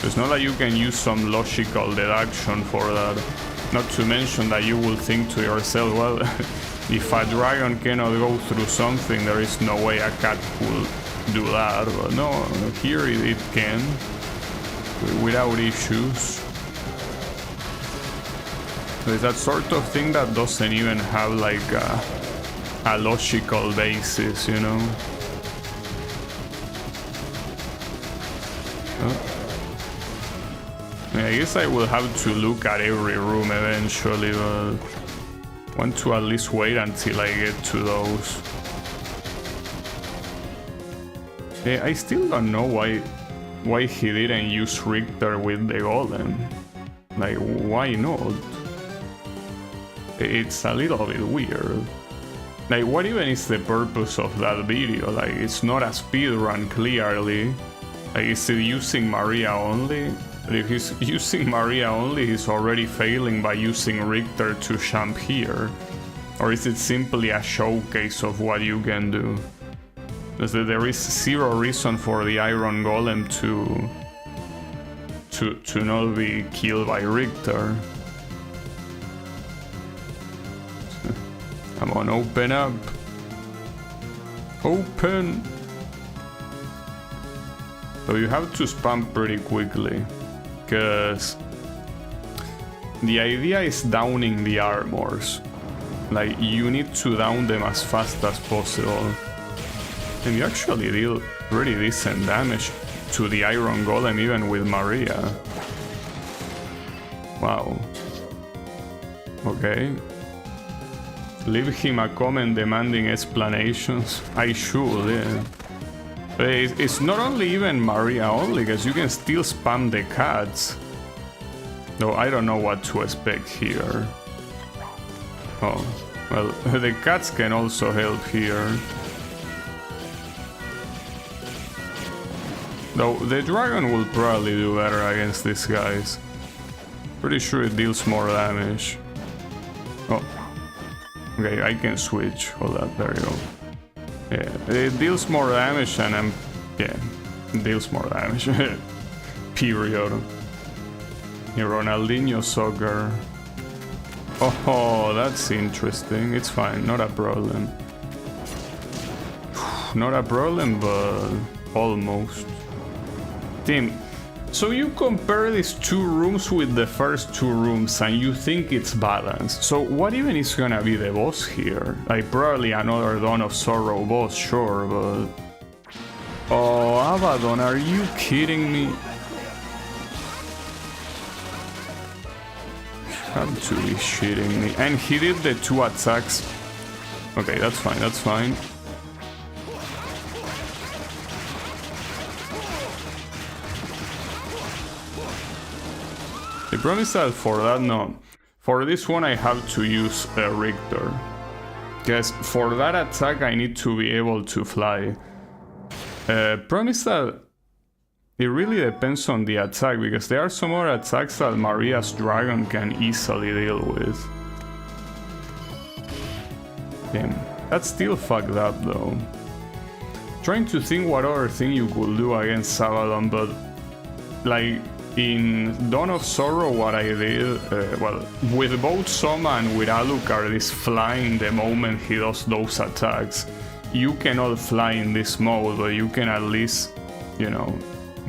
It's not that you can use some logical deduction for that. Not to mention that you will think to yourself, well, if a dragon cannot go through something, there is no way a cat could do that. But no, here it can, without issues. It's that sort of thing that doesn't even have like a logical basis, you know? I guess I will have to look at every room eventually, but I want to at least wait until I get to those. I still don't know why he didn't use Richter with the golem. Like, why not? It's a little bit weird. Like, what even is the purpose of that video? Like, it's not a speedrun, clearly. Like, is it using Maria only? But if he's using Maria only, he's already failing by using Richter to jump here. Or is it simply a showcase of what you can do? Because there is zero reason for the Iron Golem to not be killed by Richter. Come on, open up. Open. So you have to spam pretty quickly, because the idea is downing the armors. Like, you need to down them as fast as possible. And you actually deal pretty decent damage to the Iron Golem even with Maria. Wow. Okay. Leave him a comment demanding explanations. I should, yeah. But it's not only even Maria only, because you can still spam the cats. Though I don't know what to expect here. Oh, well, the cats can also help here. Though the dragon will probably do better against these guys. Pretty sure it deals more damage. Oh. Okay, I can switch. Hold up, there you go. Yeah, it deals more damage and yeah, it deals more damage. Period. Ronaldinho soccer. Oh, that's interesting. It's fine, not a problem. Not a problem, but almost. Team, so you compare these two rooms with the first two rooms and you think it's balanced. So what even is gonna be the boss here? Like, probably another Dawn of Sorrow boss, sure, but... Oh, Abaddon, are you kidding me? You have to be shitting me. And he did the two attacks. Okay, that's fine, that's fine. I promise that for that, no. For this one I have to use a Richter. Because for that attack I need to be able to fly. Promise that it really depends on the attack, because there are some other attacks that Maria's dragon can easily deal with. Damn, that's still fucked up though. Trying to think what other thing you could do against Abaddon, but like in Dawn of Sorrow what I did, well, with both Soma and with Alucard is flying the moment he does those attacks. You cannot fly in this mode, but you can at least, you know,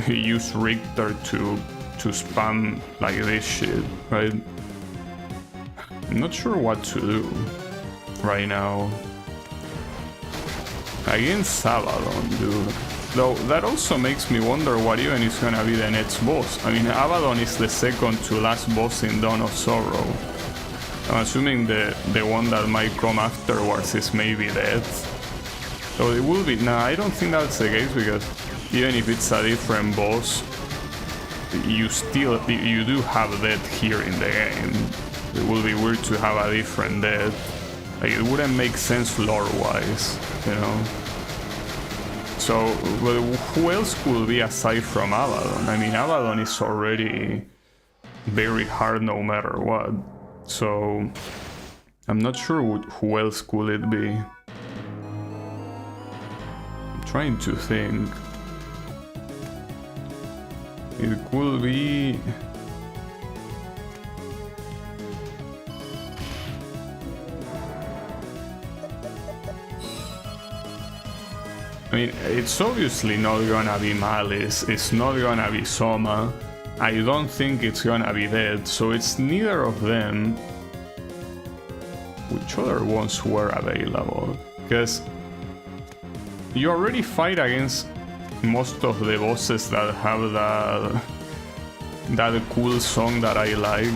use Richter to spam like this shit, right? I'm not sure what to do right now against Abaddon, dude. Though that also makes me wonder what even is gonna be the next boss. I mean, Abaddon is the second to last boss in Dawn of Sorrow. I'm assuming the one that might come afterwards is maybe Death. So it will be. Nah, I don't think that's the case, because even if it's a different boss, you do have Death here in the game. It will be weird to have a different Death. Like, it wouldn't make sense lore-wise, you know. So, well, who else could be aside from Abaddon? I mean, Abaddon is already very hard no matter what. So, I'm not sure who else could it be. I'm trying to think. It could be... I mean, it's obviously not gonna be Malice, it's not gonna be Soma, I don't think it's gonna be Dead, so it's neither of them. Which other ones were available? Because you already fight against most of the bosses that have that cool song that I like.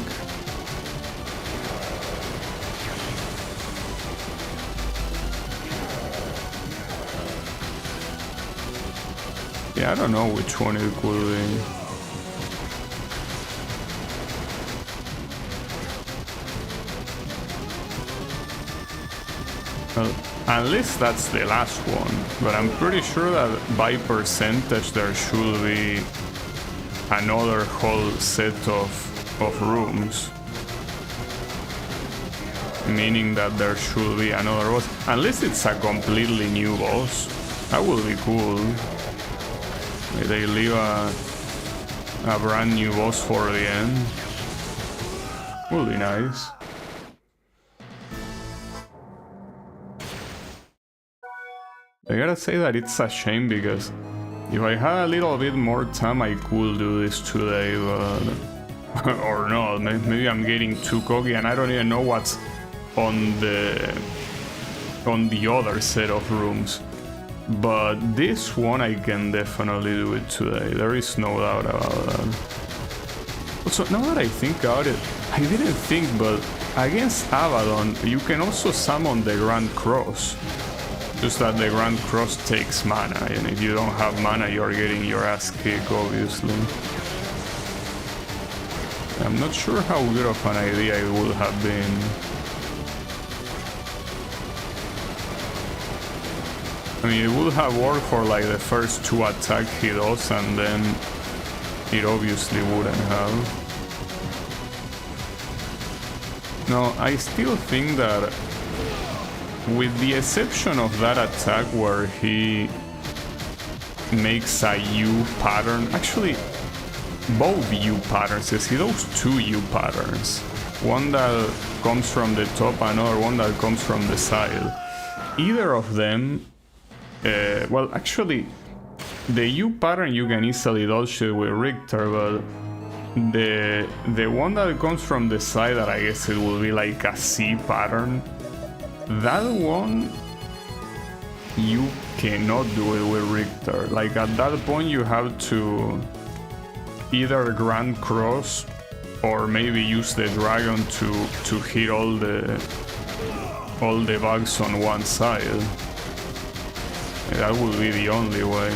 Yeah, I don't know which one it could be. Well, unless that's the last one, but I'm pretty sure that by percentage there should be another whole set of rooms. Meaning that there should be another boss. Unless it's a completely new boss. That would be cool. They leave a brand new boss for the end. Would be nice. I gotta say that it's a shame, because if I had a little bit more time I could do this today, but... or not, maybe I'm getting too cocky and I don't even know what's on the other set of rooms. But this one I can definitely do it today, there is no doubt about that. Also, now that I think about it, I didn't think, but against Abaddon you can also summon the Grand Cross. Just that the Grand Cross takes mana, and if you don't have mana you're getting your ass kicked, obviously. I'm not sure how good of an idea it would have been. I mean, it would have worked for like the first two attacks he does, and then it obviously wouldn't have. No, I still think that, with the exception of that attack where he makes a U pattern, actually both U patterns, he does two U patterns. One that comes from the top, another one that comes from the side. Either of them, well, actually, the U pattern you can easily dodge it with Richter, but the one that comes from the side, that I guess it will be like a C pattern, that one you cannot do it with Richter. Like, at that point you have to either Grand Cross or maybe use the dragon to hit all the bugs on one side. That would be the only way.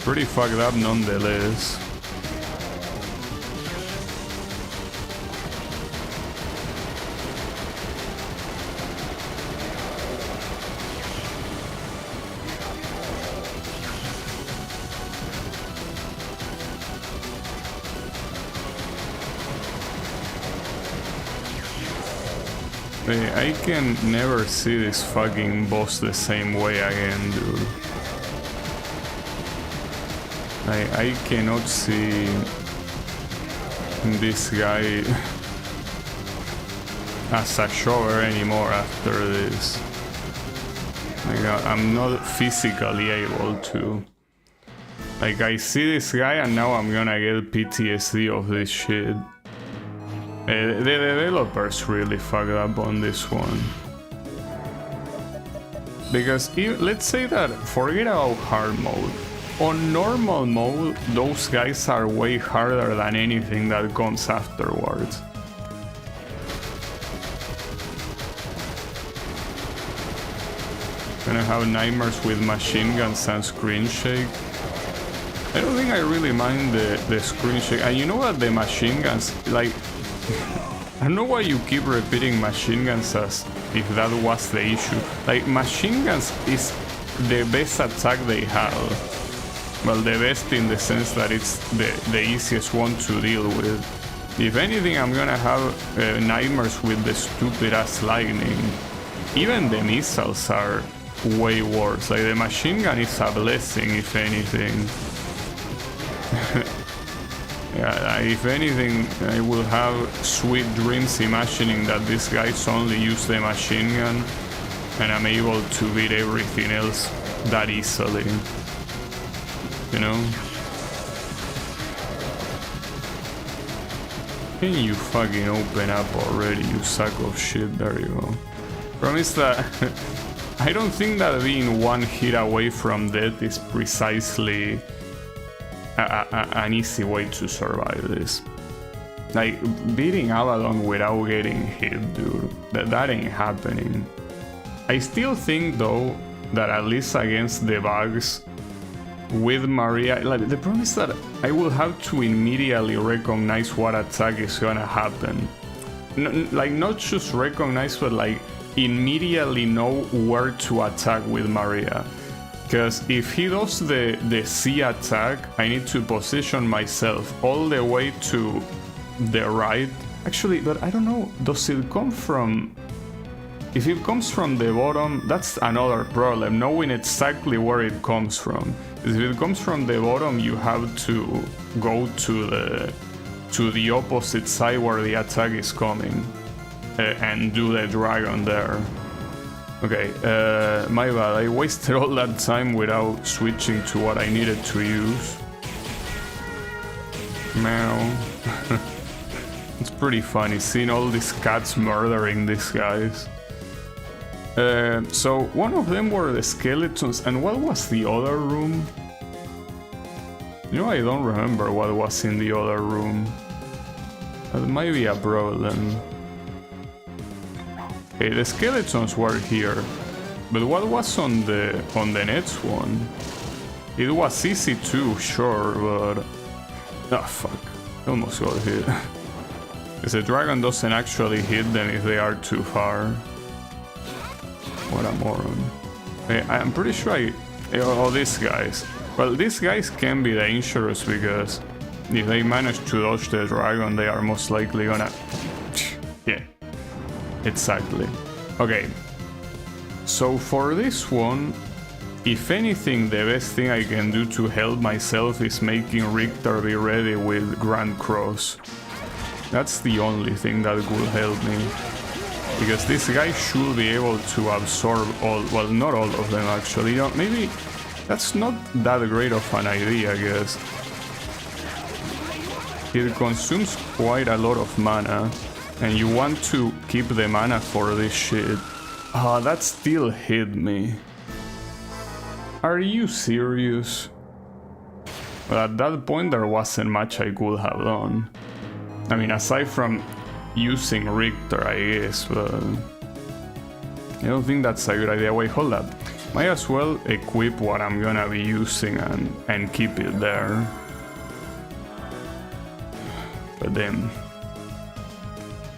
Pretty fucked up nonetheless. I can never see this fucking boss the same way again, dude. I cannot see this guy as a shower anymore after this. Like, I'm not physically able to. Like, I see this guy and now I'm gonna get PTSD of this shit. The developers really fucked up on this one. Because let's say that, forget about hard mode. On normal mode, those guys are way harder than anything that comes afterwards. Gonna have nightmares with machine guns and screen shake. I don't think I really mind the screen shake. And you know what, the machine guns, like, I don't know why you keep repeating machine guns as if that was the issue. Like, machine guns is the best attack they have. Well, the best in the sense that it's the easiest one to deal with. If anything, I'm gonna have nightmares with the stupid ass lightning. Even the missiles are way worse. Like, the machine gun is a blessing, if anything. Yeah, if anything, I will have sweet dreams imagining that these guys only use the machine gun and I'm able to beat everything else that easily. You know? Can you fucking open up already, you sack of shit? There you go. Promise that I don't think that being one hit away from death is precisely an easy way to survive this. Like, beating Avalon without getting hit, dude, that ain't happening. I still think, though, that at least against the bugs, with Maria, like, the problem is that I will have to immediately recognize what attack is gonna happen. Like, not just recognize, but like, immediately know where to attack with Maria. Because if he does the C attack, I need to position myself all the way to the right. Actually, but I don't know, does it come from... If it comes from the bottom, that's another problem, knowing exactly where it comes from. If it comes from the bottom, you have to go to the opposite side where the attack is coming and do the dragon there. Okay, my bad, I wasted all that time without switching to what I needed to use. Meow. It's pretty funny seeing all these cats murdering these guys. So one of them were the skeletons, and what was the other room? You know, I don't remember what was in the other room. That might be a problem. Okay, the skeletons were here, but what was on the next one? It was easy too, sure, but... Ah, fuck. I almost got hit. Because the dragon doesn't actually hit them if they are too far. What a moron. I'm pretty sure oh, these guys. Well, these guys can be dangerous because if they manage to dodge the dragon, they are most likely gonna... Yeah. Exactly. Okay. So for this one, if anything, the best thing I can do to help myself is making Richter be ready with Grand Cross. That's the only thing that will help me. Because this guy should be able to absorb all, well, not all of them actually. You know, maybe that's not that great of an idea, I guess. It consumes quite a lot of mana, and you want to keep the mana for this shit. Ah, that still hit me. Are you serious? Well, at that point there wasn't much I could have done. I mean, aside from using Richter, I guess, but I don't think that's a good idea. Wait, hold up. Might as well equip what I'm gonna be using and keep it there. But then,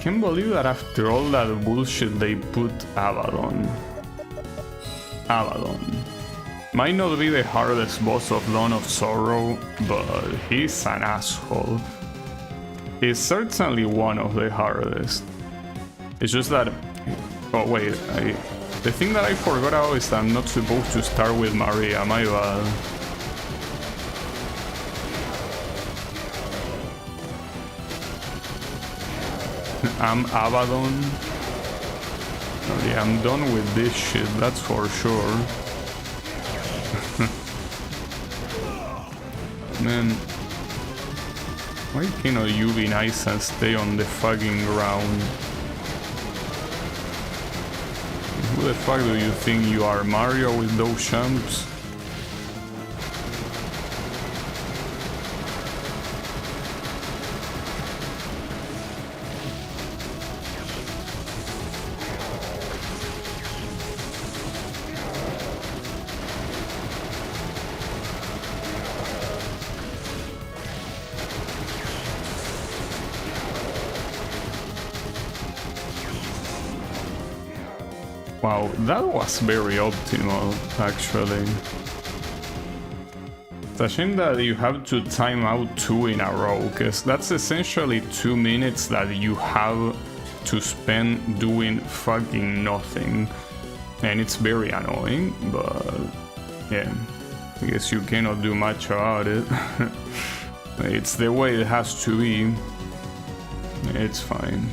can't believe that after all that bullshit they put Avalon. Might not be the hardest boss of Dawn of Sorrow, but he's an asshole. He's certainly one of the hardest. It's just that Oh wait, the thing that I forgot about is that I'm not supposed to start with Maria, my bad. I'm Abaddon. Oh, yeah, I'm done with this shit, that's for sure. Man, why cannot you be nice and stay on the fucking ground? Who the fuck do you think you are, Mario with those champs? Wow, that was very optimal, actually. It's a shame that you have to time out 2 in a row, because that's essentially 2 minutes that you have to spend doing fucking nothing. And it's very annoying, but yeah, I guess you cannot do much about it. It's the way it has to be. It's fine.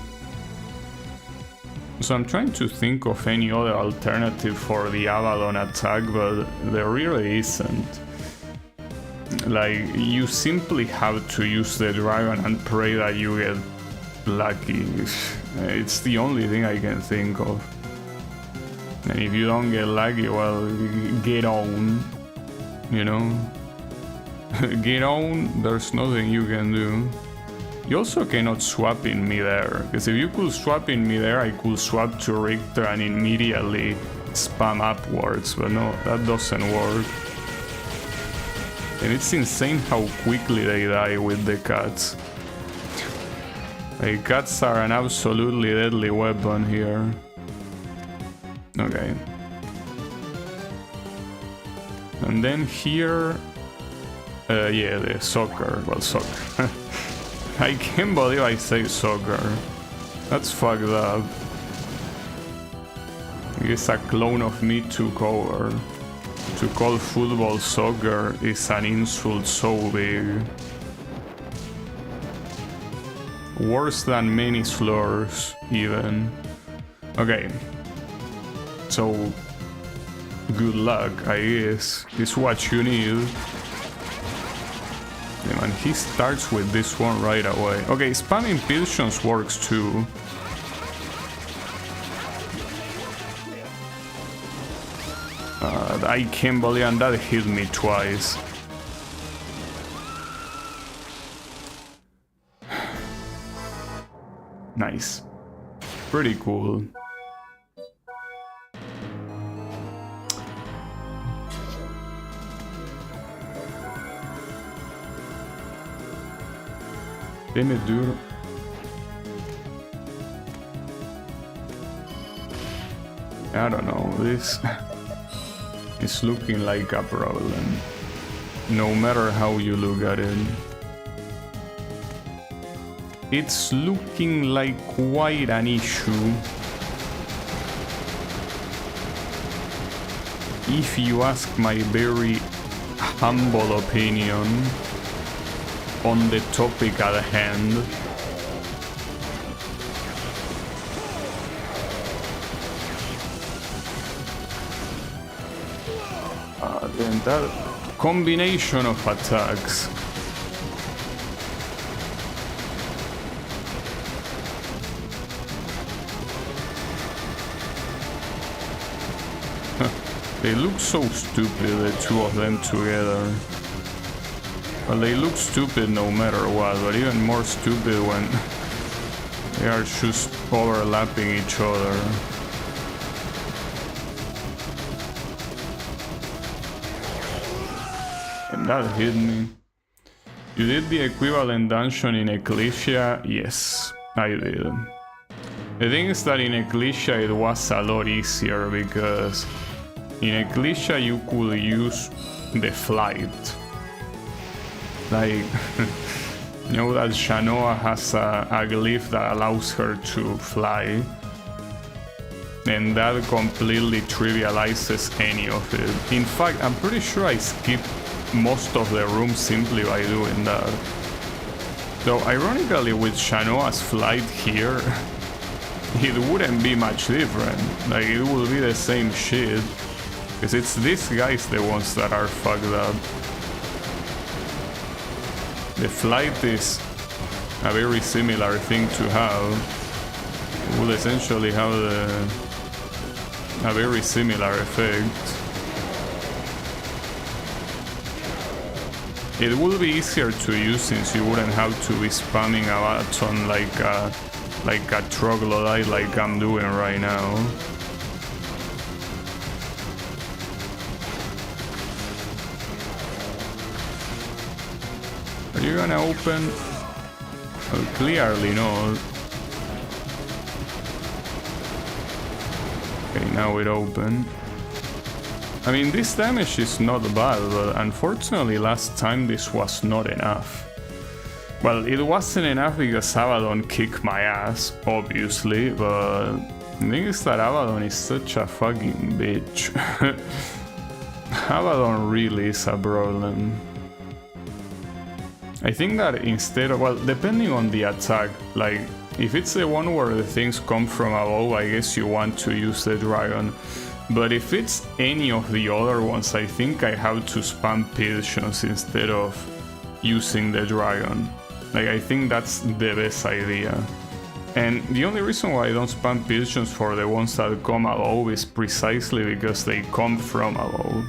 So I'm trying to think of any other alternative for the Abaddon attack, but there really isn't. Like, you simply have to use the dragon and pray that you get lucky. It's the only thing I can think of. And if you don't get lucky, well, get on. You know? Get on, there's nothing you can do. You also cannot swap in midair, because if you could swap in midair, I could swap to Richter and immediately spam upwards, but no, that doesn't work. And it's insane how quickly they die with the cats. Like, cats are an absolutely deadly weapon here. Okay. And then here... yeah, the soccer. Well, soccer. I can't believe I say soccer. That's fucked up. I guess a clone of me took over. To call football soccer is an insult so big. Worse than many slurs, even. Okay. So, good luck, I guess. Is what you need. And he starts with this one right away. Okay, spamming pilsions works too. I can't believe, and that hit me twice. Nice. Pretty cool. Duro. I don't know, this is looking like a problem, no matter how you look at it. It's looking like quite an issue, if you ask my very humble opinion on the topic at hand. Then that combination of attacks. They look so stupid, the two of them together. Well, they look stupid no matter what, but even more stupid when they are just overlapping each other. And that hit me. You did the equivalent dungeon in Ecclesia? Yes, I did. The thing is that in Ecclesia it was a lot easier, because in Ecclesia you could use the flight. Like, you know that Shanoa has a glyph that allows her to fly. and that completely trivializes any of it. In fact, I'm pretty sure I skipped most of the rooms simply by doing that. Though ironically with Shanoa's flight here, it wouldn't be much different. Like, it will be the same shit. Because it's these guys the ones that are fucked up. The flight is a very similar thing to have. It will essentially have a very similar effect. It will be easier to use since you wouldn't have to be spamming a button like a troglodyte like I'm doing right now. Are you gonna open? Well, clearly not. Okay, now it opened. I mean, this damage is not bad, but unfortunately last time this was not enough. Well, it wasn't enough because Abaddon kicked my ass, obviously, but the thing is that Abaddon is such a fucking bitch. Abaddon really is a problem. I think that instead of, well, depending on the attack, like, if it's the one where the things come from above, I guess you want to use the dragon. But if it's any of the other ones, I think I have to spam pigeons instead of using the dragon. Like, I think that's the best idea. And the only reason why I don't spam pigeons for the ones that come above is precisely because they come from above.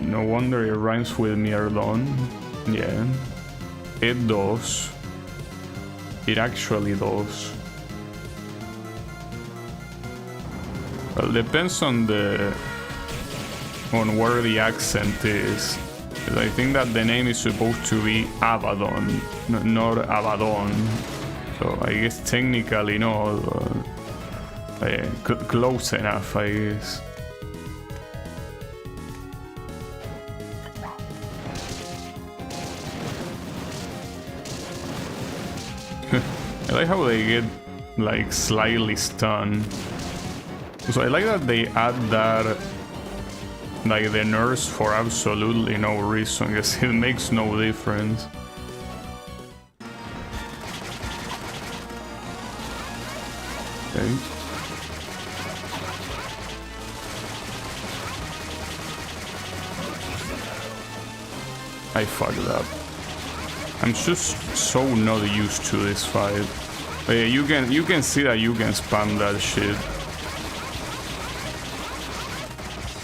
No wonder it rhymes with Mierdon. Yeah. It does. It actually does. Well, depends on where the accent is. I think that the name is supposed to be Abaddon, not Abaddon. So I guess technically no, close enough, I guess. I like how they get like slightly stunned. So I like that they add that, like the nurse, for absolutely no reason, because it makes no difference. Okay. I fucked up. I'm just so not used to this fight. But yeah, you can see that you can spam that shit.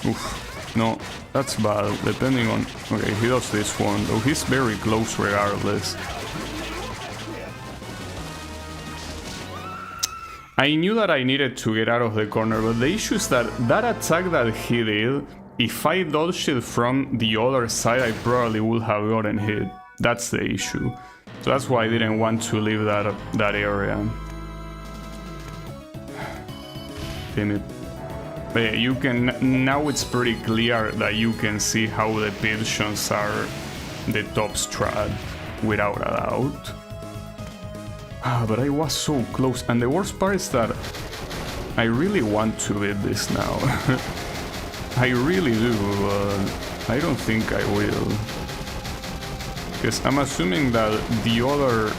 Oof. No, that's bad, depending on... Okay, he does this one, though he's very close regardless. I knew that I needed to get out of the corner, but the issue is that that attack that he did, if I dodged it from the other side, I probably would have gotten hit. That's the issue. So that's why I didn't want to leave that area. Damn it. But yeah, you can, now it's pretty clear that you can see how the pigeons are the top strat, without a doubt. But I was so close, and the worst part is that I really want to beat this now. I really do, but I don't think I will. Because I'm assuming that the other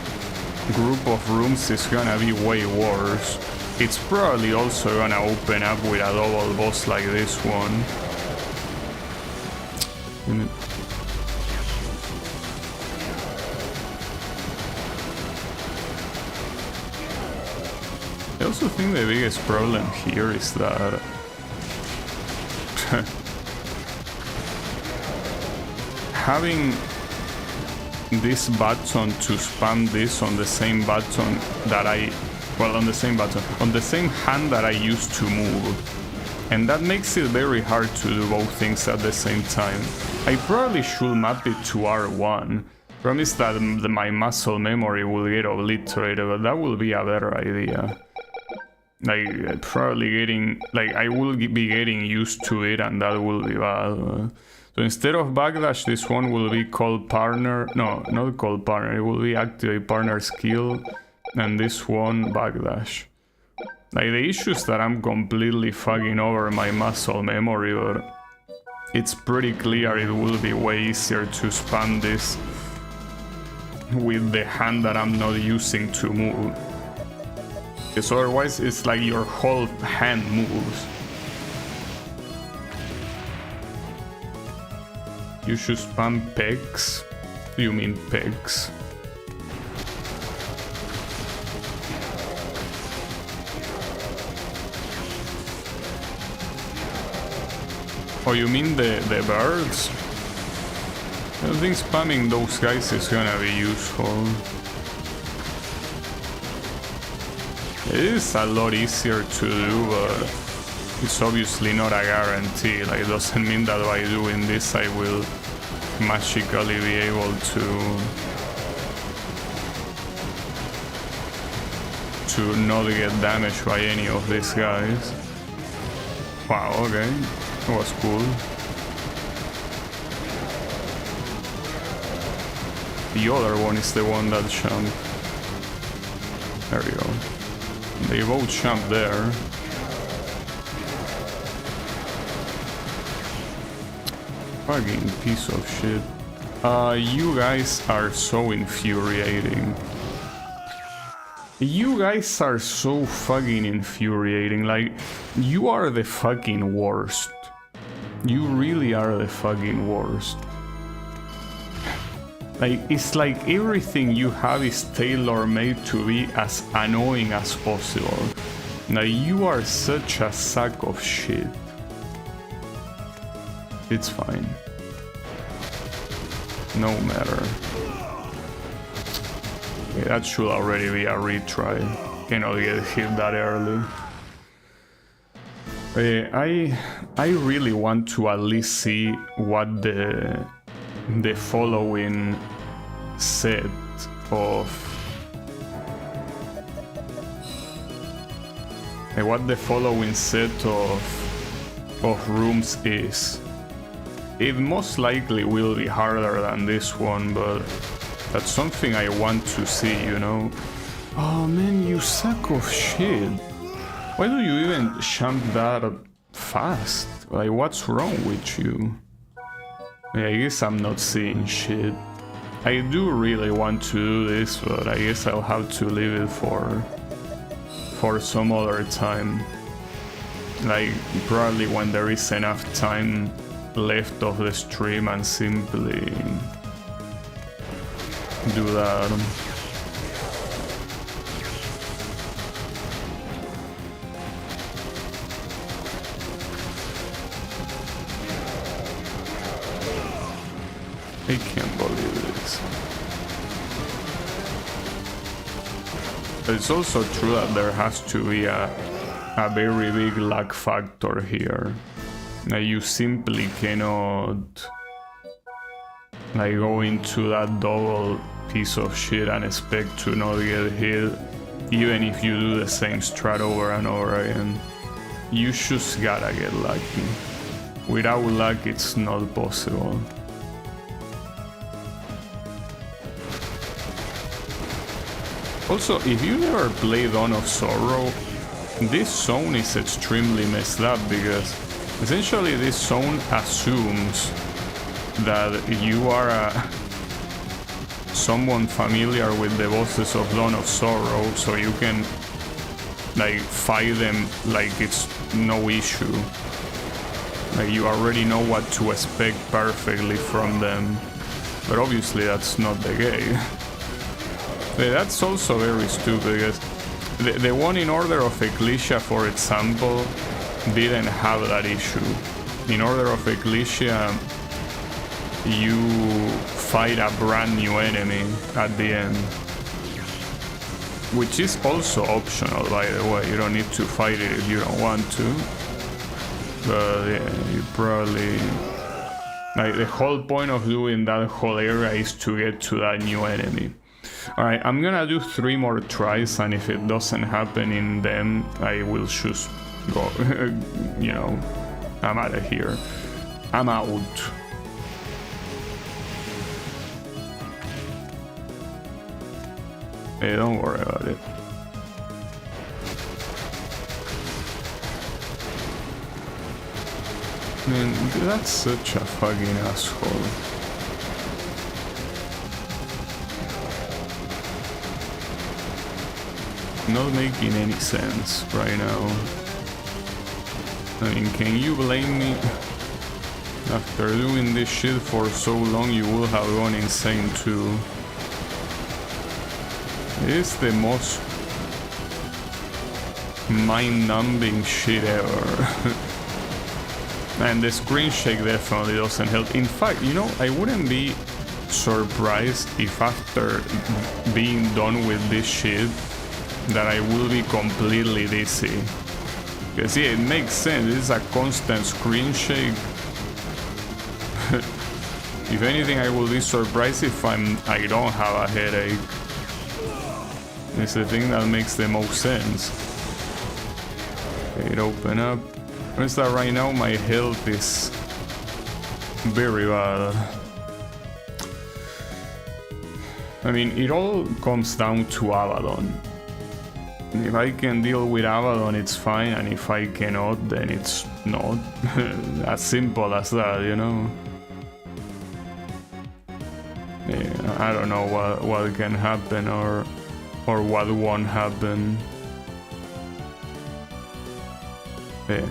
group of rooms is gonna be way worse. It's probably also gonna open up with a double boss like this one. I also think the biggest problem here is that having this button to spam this on the same button that on the same hand that I used to move, and that makes it very hard to do both things at the same time. I probably should map it to R1. Promise that my muscle memory will get obliterated, but that will be a better idea. Like, probably getting, like, I will be getting used to it, and that will be bad. So instead of backdash, this one will be called partner. No, not called partner. It will be activate partner skill, and this one backdash. Like, the issue is that I'm completely fucking over my muscle memory, but it's pretty clear it will be way easier to spam this with the hand that I'm not using to move. Because otherwise it's like your whole hand moves. You should spam pegs? You mean pegs? Oh, you mean the birds? I think spamming those guys is gonna be useful. It is a lot easier to do, but it's obviously not a guarantee. Like, it doesn't mean that by doing this I will magically be able to not get damaged by any of these guys. Wow, okay. That was cool. The other one is the one that jumped. There we go. They both jumped there. Fucking piece of shit. You guys are so infuriating. You guys are so fucking infuriating. Like, you are the fucking worst. You really are the fucking worst. Like, it's like everything you have is tailor-made to be as annoying as possible. Now, you are such a sack of shit. It's fine. No matter. Okay, that should already be a retry. Cannot get hit that early. I really want to at least see what the following set of rooms is. It most likely will be harder than this one, but that's something I want to see, you know? Oh man, you sack of shit. Why do you even jump that fast? Like, what's wrong with you? Yeah, I guess I'm not seeing shit. I do really want to do this, but I guess I'll have to leave it for some other time. Like, probably when there is enough time left of the stream and simply do that. I can't believe this. But it's also true that there has to be a very big luck factor here. Now, you simply cannot like go into that double piece of shit and expect to not get hit, even if you do the same strat over and over again. You just gotta get lucky. Without luck, it's not possible. Also, if you never played Dawn of Sorrow, this zone is extremely messed up because essentially this zone assumes that you are someone familiar with the bosses of Dawn of Sorrow, so you can like fight them like it's no issue. Like, you already know what to expect perfectly from them, but obviously that's not the case. That's also very stupid because the one in Order of Ecclesia, for example, didn't have that issue. In Order of Ecclesia, you fight a brand new enemy at the end, which is also optional, by the way. You don't need to fight it if you don't want to, but yeah, you probably like, the whole point of doing that whole area is to get to that new enemy. Alright, I'm gonna do 3 more tries, and if it doesn't happen in them, I will just go, you know, I'm out of here. I'm out. Hey, don't worry about it. Man, that's such a fucking asshole. Not making any sense right now. I mean, can you blame me? After doing this shit for so long, you will have gone insane too. It is the most mind-numbing shit ever. And the screen shake definitely doesn't help. In fact, you know, I wouldn't be surprised if after being done with this shit that I will be completely dizzy. Because yeah, it makes sense, it's a constant screen shake. If anything, I will be surprised if I don't have a headache. It's the thing that makes the most sense. Okay, it open up. Notice that right now my health is very bad. I mean, it all comes down to Abaddon. If I can deal with Abaddon, it's fine, and if I cannot, then it's not. As simple as that, you know? Yeah, I don't know what can happen or what won't happen. Yeah,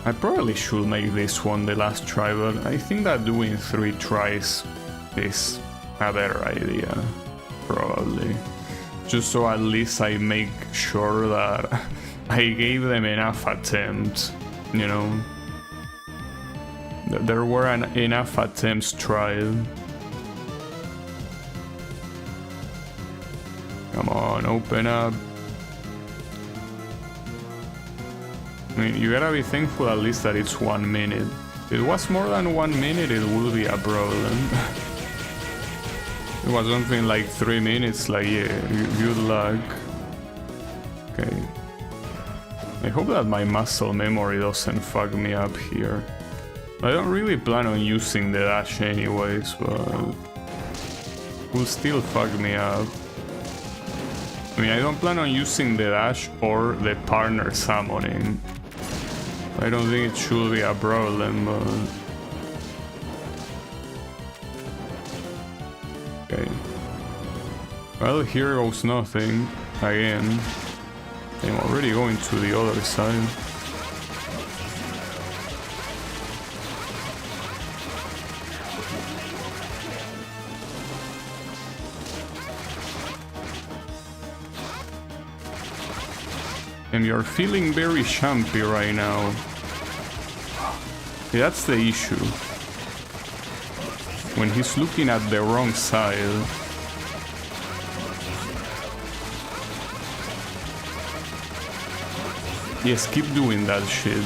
I probably should make this one the last try, but I think that doing 3 tries is a better idea, probably. Just so at least I make sure that I gave them enough attempts, you know? There were enough attempts tried. Come on, open up. I mean, you gotta be thankful at least that it's 1 minute. If it was more than 1 minute, it would be a problem. It was something like 3 minutes, like, yeah, good luck. Okay. I hope that my muscle memory doesn't fuck me up here. I don't really plan on using the dash anyways, but it will still fuck me up. I mean, I don't plan on using the dash or the partner summoning. I don't think it should be a problem, but... Okay. Well, here goes nothing. Again. I'm already going to the other side. And you're feeling very champy right now. Yeah, that's the issue. When he's looking at the wrong side. Yes, keep doing that shit.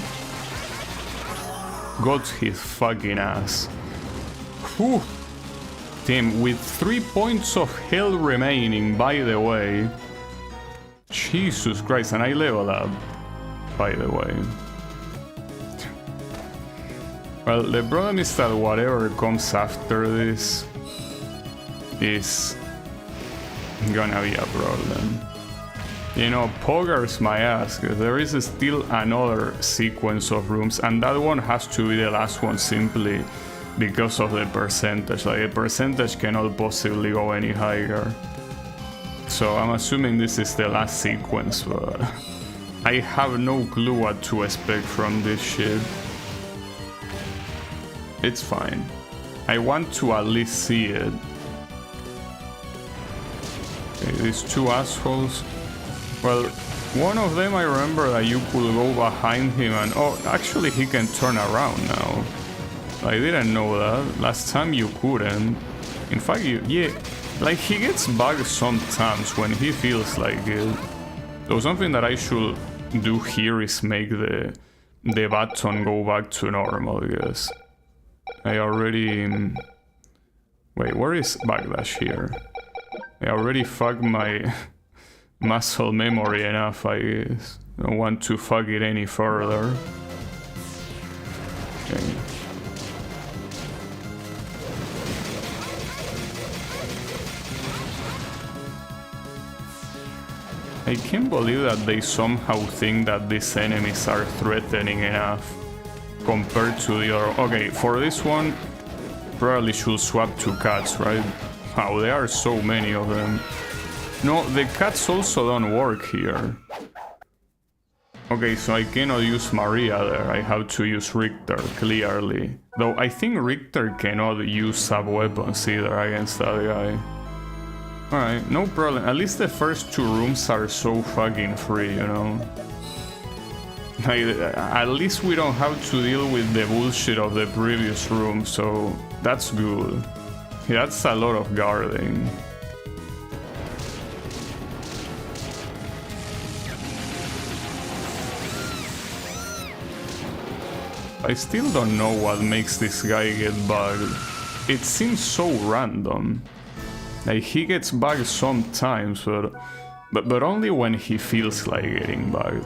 Got his fucking ass. Whew. Damn, with 3 points of health remaining, by the way. Jesus Christ, and I level up, by the way. Well, the problem is that whatever comes after this is gonna be a problem. You know, poggers my ass, because there is still another sequence of rooms, and that one has to be the last one simply because of the percentage. Like, the percentage cannot possibly go any higher. So I'm assuming this is the last sequence, but I have no clue what to expect from this shit. It's fine. I want to at least see it. Okay, these 2 assholes. Well, one of them I remember that you could go behind him and... Oh, actually he can turn around now. I didn't know that. Last time you couldn't. In fact, yeah, like he gets bugged sometimes when he feels like it. So something that I should do here is make the button go back to normal, because I already... Wait, where is backlash here? I already fucked my muscle memory enough, I guess. I don't want to fuck it any further. Okay. I can't believe that they somehow think that these enemies are threatening enough compared to the other. Okay, for this one, probably should swap to cats, right? Wow, there are so many of them. No, the cats also don't work here. Okay, so I cannot use Maria there. I have to use Richter, clearly. Though I think Richter cannot use sub-weapons either against that guy. Alright, no problem. At least the first two rooms are so fucking free, you know? Like, at least we don't have to deal with the bullshit of the previous room, so that's good. Yeah, that's a lot of guarding. I still don't know what makes this guy get bugged. It seems so random. Like, he gets bugged sometimes, but only when he feels like getting bugged.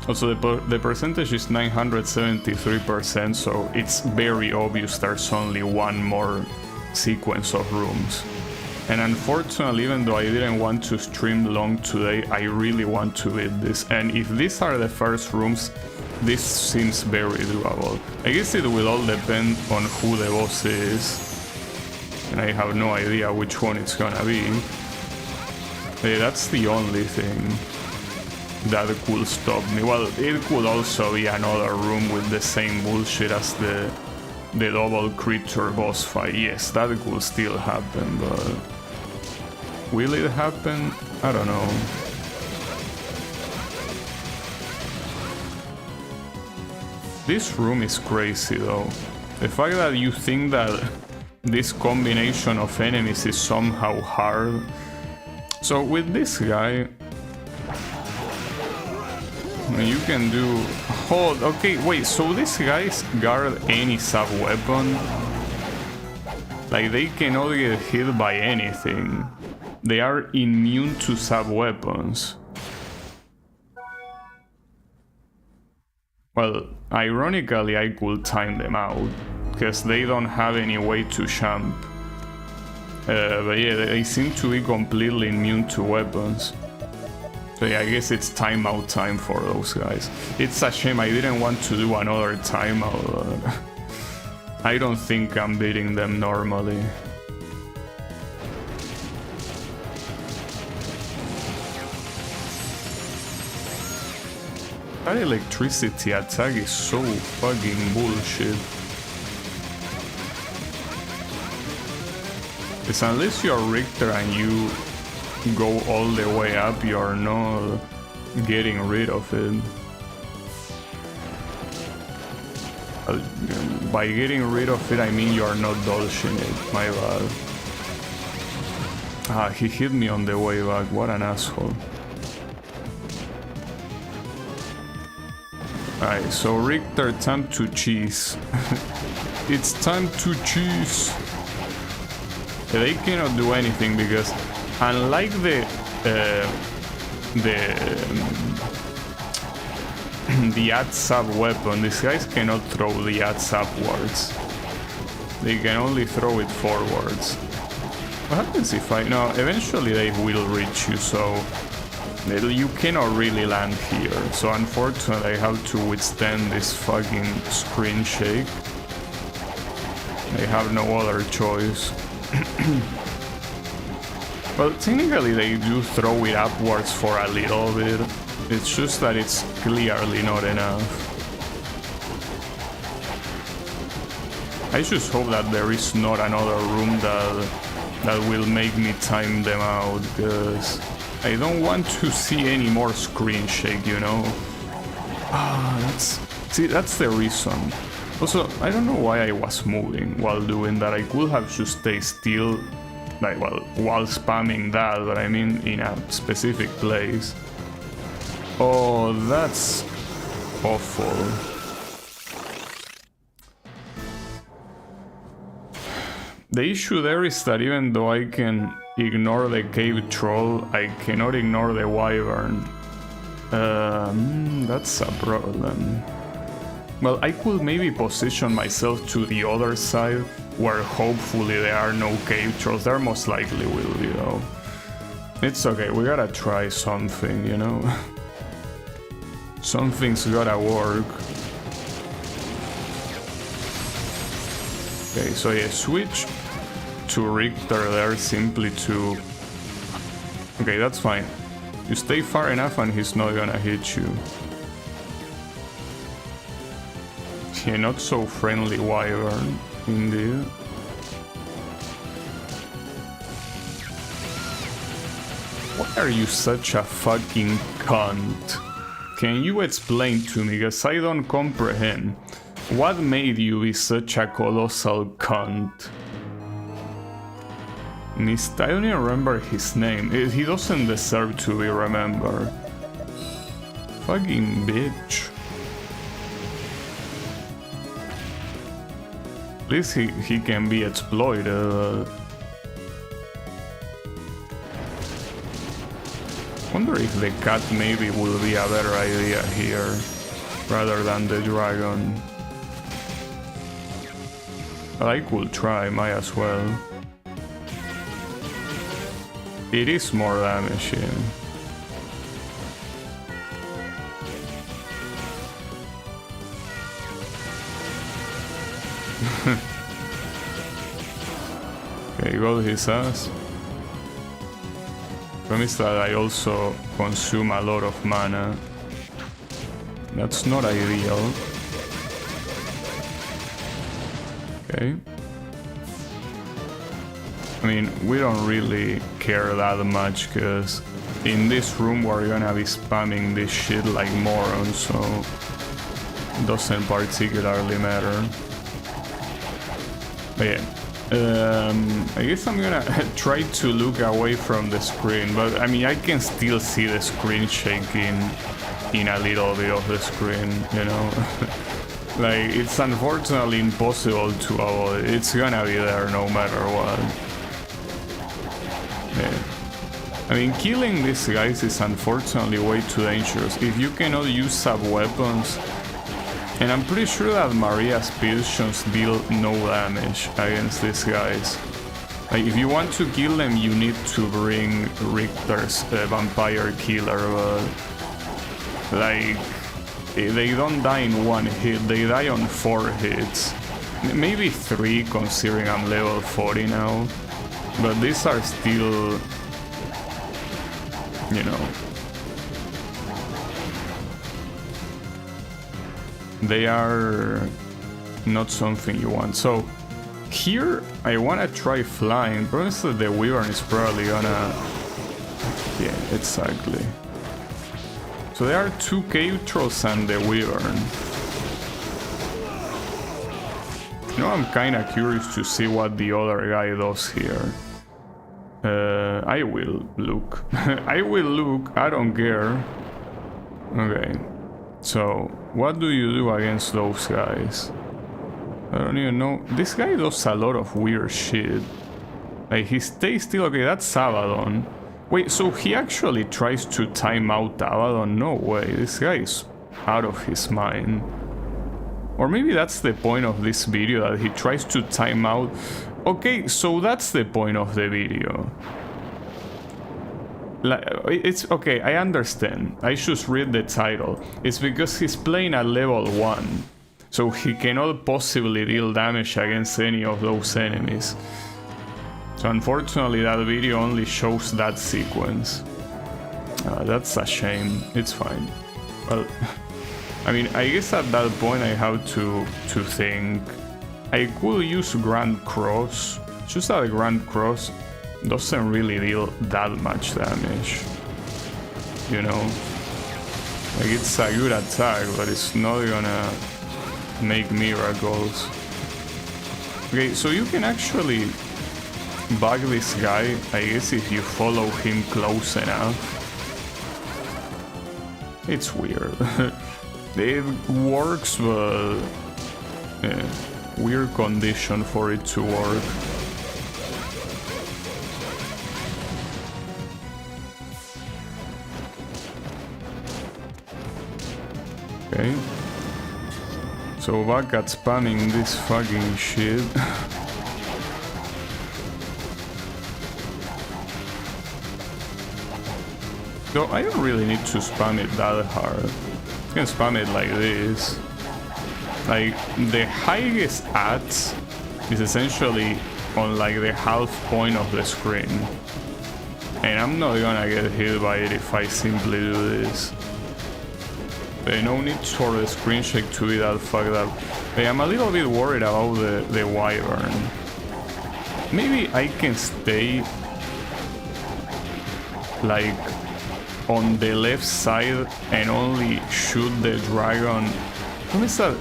Also, the percentage is 973%, so it's very obvious there's only one more sequence of rooms. And unfortunately, even though I didn't want to stream long today, I really want to beat this. And if these are the first rooms, this seems very doable. I guess it will all depend on who the boss is. And I have no idea which one it's gonna be. But that's the only thing that could stop me. Well, it could also be another room with the same bullshit as the double creature boss fight. Yes, that could still happen, but will it happen? I don't know. This room is crazy though. The fact that you think that this combination of enemies is somehow hard. So with this guy, you can do... Oh, okay, wait, so these guys guard any sub-weapon? Like, they cannot get hit by anything. They are immune to sub-weapons. Well, ironically, I could time them out, because they don't have any way to jump. But yeah, they seem to be completely immune to weapons. So yeah, I guess it's timeout time for those guys. It's a shame, I didn't want to do another timeout, but I don't think I'm beating them normally. That electricity attack is so fucking bullshit. Because unless you're Richter and you go all the way up, you're not getting rid of it. By getting rid of it, I mean you're not dodging it, my bad. Ah, he hit me on the way back, what an asshole. Alright, so Richter, time to cheese. It's time to cheese. They cannot do anything because unlike the ad sub weapon, these guys cannot throw the ads upwards. They can only throw it forwards. What happens if I... No, eventually they will reach you, so you cannot really land here. So unfortunately I have to withstand this fucking screen shake. I have no other choice. Well, technically they do throw it upwards for a little bit. It's just that it's clearly not enough. I just hope that there is not another room that will make me time them out, because I don't want to see any more screen shake, you know? That's the reason. Also, I don't know why I was moving while doing that. I could have just stayed still, like, well, while spamming that, but I mean in a specific place. Oh, that's awful. The issue there is that even though I can ignore the cave troll, I cannot ignore the wyvern. That's a problem. Well, I could maybe position myself to the other side, where hopefully there are no cave trolls. There most likely will be, though. It's okay, we gotta try something, you know? Something's gotta work. Okay, so yeah, switch to Richter there simply to... Okay, that's fine. You stay far enough and he's not gonna hit you. Yeah, not so friendly Wyvern, indeed. Why are you such a fucking cunt? Can you explain to me, because I don't comprehend. What made you be such a colossal cunt? I don't even remember his name. He doesn't deserve to be remembered. Fucking bitch. At least he can be exploited. Wonder if the cat maybe will be a better idea here, rather than the dragon. But I could try, might as well. It is more damage, yeah. Okay, got his ass. Promise that I also consume a lot of mana. That's not ideal. Okay. I mean, we don't really care that much, because in this room we're gonna be spamming this shit like morons, so it doesn't particularly matter. But yeah. I guess I'm gonna try to look away from the screen, but I mean, I can still see the screen shaking in a little bit of the screen, you know? Like, it's unfortunately impossible to avoid. It's gonna be there no matter what. Yeah. I mean, killing these guys is unfortunately way too dangerous. If you cannot use sub-weapons, and I'm pretty sure that Maria's potions deal no damage against these guys. Like, if you want to kill them, you need to bring Richter's vampire killer, but... Like, they don't die in one hit, they die on 4 hits. Maybe 3, considering I'm level 40 now. But these are still... You know... They are not something you want. So here I want to try flying. Probably the Wyvern is probably gonna... Yeah, exactly. So there are 2 cave trolls and the Wyvern. You know, I'm kind of curious to see what the other guy does here. I will look. I will look, I don't care. Okay. So, what do you do against those guys? I don't even know. This guy does a lot of weird shit. Like, he stays still. Okay, that's Abaddon. Wait, so he actually tries to time out Abaddon? No way, this guy is out of his mind. Or maybe that's the point of this video, that he tries to time out... Okay, so that's the point of the video. It's okay, I understand. I should read the title. It's because he's playing at level 1, so he cannot possibly deal damage against any of those enemies. So unfortunately that video only shows that sequence. That's a shame. It's fine. Well, I mean, I guess at that point I have to think. I could use Grand Cross. Just that Grand Cross doesn't really deal that much damage, you know? Like, it's a good attack, but it's not gonna make miracles. Okay, so you can actually bug this guy, I guess, if you follow him close enough. It's weird. It works, but weird condition for it to work. Okay. So back at spamming this fucking shit. So I don't really need to spam it that hard. I can spam it like this. Like, the highest adds is essentially on like the half point of the screen. And I'm not gonna get hit by it if I simply do this. There's no need for the screen shake to be that fucked up. But I'm a little bit worried about the wyvern. Maybe I can stay like on the left side and only shoot the dragon. What is that?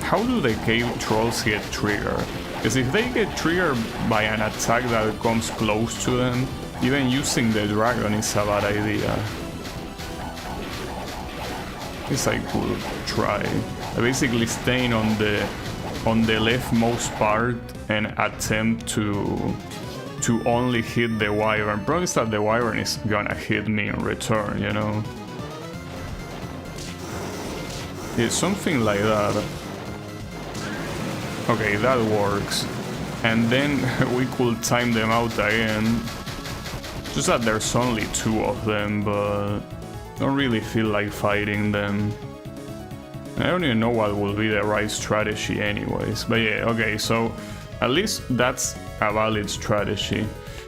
How do the cave trolls get triggered? Because if they get triggered by an attack that comes close to them, even using the dragon is a bad idea. Guess I could try. Basically staying on the leftmost part and attempt to only hit the wyvern. Problem is that the wyvern is gonna hit me in return, you know? Yeah, something like that. Okay, that works. And then we could time them out again. Just that there's only 2 of them, but don't really feel like fighting them. I don't even know what will be the right strategy anyways. But yeah, okay, so at least that's a valid strategy.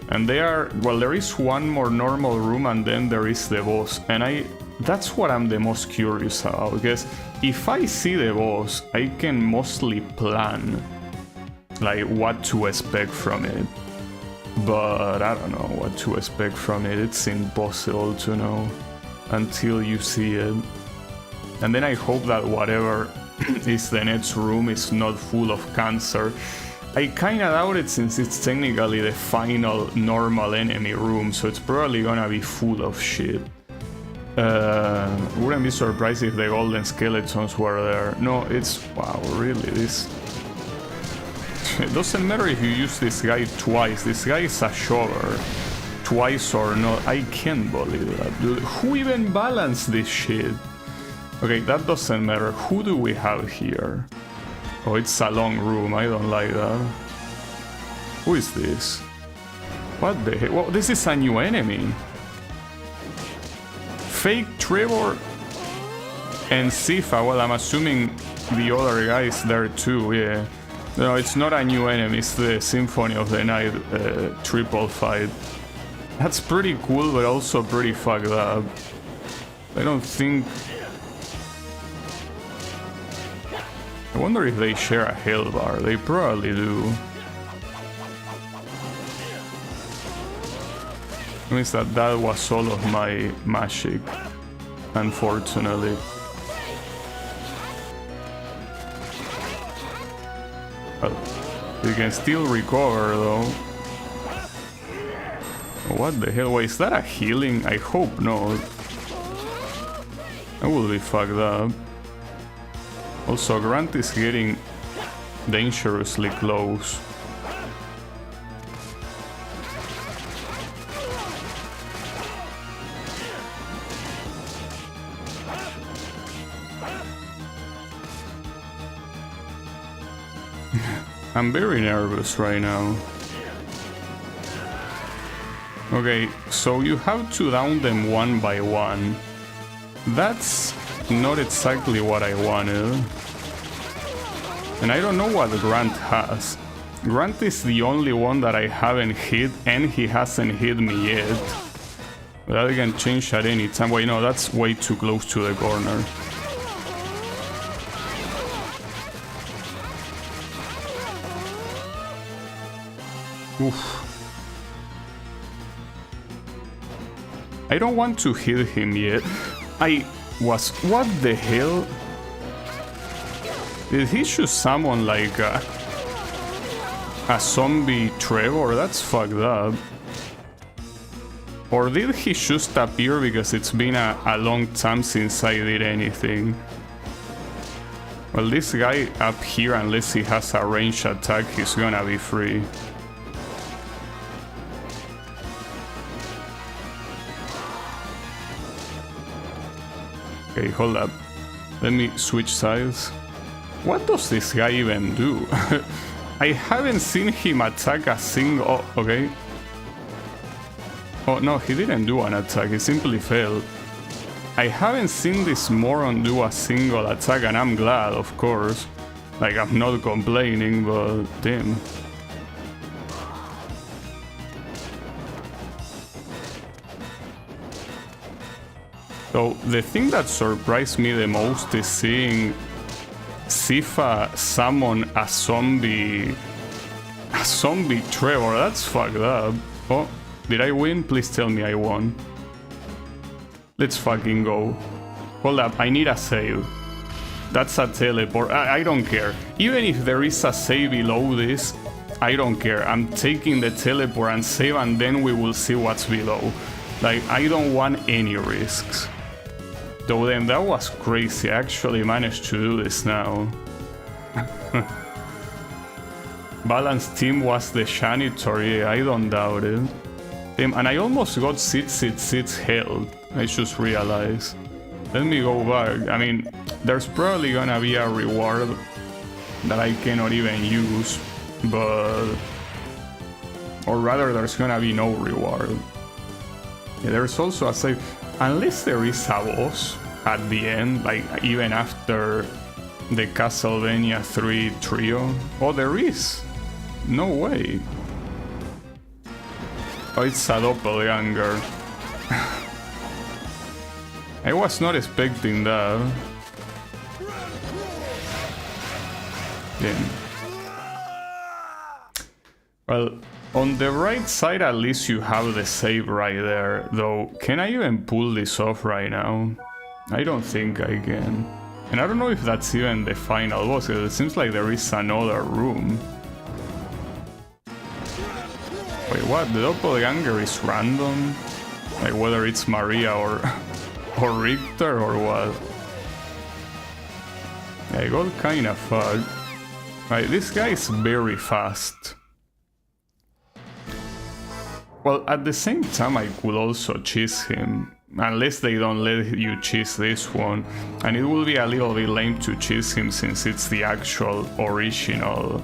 And there is one more normal room and then there is the boss. And that's what I'm the most curious about, because if I see the boss, I can mostly plan like what to expect from it. But I don't know what to expect from it. It's impossible to know until you see it. And then I hope that whatever is the next room is not full of cancer. I kinda doubt it since it's technically the final normal enemy room, so it's probably gonna be full of shit. Wouldn't be surprised if the golden skeletons were there. No, it's... wow, really, this... It doesn't matter if you use this guy twice, this guy is a shover. Twice or not, I can't believe that, dude. Who even balanced this shit? Okay, that doesn't matter. Who do we have here? Oh, it's a long room, I don't like that. Who is this? What the heck? Well, this is a new enemy. Fake Trevor and Sifa. Well, I'm assuming the other guy is there too, yeah. No, it's not a new enemy, it's the Symphony of the Night triple fight. That's pretty cool, but also pretty fucked up. I don't think... I wonder if they share a health bar. They probably do. Means that was all of my magic, unfortunately. Well, you can still recover though. What the hell? Wait, is that a healing? I hope not. That will be fucked up. Also, Grant is getting dangerously close. I'm very nervous right now. Okay, so you have to down them one by one. That's not exactly what I wanted. And I don't know what Grant has. Grant is the only one that I haven't hit, and he hasn't hit me yet. But that can change at any time. Wait, no, that's way too close to the corner. Oof. I don't want to hit him yet. What the hell? Did he just summon like a zombie Trevor? That's fucked up. Or did he just appear because it's been a long time since I did anything? Well, this guy up here, unless he has a ranged attack, he's gonna be free. Okay, hold up. Let me switch sides. What does this guy even do? I haven't seen him attack a single... Oh, okay. Oh, no, he didn't do an attack. He simply failed. I haven't seen this moron do a single attack, and I'm glad, of course. Like, I'm not complaining, but damn. So the thing that surprised me the most is seeing Sifa summon a zombie Trevor. That's fucked up. Oh, did I win? Please tell me I won. Let's fucking go. Hold up, I need a save. That's a teleport. I don't care. Even if there is a save below this, I don't care. I'm taking the teleport and save, and then we will see what's below. Like, I don't want any risks. Though then, that was crazy. I actually managed to do this now. Balanced team was the janitor, I don't doubt it. Damn, and I almost got Sits held. I just realized. Let me go back. I mean, there's probably gonna be a reward that I cannot even use, but... Or rather, there's gonna be no reward. Yeah, there's also a save. Unless there is a boss at the end, like even after the Castlevania 3 trio. Oh, there is. No way. Oh, it's a doppelganger. I was not expecting that. Damn. Well, on the right side at least you have the save right there, though can I even pull this off right now? I don't think I can. And I don't know if that's even the final boss, because it seems like there is another room. Wait, what? The doppelganger is random? Like whether it's Maria or Richter or what? I got kinda fucked. Right, this guy is very fast. Well, at the same time I could also cheese him. Unless they don't let you cheese this one. And it will be a little bit lame to cheese him since it's the actual original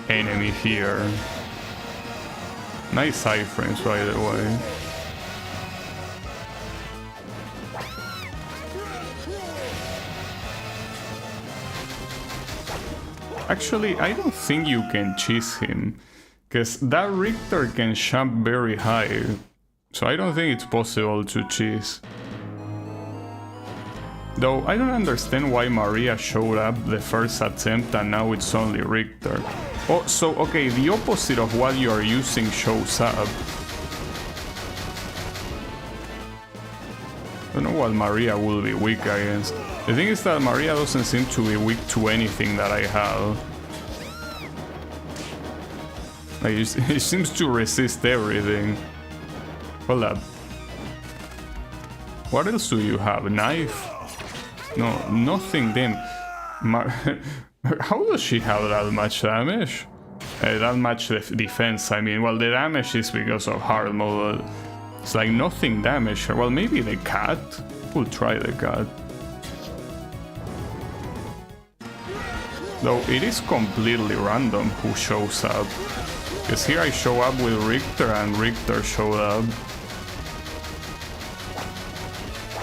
enemy here. Nice iframes, by the way. Actually, I don't think you can cheese him, because that Richter can jump very high, so I don't think it's possible to cheese. Though I don't understand why Maria showed up the first attempt and now it's only Richter. Oh, so okay, the opposite of what you are using shows up. I don't know what Maria will be weak against. The thing is that Maria doesn't seem to be weak to anything that I have. Like, it seems to resist everything. Hold up. What else do you have? A knife? No, nothing then. How does she have that much damage? That much defense, I mean. Well, the damage is because of hard mode. It's like nothing damage. Well, maybe the cat? We'll try the cat. Though it is completely random who shows up. Because here I show up with Richter and Richter showed up.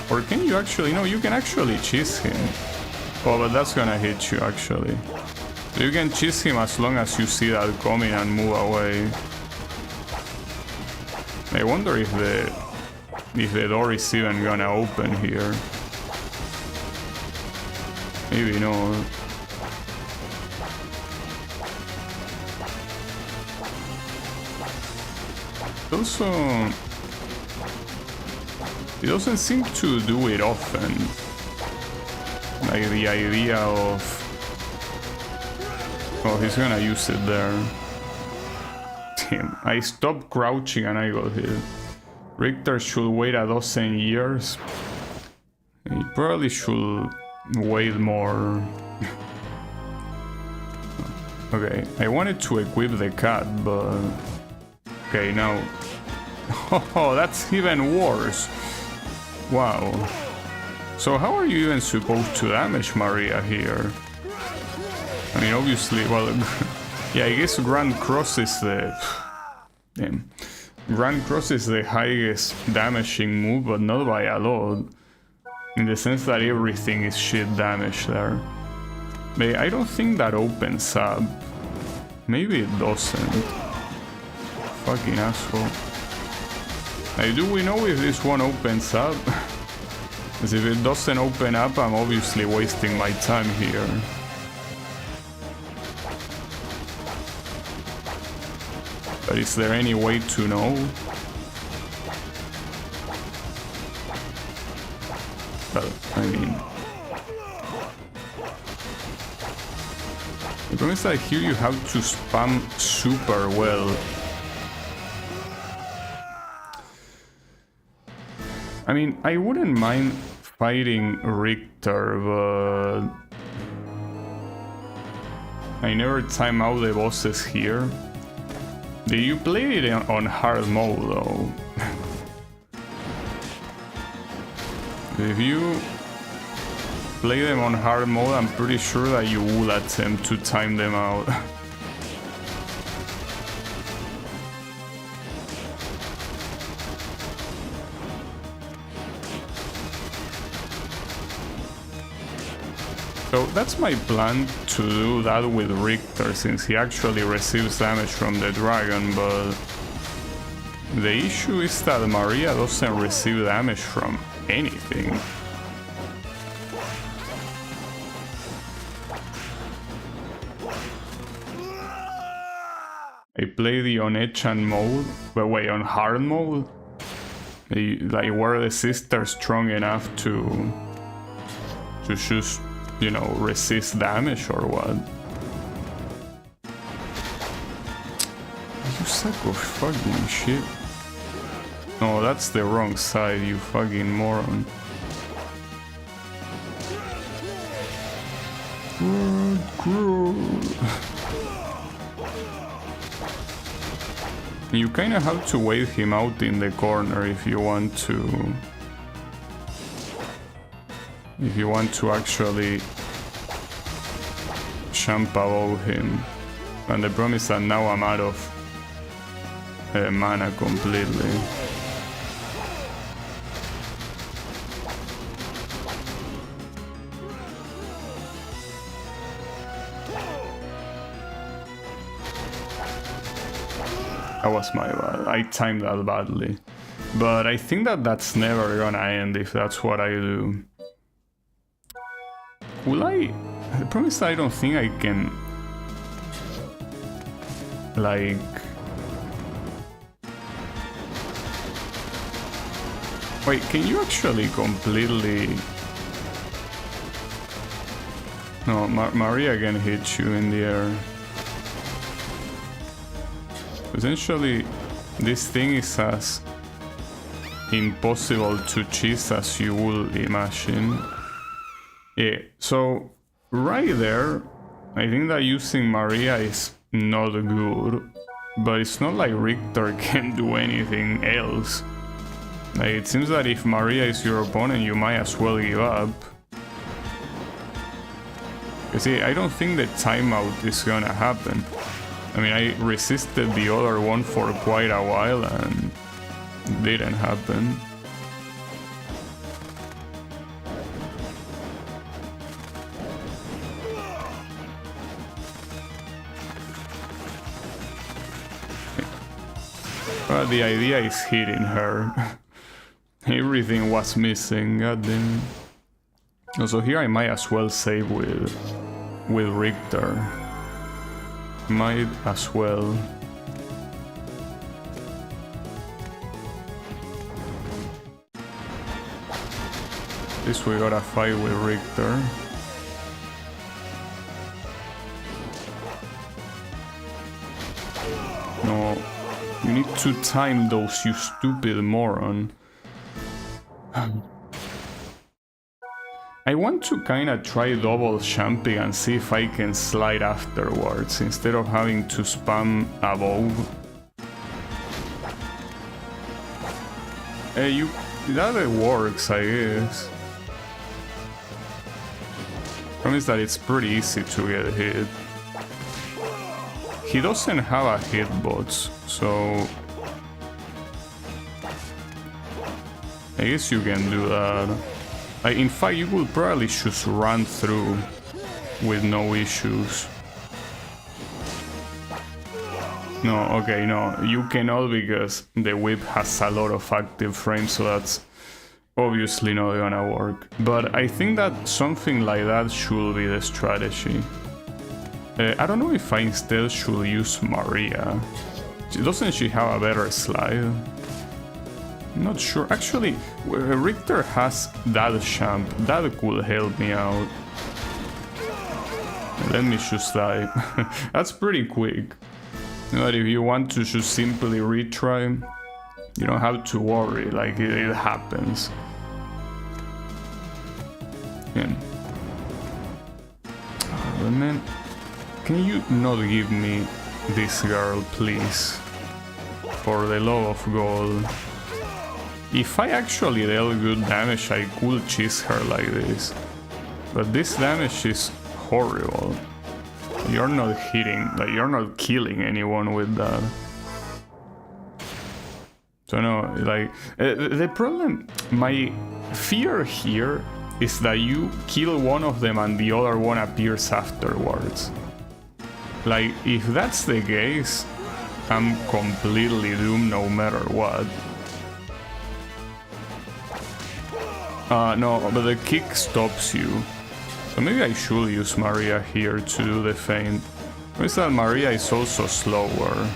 Or can you actually... No, you can actually cheese him. Oh, but that's gonna hit you actually. So you can cheese him as long as you see that coming and move away. I wonder if the door is even gonna open here. Maybe no. Also, it doesn't seem to do it often. Like the idea of... Oh, he's gonna use it there. Damn, I stopped crouching and I got hit. Richter should wait a dozen years. He probably should wait more. Okay, I wanted to equip the cat, but... Okay, now... Oh, that's even worse. Wow. So how are you even supposed to damage Maria here? I mean, obviously, well... Yeah, I guess Grand Cross is the... Damn. Grand Cross is the highest damaging move, but not by a lot. In the sense that everything is shit damage there. But I don't think that opens up. Maybe it doesn't. Fucking asshole. Like, do we know if this one opens up? Because if it doesn't open up, I'm obviously wasting my time here. But is there any way to know? Well, I mean... The problem is that here you have to spam super well. I mean, I wouldn't mind fighting Richter, but... I never time out the bosses here. Do you play it on hard mode though? If you play them on hard mode, I'm pretty sure that you will attempt to time them out. So that's my plan, to do that with Richter, since he actually receives damage from the dragon, but the issue is that Maria doesn't receive damage from anything. I play the on enchant mode, but wait, on hard mode? Like, were the sisters strong enough to just, you know, resist damage or what? You suck of fucking shit. No, that's the wrong side, you fucking moron. You kinda have to wait him out in the corner if you want to... If you want to actually jump above him. And the problem is that now I'm out of mana completely. That was my bad. I timed that badly. But I think that that's never gonna end if that's what I do. Will I... The problem is I don't think I can... Like... Wait, can you actually completely... No, Maria can hit you in the air. Essentially, this thing is as impossible to cheese as you would imagine. Yeah, so right there, I think that using Maria is not good, but it's not like Richter can do anything else. Like, it seems that if Maria is your opponent, you might as well give up. You see, I don't think the timeout is gonna happen. I mean, I resisted the other one for quite a while and it didn't happen. But the idea is hitting her. Everything was missing, goddamn. Also, here I might as well save with Richter. Might as well. At least we gotta fight with Richter. No, you need to time those, you stupid moron. I want to kinda try double jumping and see if I can slide afterwards instead of having to spam above. That works, I guess. Problem is that it's pretty easy to get hit. He doesn't have a hitbox, so I guess you can do that. In fact, you could probably just run through with no issues. No, okay, no, you cannot because the whip has a lot of active frames, so that's obviously not gonna work. But I think that something like that should be the strategy. I don't know if I instead should use Maria. Doesn't she have a better slide? Not sure. Actually, Richter has that champ. That could help me out. Let me just die. That's pretty quick. But if you want to just simply retry, you don't have to worry, like it happens. Yeah. But man, can you not give me this girl, please? For the love of God. If I actually dealt good damage, I could cheese her like this. But this damage is horrible. You're not hitting, like you're not killing anyone with that. So no, like, the problem, my fear here is that you kill one of them and the other one appears afterwards. Like, if that's the case, I'm completely doomed no matter what. No, but the kick stops you. So maybe I should use Maria here to do the feint. Notice that Maria is also slower.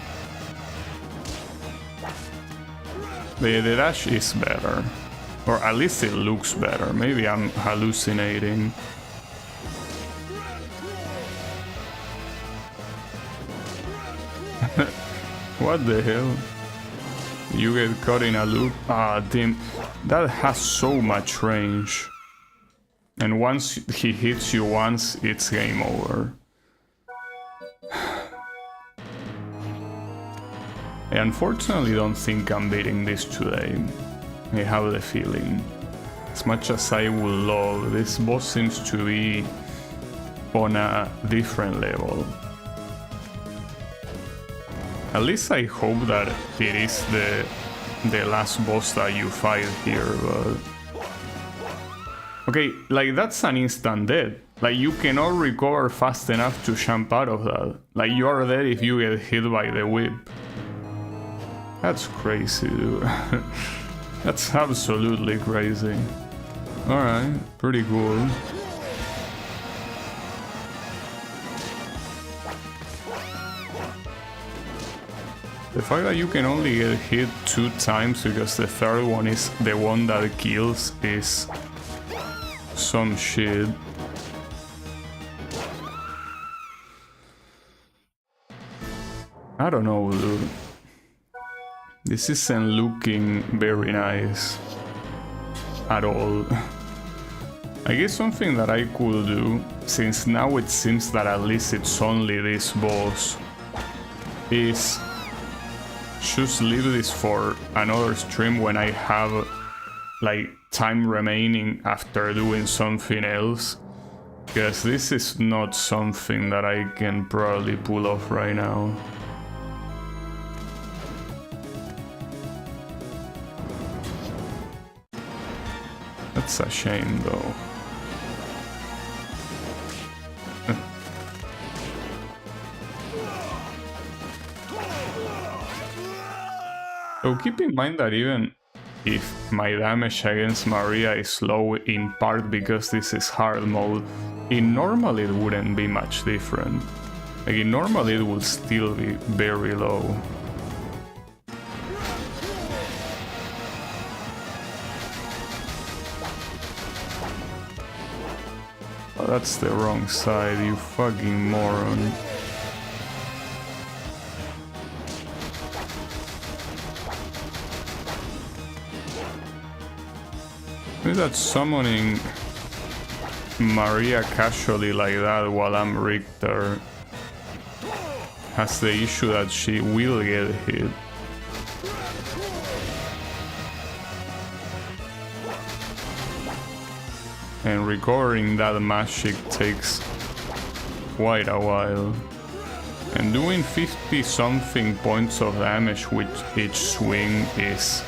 The dash is better. Or at least it looks better. Maybe I'm hallucinating. What the hell? You get caught in a loop? Ah, damn. That has so much range. And once he hits you once, it's game over. I unfortunately don't think I'm beating this today. I have the feeling. As much as I would love, this boss seems to be on a different level. At least I hope that it is the last boss that you fight here, but... Okay, like that's an instant death. Like you cannot recover fast enough to jump out of that. Like you are dead if you get hit by the whip. That's crazy, dude. That's absolutely crazy. Alright, pretty cool. The fact that you can only get hit 2 times because the third one is the one that kills is some shit. I don't know, dude. This isn't looking very nice at all. I guess something that I could do, since now it seems that at least it's only this boss, is just leave this for another stream when I have like time remaining after doing something else, because this is not something that I can probably pull off right now. That's a shame though. So keep in mind that even if my damage against Maria is low, in part because this is hard mode, in normal it wouldn't be much different. Like in normal it will still be very low. Oh, that's the wrong side, you fucking moron. Maybe that summoning Maria casually like that while I'm Richter has the issue that she will get hit. And recovering that magic takes quite a while. And doing 50 something points of damage with each swing is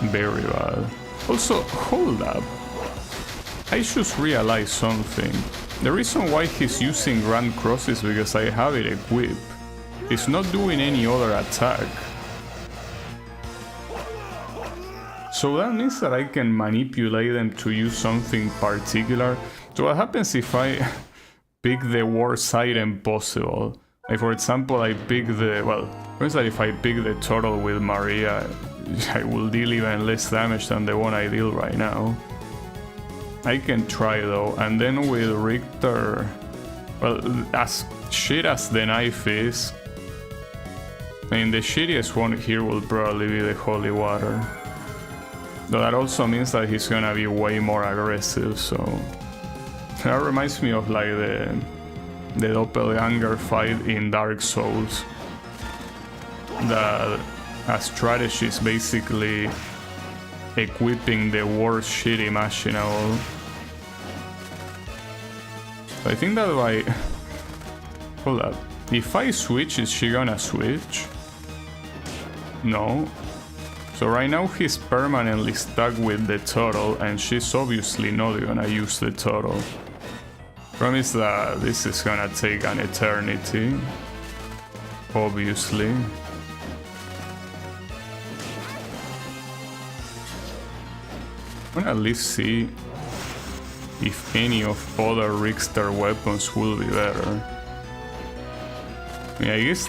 very bad. Also, hold up. I just realized something. The reason why he's using Grand Cross is because I have it equipped. It's not doing any other attack. So that means that I can manipulate them to use something particular. So what happens if I pick the worst item possible? Like for example, I pick the... well, what is that if I pick the turtle with Maria, I will deal even less damage than the one I deal right now. I can try though, and then with Richter... well, as shit as the knife is... I mean, the shittiest one here will probably be the holy water. Though that also means that he's gonna be way more aggressive, so... that reminds me of like the doppelganger fight in Dark Souls. That a strategy is basically equipping the worst shit imaginable. So I think that by... hold up. If I switch, is she gonna switch? No. So right now he's permanently stuck with the turtle, and she's obviously not gonna use the turtle. Promise that this is gonna take an eternity. Obviously. I'm gonna at least see if any of other Richter weapons will be better. I mean, I guess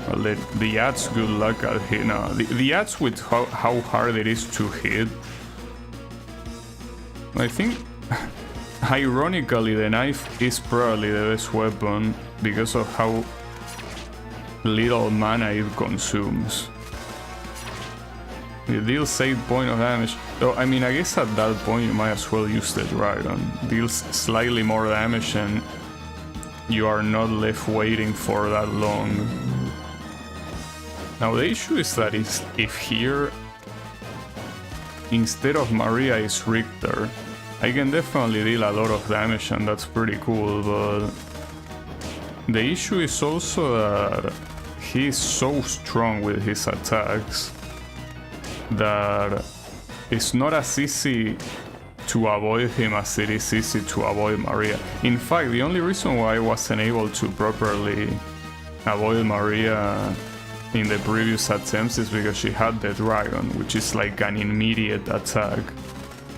well, the adds good luck at hit. No, the adds with how hard it is to hit. I think, ironically, the knife is probably the best weapon because of how little mana it consumes. It deals 8 points of damage. Though, I mean, I guess at that point you might as well use the dragon. Deals slightly more damage and you are not left waiting for that long. Now the issue is that if here, instead of Maria, is Richter, I can definitely deal a lot of damage and that's pretty cool, but the issue is also that he's so strong with his attacks that it's not as easy to avoid him as it is easy to avoid Maria. In fact, the only reason why I wasn't able to properly avoid Maria in the previous attempts is because she had the dragon, which is like an immediate attack.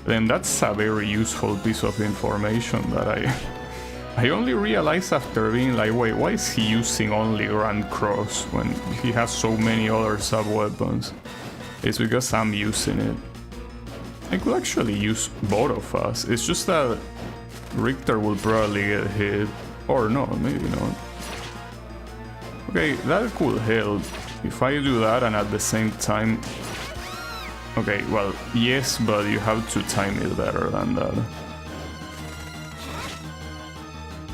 Then that's a very useful piece of information that I only realized after being like, wait, why is he using only Grand Cross when he has so many other sub-weapons? It's because I'm using it. I could actually use both of us. It's just that Richter will probably get hit. Or no, maybe not. Okay, that could help. If I do that and at the same time... okay, well, yes, but you have to time it better than that.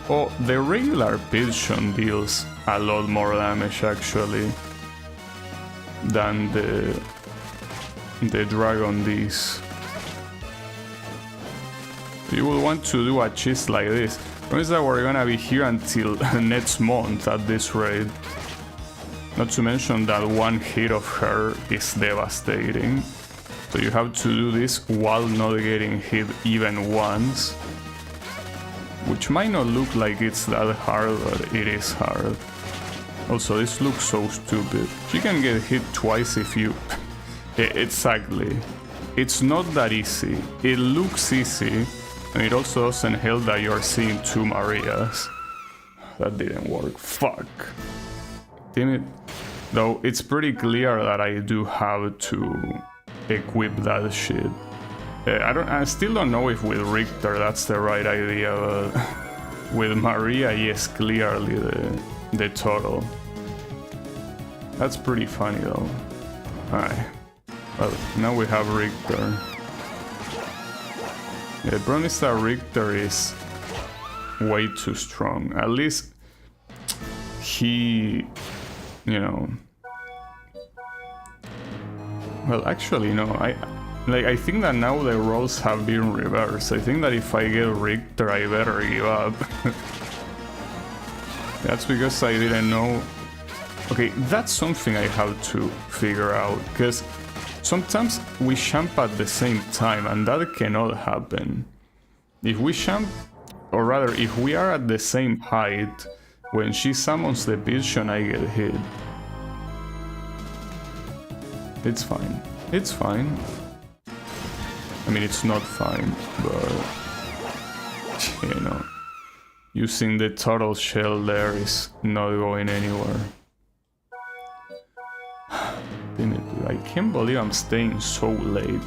Oh, the regular pigeon deals a lot more damage actually than the dragon does. You will want to do a chest like this. Promise that we're gonna be here until next month at this rate. Not to mention that one hit of her is devastating. So you have to do this while not getting hit even once. Which might not look like it's that hard, but it is hard. Also, this looks so stupid. You can get hit twice if you... exactly. It's not that easy. It looks easy, and it also doesn't help that you're seeing two Marias. That didn't work. Fuck. Damn it. Though it's pretty clear that I do have to equip that shit. I still don't know if with Richter that's the right idea, but with Maria, yes, clearly the total. That's pretty funny though. Alright. Well, now we have Richter. Yeah, the problem is that Richter is way too strong. At least he, you know... Well, actually, no, I think that now the roles have been reversed. I think that if I get Richter, I better give up. That's because I didn't know... Okay, that's something I have to figure out, because sometimes we champ at the same time, and that cannot happen. If we champ, or rather, if we are at the same height, when she summons the vision, I get hit. It's fine. It's fine. I mean, it's not fine, but you know, using the turtle shell there is not going anywhere. Damn it, dude. I can't believe I'm staying so late.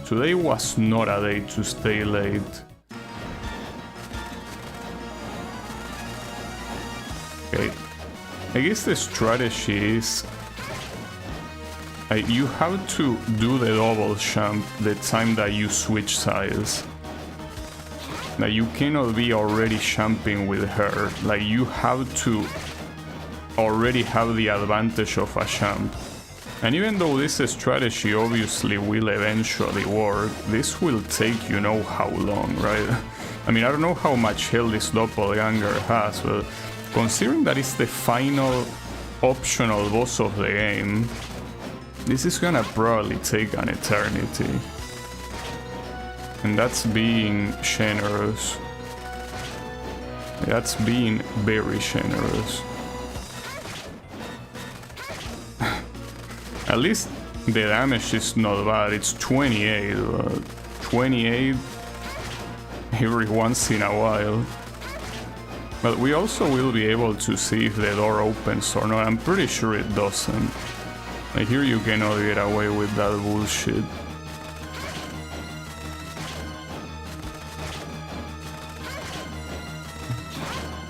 Today was not a day to stay late. Okay, I guess the strategy is you have to do the double jump the time that you switch sides. Like, you cannot be already jumping with her. Like, you have to already have the advantage of a jump. And even though this strategy obviously will eventually work, this will take you know how long, right? I mean, I don't know how much health this doppelganger has, but considering that it's the final optional boss of the game, this is gonna probably take an eternity. And that's being generous. That's being very generous. At least the damage is not bad. It's 28, but 28 every once in a while. But we also will be able to see if the door opens or not. I'm pretty sure it doesn't. Like, here you cannot get away with that bullshit.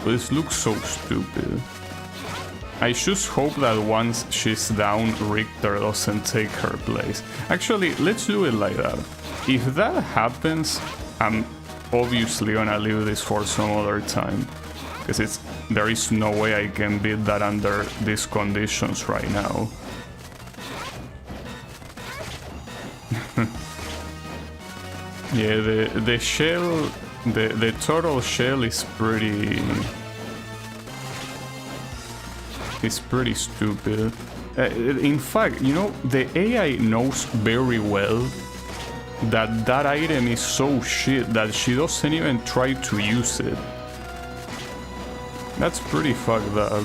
This looks so stupid. I just hope that once she's down, Richter doesn't take her place. Actually, let's do it like that. If that happens, I'm obviously gonna leave this for some other time. Because there is no way I can beat that under these conditions right now. Yeah, the shell, the turtle shell is pretty... It's pretty stupid. In fact, you know, the AI knows very well that that item is so shit that she doesn't even try to use it. That's pretty fucked up.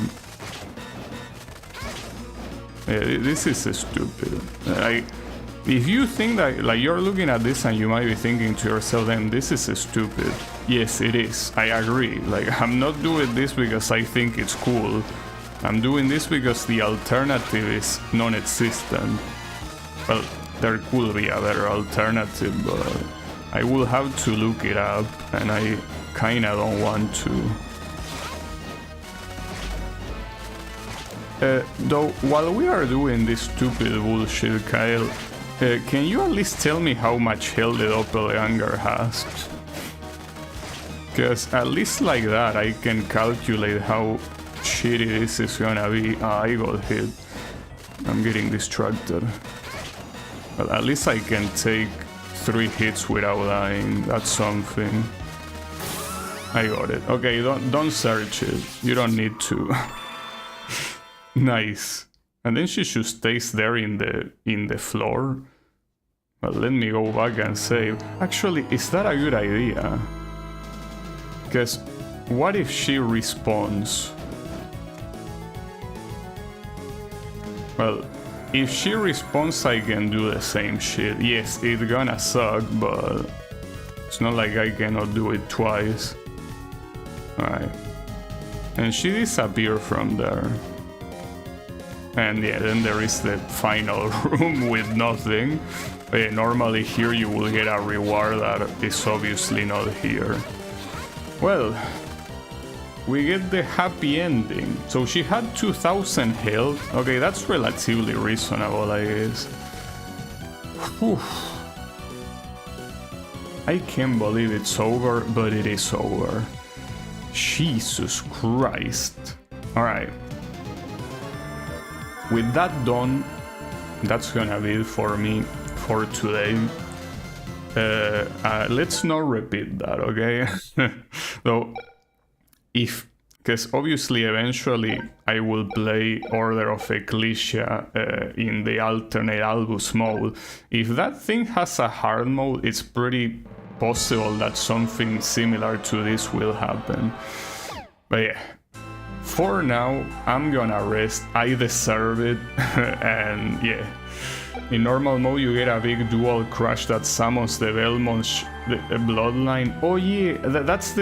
Yeah, this is stupid. If you think that, like, you're looking at this and you might be thinking to yourself, then this is stupid. Yes, it is. I agree. Like, I'm not doing this because I think it's cool. I'm doing this because the alternative is non-existent. Well, there could be a better alternative, but I will have to look it up, and I kinda don't want to. Though, while we are doing this stupid bullshit, Kyle, can you at least tell me how much health the doppelganger has? Because at least like that I can calculate how shitty this is gonna be. I got hit. I'm getting distracted. But at least I can take 3 hits without dying. That's something. I got it. Okay, don't search it. You don't need to. Nice. And then she just stays there in the floor. But let me go back and save. Actually, is that a good idea? Because what if she respawns? Well, if she respawns, I can do the same shit. Yes, it's gonna suck, but it's not like I cannot do it twice. Alright. And she disappeared from there. And yeah, then there is the final room with nothing. But yeah, normally here you will get a reward that is obviously not here. Well, we get the happy ending. So she had 2000 health. Okay, that's relatively reasonable, I guess. Whew. I can't believe it's over, but it is over. Jesus Christ. Alright. With that done, that's gonna be it for me for today. Let's not repeat that, okay? Though, because obviously eventually I will play Order of Ecclesia in the alternate Albus mode. If that thing has a hard mode, it's pretty possible that something similar to this will happen. But yeah, for now, I'm gonna rest. I deserve it. And yeah, in normal mode, you get a big dual crush that summons the Belmont the bloodline. Oh yeah, that's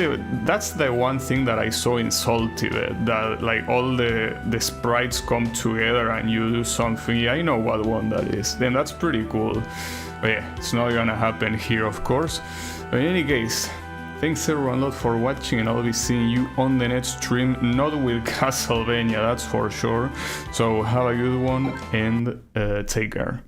the one thing that I saw in Soul Tibet, that like all the sprites come together and you do something. Yeah, I know what one that is. Then that's pretty cool. But yeah, it's not gonna happen here, of course. But in any case, thanks everyone a lot for watching, and I'll be seeing you on the next stream, not with Castlevania, that's for sure. So have a good one, and take care.